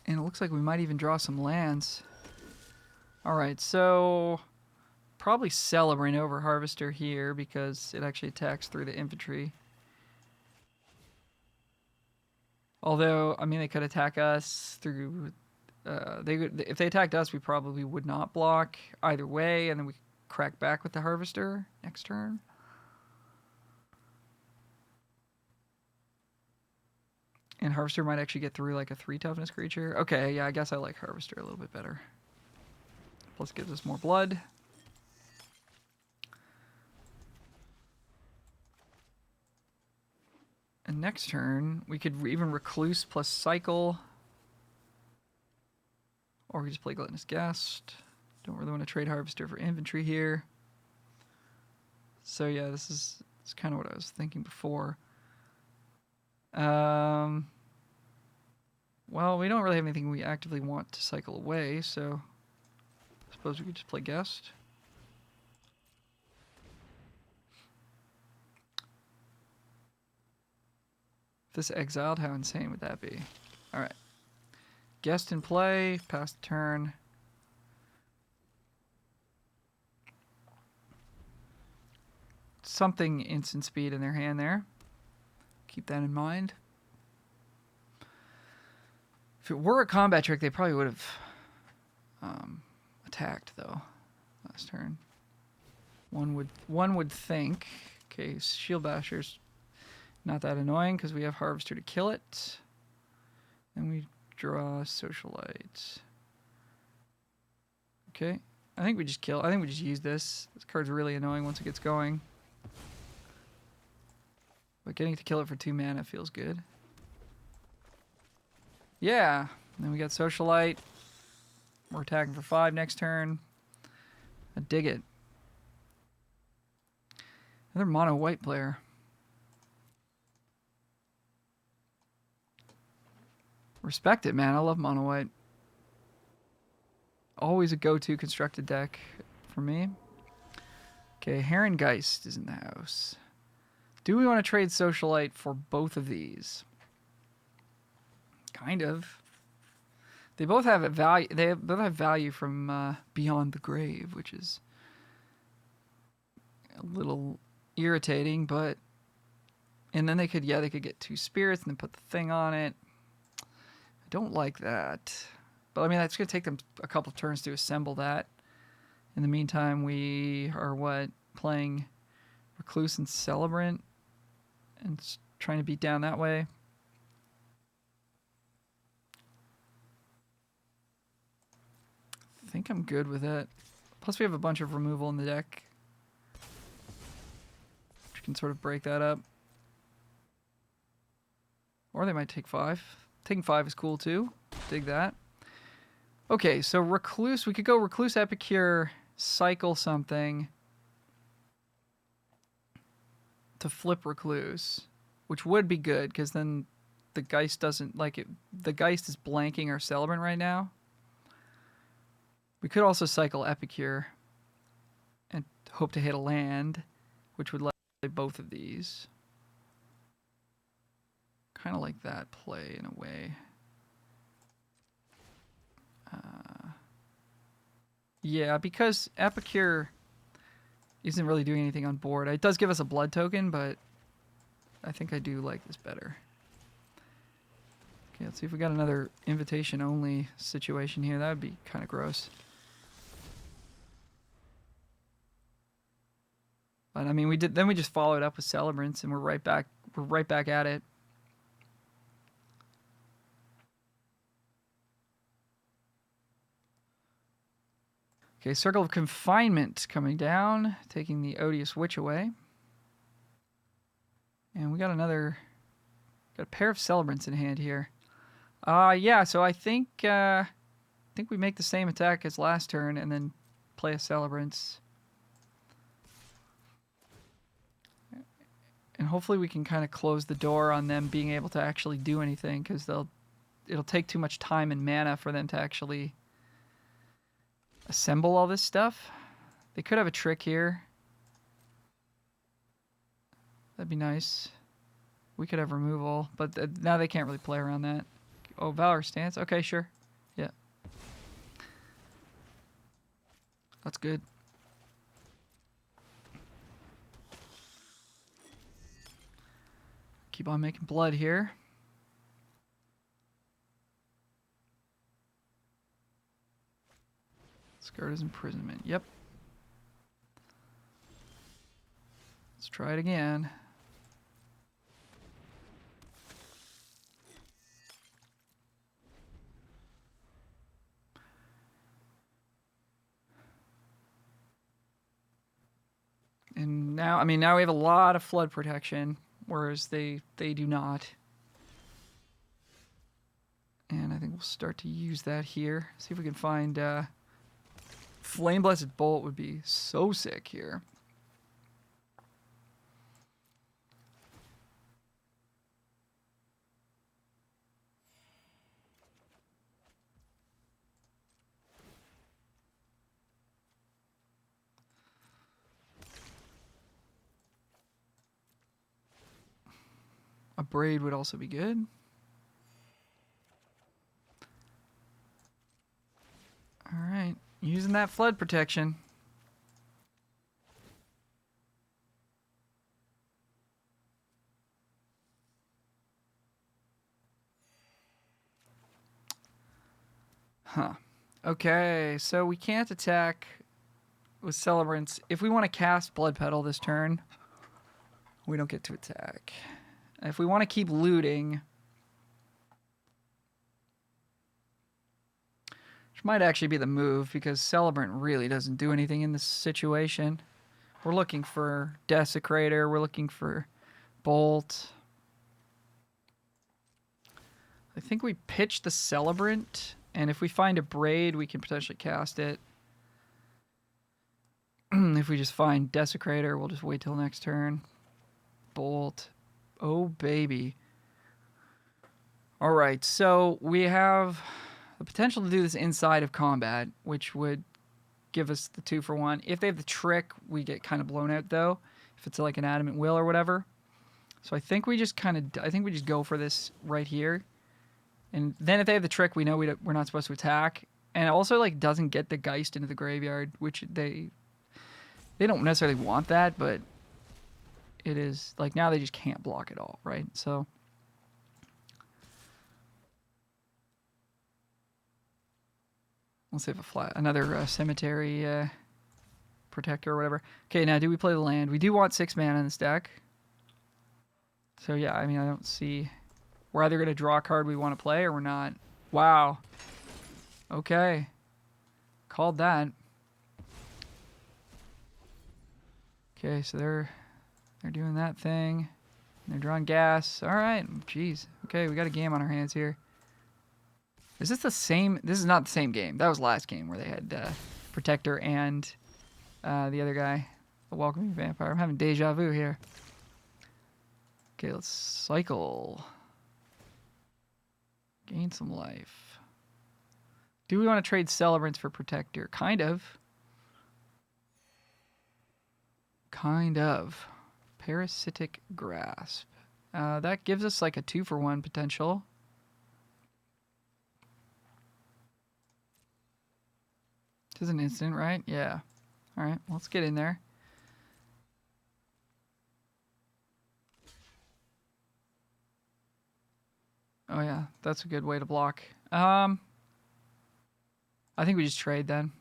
[SPEAKER 1] And it looks like we might even draw some lands. Alright, so probably Celebrant over Harvester here because it actually attacks through the infantry. Although, I mean, they could attack us through... if they attacked us, we probably would not block either way, and then we crack back with the Harvester next turn. And Harvester might actually get through like a 3 toughness creature. Okay, yeah, I guess I like Harvester a little bit better. Plus gives us more blood. And next turn, we could even Recluse plus Cycle. Or we just play Gluttonous Guest. Don't really want to trade Harvester for Infantry here. So yeah, this is kind of what I was thinking before. Well, we don't really have anything we actively want to cycle away, so I suppose we could just play Guest. If this exiled, how insane would that be? Alright. Guest in play, pass the turn. Something instant speed in their hand there. Keep that in mind. If it were a combat trick, they probably would have attacked though last turn. One would think. Okay, Shield Basher's not that annoying because we have Harvester to kill it. And we draw Socialite. Okay, I think we just kill. I think we just use this. This card's really annoying once it gets going. But getting to kill it for 2 mana feels good. Yeah. Then we got Socialite. We're attacking for 5 next turn. I dig it. Another mono white player. Respect it, man. I love mono white. Always a go-to constructed deck for me. Okay, Herrengeist is in the house. Do we want to trade Socialite for both of these? Kind of. They both have a value. They both have value from Beyond the Grave, which is a little irritating, but and then they could get 2 spirits and then put the thing on it. I don't like that, but I mean that's gonna take them a couple of turns to assemble that. In the meantime, we are playing Recluse and Celebrant and trying to beat down that way. I think I'm good with it. Plus we have a bunch of removal in the deck, which can sort of break that up. Or they might take 5. Taking 5 is cool too. Dig that. Okay, so Recluse, we could go Recluse Epicure, cycle something to flip Recluse, which would be good because then the Geist doesn't like it. The Geist is blanking our Celebrant right now. We could also cycle Epicure and hope to hit a land, which would let both of these. Kind of like that play in a way. Yeah, because Epicure isn't really doing anything on board. It does give us a blood token, but I think I do like this better. Okay, let's see if we got another invitation-only situation here. That would be kind of gross. But I mean, we just followed up with Celebrants, and we're right back at it. Okay, Circle of Confinement coming down, taking the Odious Witch away. And we got a pair of Celebrants in hand here. Yeah, so I think we make the same attack as last turn and then play a Celebrants. And hopefully we can kind of close the door on them being able to actually do anything, because it'll take too much time and mana for them to actually assemble all this stuff. They could have a trick here. That'd be nice. We could have removal, but now they can't really play around that. Oh, Valor Stance. Okay, sure. Yeah. That's good. Keep on making blood here. Scourge's Imprisonment. Yep. Let's try it again. And now, I mean, now we have a lot of flood protection, whereas they do not. And I think we'll start to use that here. See if we can find Flame Blessed Bolt would be so sick here. A Braid would also be good. All right, using that flood protection. Huh. Okay, so we can't attack with Celebrants. If we want to cast Blood Petal this turn, we don't get to attack. If we want to keep looting, which might actually be the move, because Celebrant really doesn't do anything in this situation. We're looking for Desecrator. We're looking for Bolt. I think we pitch the Celebrant, and if we find a Braid, we can potentially cast it. If we just find Desecrator, we'll just wait till next turn. Bolt. Oh, baby. All right, so we have the potential to do this inside of combat, which would give us the 2-for-1. If they have the trick, we get kind of blown out, though, if it's like an Adamant Will or whatever. So I think we just go for this right here. And then if they have the trick, we know we're not supposed to attack. And it also like doesn't get the Geist into the graveyard, which they don't necessarily want that, but it is like now they just can't block it all, right? So let's save another cemetery protector or whatever. Okay, now do we play the land? We do want 6 mana in this deck. So yeah, I mean I don't see. We're either going to draw a card we want to play or we're not. Wow. Okay. Called that. Okay, so they're doing that thing. They're drawing gas. All right. Jeez. Okay, we got a game on our hands here. Is this the same? This is not the same game. That was last game where they had Protector and the other guy, the Welcoming Vampire. I'm having deja vu here. Okay, let's cycle. Gain some life. Do we want to trade Celebrants for Protector? Kind of. Kind of. Parasitic Grasp. That gives us like a 2-for-1 potential. This is an instant, right? Yeah. All right, let's get in there. Oh yeah, that's a good way to block. I think we just trade then.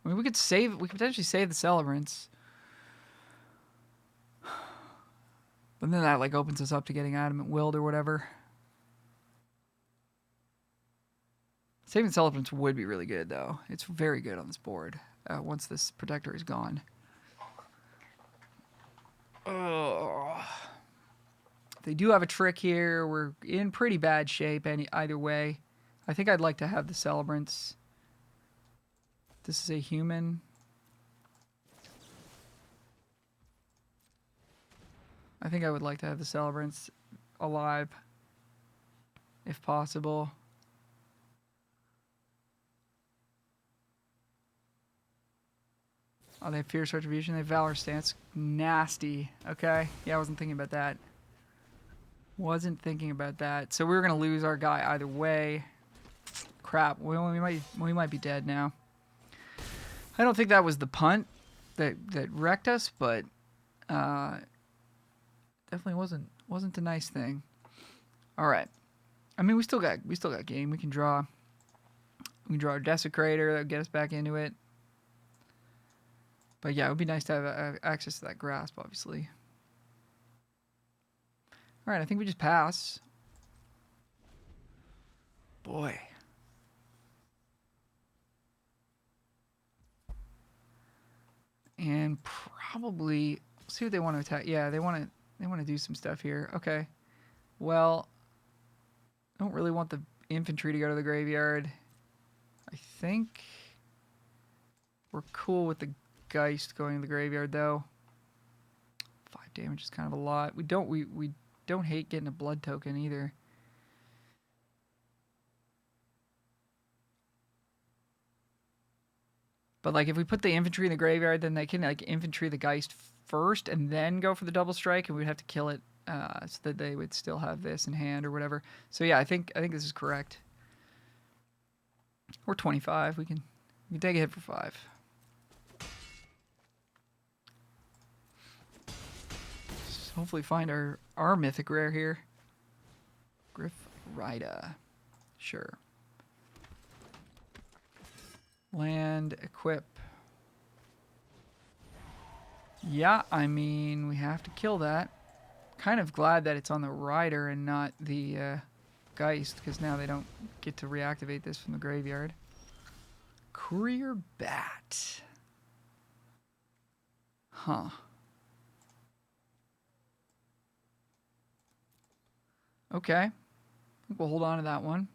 [SPEAKER 1] I mean, we could potentially save the Celebrants. But then that like opens us up to getting Adamant Willed or whatever. Saving Celebrants would be really good though. It's very good on this board once this Protector is gone. They do have a trick here. We're in pretty bad shape either way. I think I'd like to have the Celebrants. This is a human. I think I would like to have the Celebrants alive, if possible. Oh, they have Fierce Retribution. They have Valor Stance. Nasty. Okay. Yeah, I wasn't thinking about that. Wasn't thinking about that. So we were gonna lose our guy either way. Crap. We might be dead now. I don't think that was the punt that wrecked us, but definitely wasn't a nice thing. All right. I mean, we still got game. We can draw our Desecrator that would get us back into it. But yeah, it would be nice to have access to that grasp, obviously. All right, I think we just pass. Boy. And probably see what they want to attack. Yeah, they want to do some stuff here. Okay. Well, I don't really want the infantry to go to the graveyard. I think we're cool with the Geist going to the graveyard though. 5 damage is kind of a lot. We don't hate getting a blood token either. But like if we put the infantry in the graveyard, then they can like infantry the Geist first and then go for the double strike, and we'd have to kill it so that they would still have this in hand or whatever. So yeah, I think this is correct. We're 25. We can take a hit for 5. Just hopefully find our mythic rare here. Griff Rida. Sure. Land, equip. Yeah, I mean, we have to kill that. Kind of glad that it's on the Rider and not the Geist, because now they don't get to reactivate this from the graveyard. Courier Bat. Huh. Okay. I think we'll hold on to that one.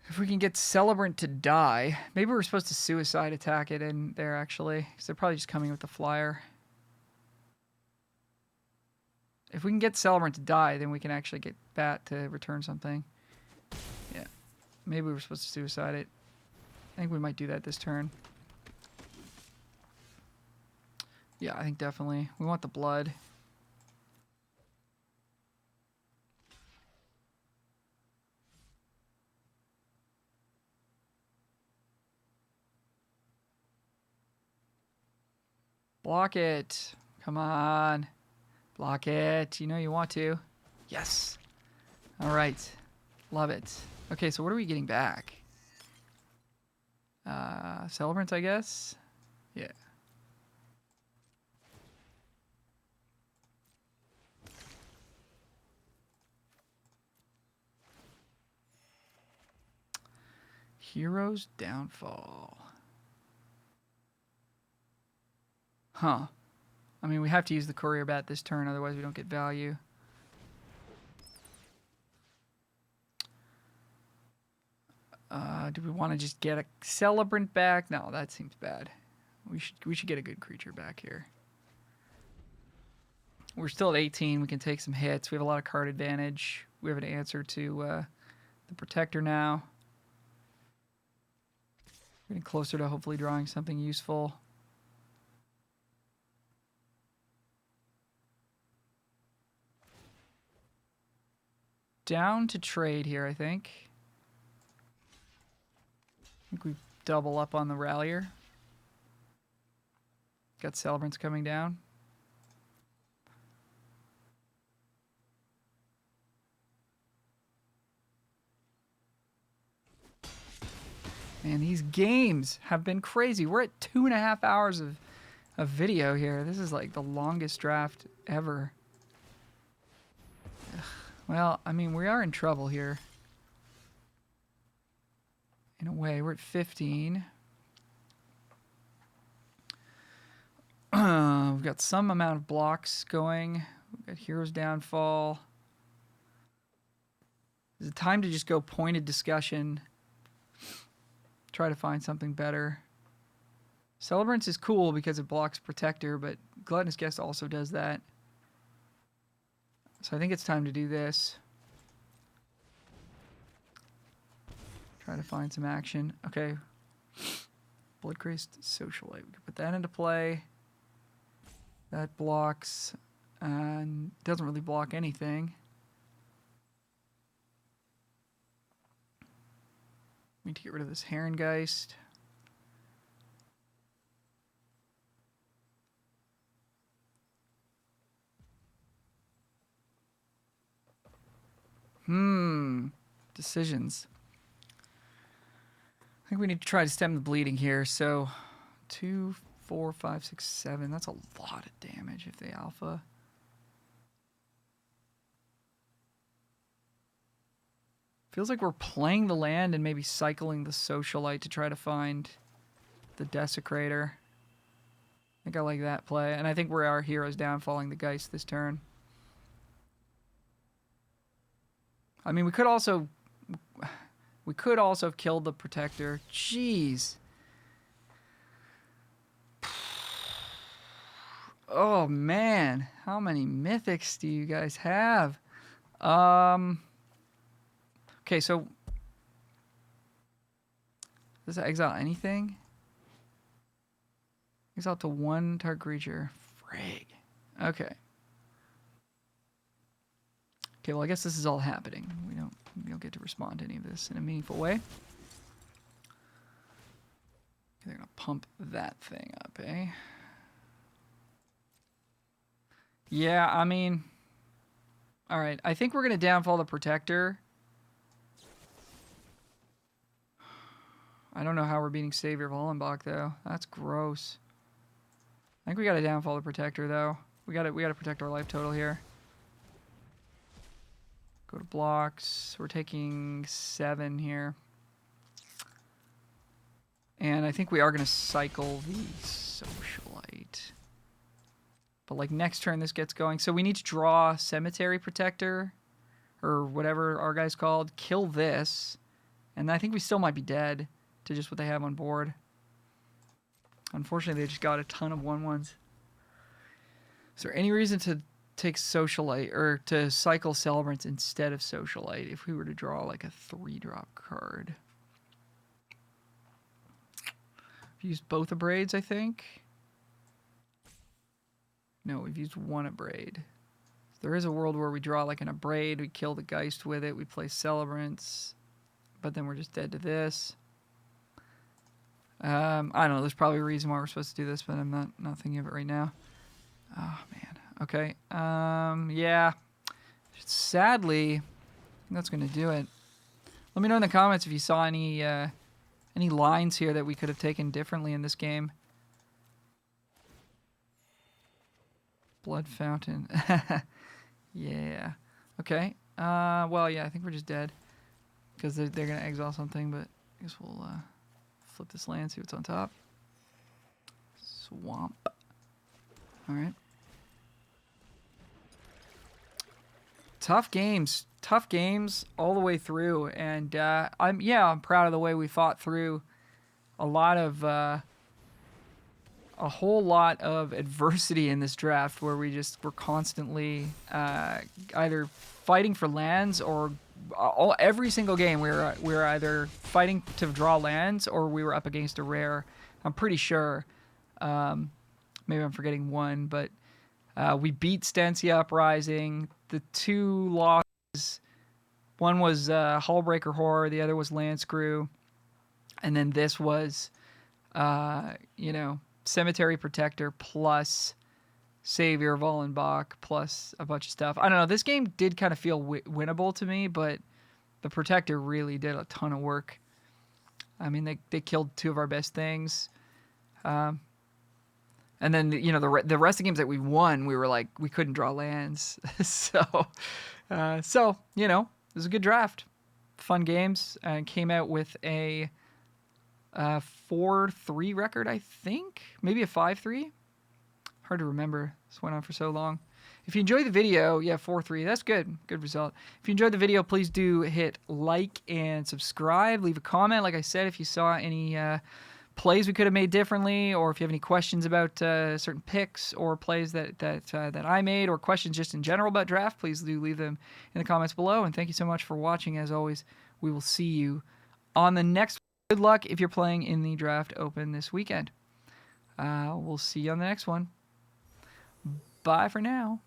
[SPEAKER 1] If we can get Celebrant to die, maybe we're supposed to suicide attack it in there actually, because they're probably just coming with the flyer. If we can get Celebrant to die, then we can actually get Bat to return something. Yeah, maybe we're supposed to suicide it. I think we might do that this turn. Yeah, I think definitely. We want the blood. Block it. Come on. Block it. You know you want to. Yes. All right. Love it. Okay, so what are we getting back? Celebrants, I guess? Yeah. Hero's Downfall. Huh. I mean, we have to use the Courier Bat this turn, otherwise we don't get value. Do we want to just get a Celebrant back? No, that seems bad. We should get a good creature back here. We're still at 18. We can take some hits. We have a lot of card advantage. We have an answer to the Protector now. Getting closer to hopefully drawing something useful. Down to trade here, I think. I think we double up on the Rallier. Got Celebrants coming down. Man, these games have been crazy. We're at 2.5 hours of video here. This is like the longest draft ever. Ugh. Well, I mean, we are in trouble here. In a way, we're at 15. We've got some amount of blocks going. We've got Hero's Downfall. Is it time to just go pointed discussion? Try to find something better. Celebrants is cool because it blocks Protector, but Gluttonous Guest also does that. So I think it's time to do this. Try to find some action. Okay. Bloodcrazed Socialite. We can put that into play. That blocks. And doesn't really block anything. Need to get rid of this Herrengeist. Decisions. I think we need to try to stem the bleeding here. So 2, 4, 5, 6, 7. That's a lot of damage if they alpha. Feels like we're playing the land and maybe cycling the Socialite to try to find the Desecrator. I think I like that play. And I think we're our heroes downfalling the Geist this turn. I mean, we could also have killed the Protector. Jeez. Oh, man. How many mythics do you guys have? Okay, so does that exile anything? Exile to 1 target creature. Frig. Okay. Okay, well, I guess this is all happening. We don't get to respond to any of this in a meaningful way. They're gonna pump that thing up, eh? Yeah, I mean, all right. I think we're gonna downfall the Protector. I don't know how we're beating Savior of Hollenbach though. That's gross. I think we gotta downfall the Protector though. We gotta protect our life total here. Go to blocks. We're taking 7 here. And I think we are going to cycle the Socialite. But like next turn this gets going. So we need to draw Cemetery Protector. Or whatever our guy's called. Kill this. And I think we still might be dead to just what they have on board. Unfortunately, they just got a ton of 1/1s. Is there any reason to take Socialite or to cycle Celebrants instead of Socialite if we were to draw like a 3-drop card? We've used both Abrades, I think. No, we've used 1 Abrade. There is a world where we draw like an Abrade, we kill the Geist with it, we play Celebrants, but then we're just dead to this. I don't know, there's probably a reason why we're supposed to do this, but I'm not thinking of it right now. Oh, man. Okay. Yeah. Sadly, that's going to do it. Let me know in the comments if you saw any lines here that we could have taken differently in this game. Blood Fountain. Yeah. Okay. Well, yeah, I think we're just dead. Because they're going to exile something, but I guess we'll flip this land, see what's on top. Swamp. All right. Tough games all the way through, and I'm proud of the way we fought through a whole lot of adversity in this draft, where we just were constantly either fighting for lands or every single game we were either fighting to draw lands or we were up against a rare. I'm pretty sure. Maybe I'm forgetting one, but we beat Stancia Uprising. The 2 losses, one was Hullbreaker Horror, the other was Landscrew, and then this was, Cemetery Protector plus Savior of Vollenbach plus a bunch of stuff. I don't know. This game did kind of feel winnable to me, but the Protector really did a ton of work. I mean, they killed 2 of our best things. And then, the rest of the games that we won, we were like, we couldn't draw lands. So, it was a good draft. Fun games. And came out with a 4-3 record, I think. Maybe a 5-3. Hard to remember. This went on for so long. If you enjoyed the video, 4-3. That's good. Good result. If you enjoyed the video, please do hit like and subscribe. Leave a comment. Like I said, if you saw any plays we could have made differently, or if you have any questions about certain picks or plays that I made, or questions just in general about draft, please do leave them in the comments below. And thank you so much for watching. As always, we will see you on the next one. Good luck if you're playing in the Draft Open this weekend. We'll see you on the next one. Bye for now.